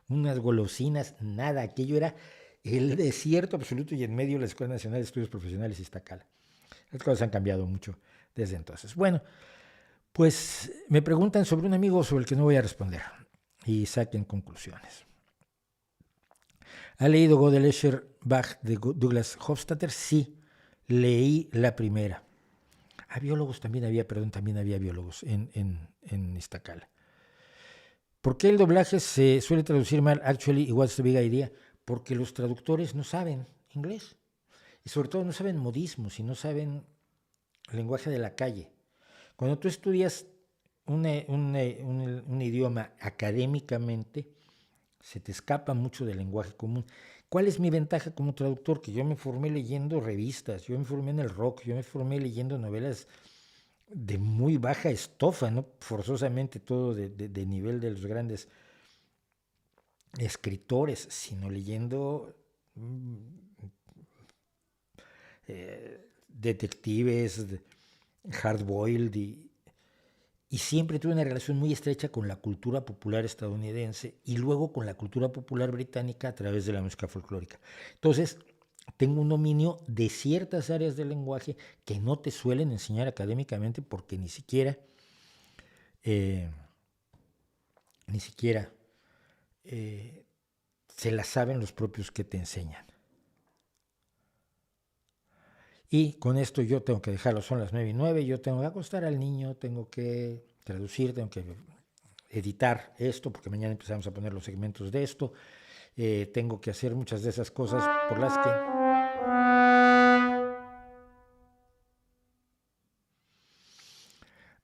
unas golosinas, nada, aquello era el desierto absoluto y en medio de la Escuela Nacional de Estudios Profesionales Iztacala. Las cosas han cambiado mucho desde entonces. Bueno, pues me preguntan sobre un amigo sobre el que no voy a responder y saquen conclusiones. ¿Ha leído Gödel, Escher, Bach de Douglas Hofstadter? Sí, leí la primera. También había biólogos en Iztacala. ¿Por qué el doblaje se suele traducir mal? Actually, y what's the big idea? Porque los traductores no saben inglés. Y sobre todo no saben modismos y no saben lenguaje de la calle. Cuando tú estudias un idioma académicamente, se te escapa mucho del lenguaje común. ¿Cuál es mi ventaja como traductor? Que yo me formé leyendo revistas, yo me formé en el rock, yo me formé leyendo novelas de muy baja estofa, no forzosamente todo de nivel de los grandes escritores, sino leyendo detectives, hard-boiled, y siempre tuve una relación muy estrecha con la cultura popular estadounidense y luego con la cultura popular británica a través de la música folclórica. Entonces, tengo un dominio de ciertas áreas del lenguaje que no te suelen enseñar académicamente porque ni siquiera se las saben los propios que te enseñan. Y con esto yo tengo que dejarlo, son las 9:09, yo tengo que acostar al niño, tengo que traducir, tengo que editar esto, porque mañana empezamos a poner los segmentos de esto. Tengo que hacer muchas de esas cosas por las que...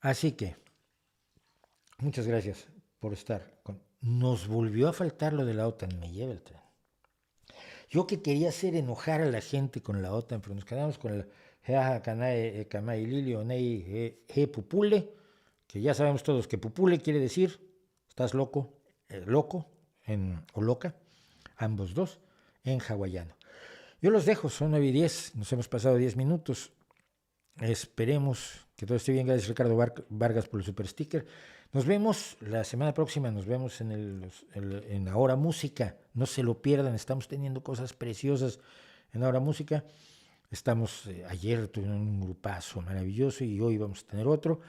Así que, muchas gracias por estar. Nos volvió a faltar lo de la OTAN, me lleva el tren. Yo que quería hacer enojar a la gente con la OTAN, pero nos quedamos con el Pupule, que ya sabemos todos que Pupule quiere decir, estás loco, o loca, ambos dos, en hawaiano. Yo los dejo, son 9:10, nos hemos pasado 10 minutos. Esperemos que todo esté bien. Gracias Ricardo Vargas por el super sticker. Nos vemos la semana próxima, nos vemos en Ahora Música. No se lo pierdan, estamos teniendo cosas preciosas en Ahora Música. Ayer tuvimos un grupazo maravilloso y hoy vamos a tener otro.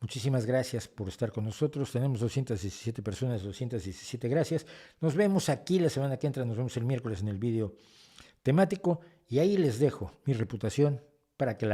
Muchísimas gracias por estar con nosotros. Tenemos 217 personas, 217 gracias. Nos vemos aquí la semana que entra, nos vemos el miércoles en el video temático y ahí les dejo mi reputación para que la hagan.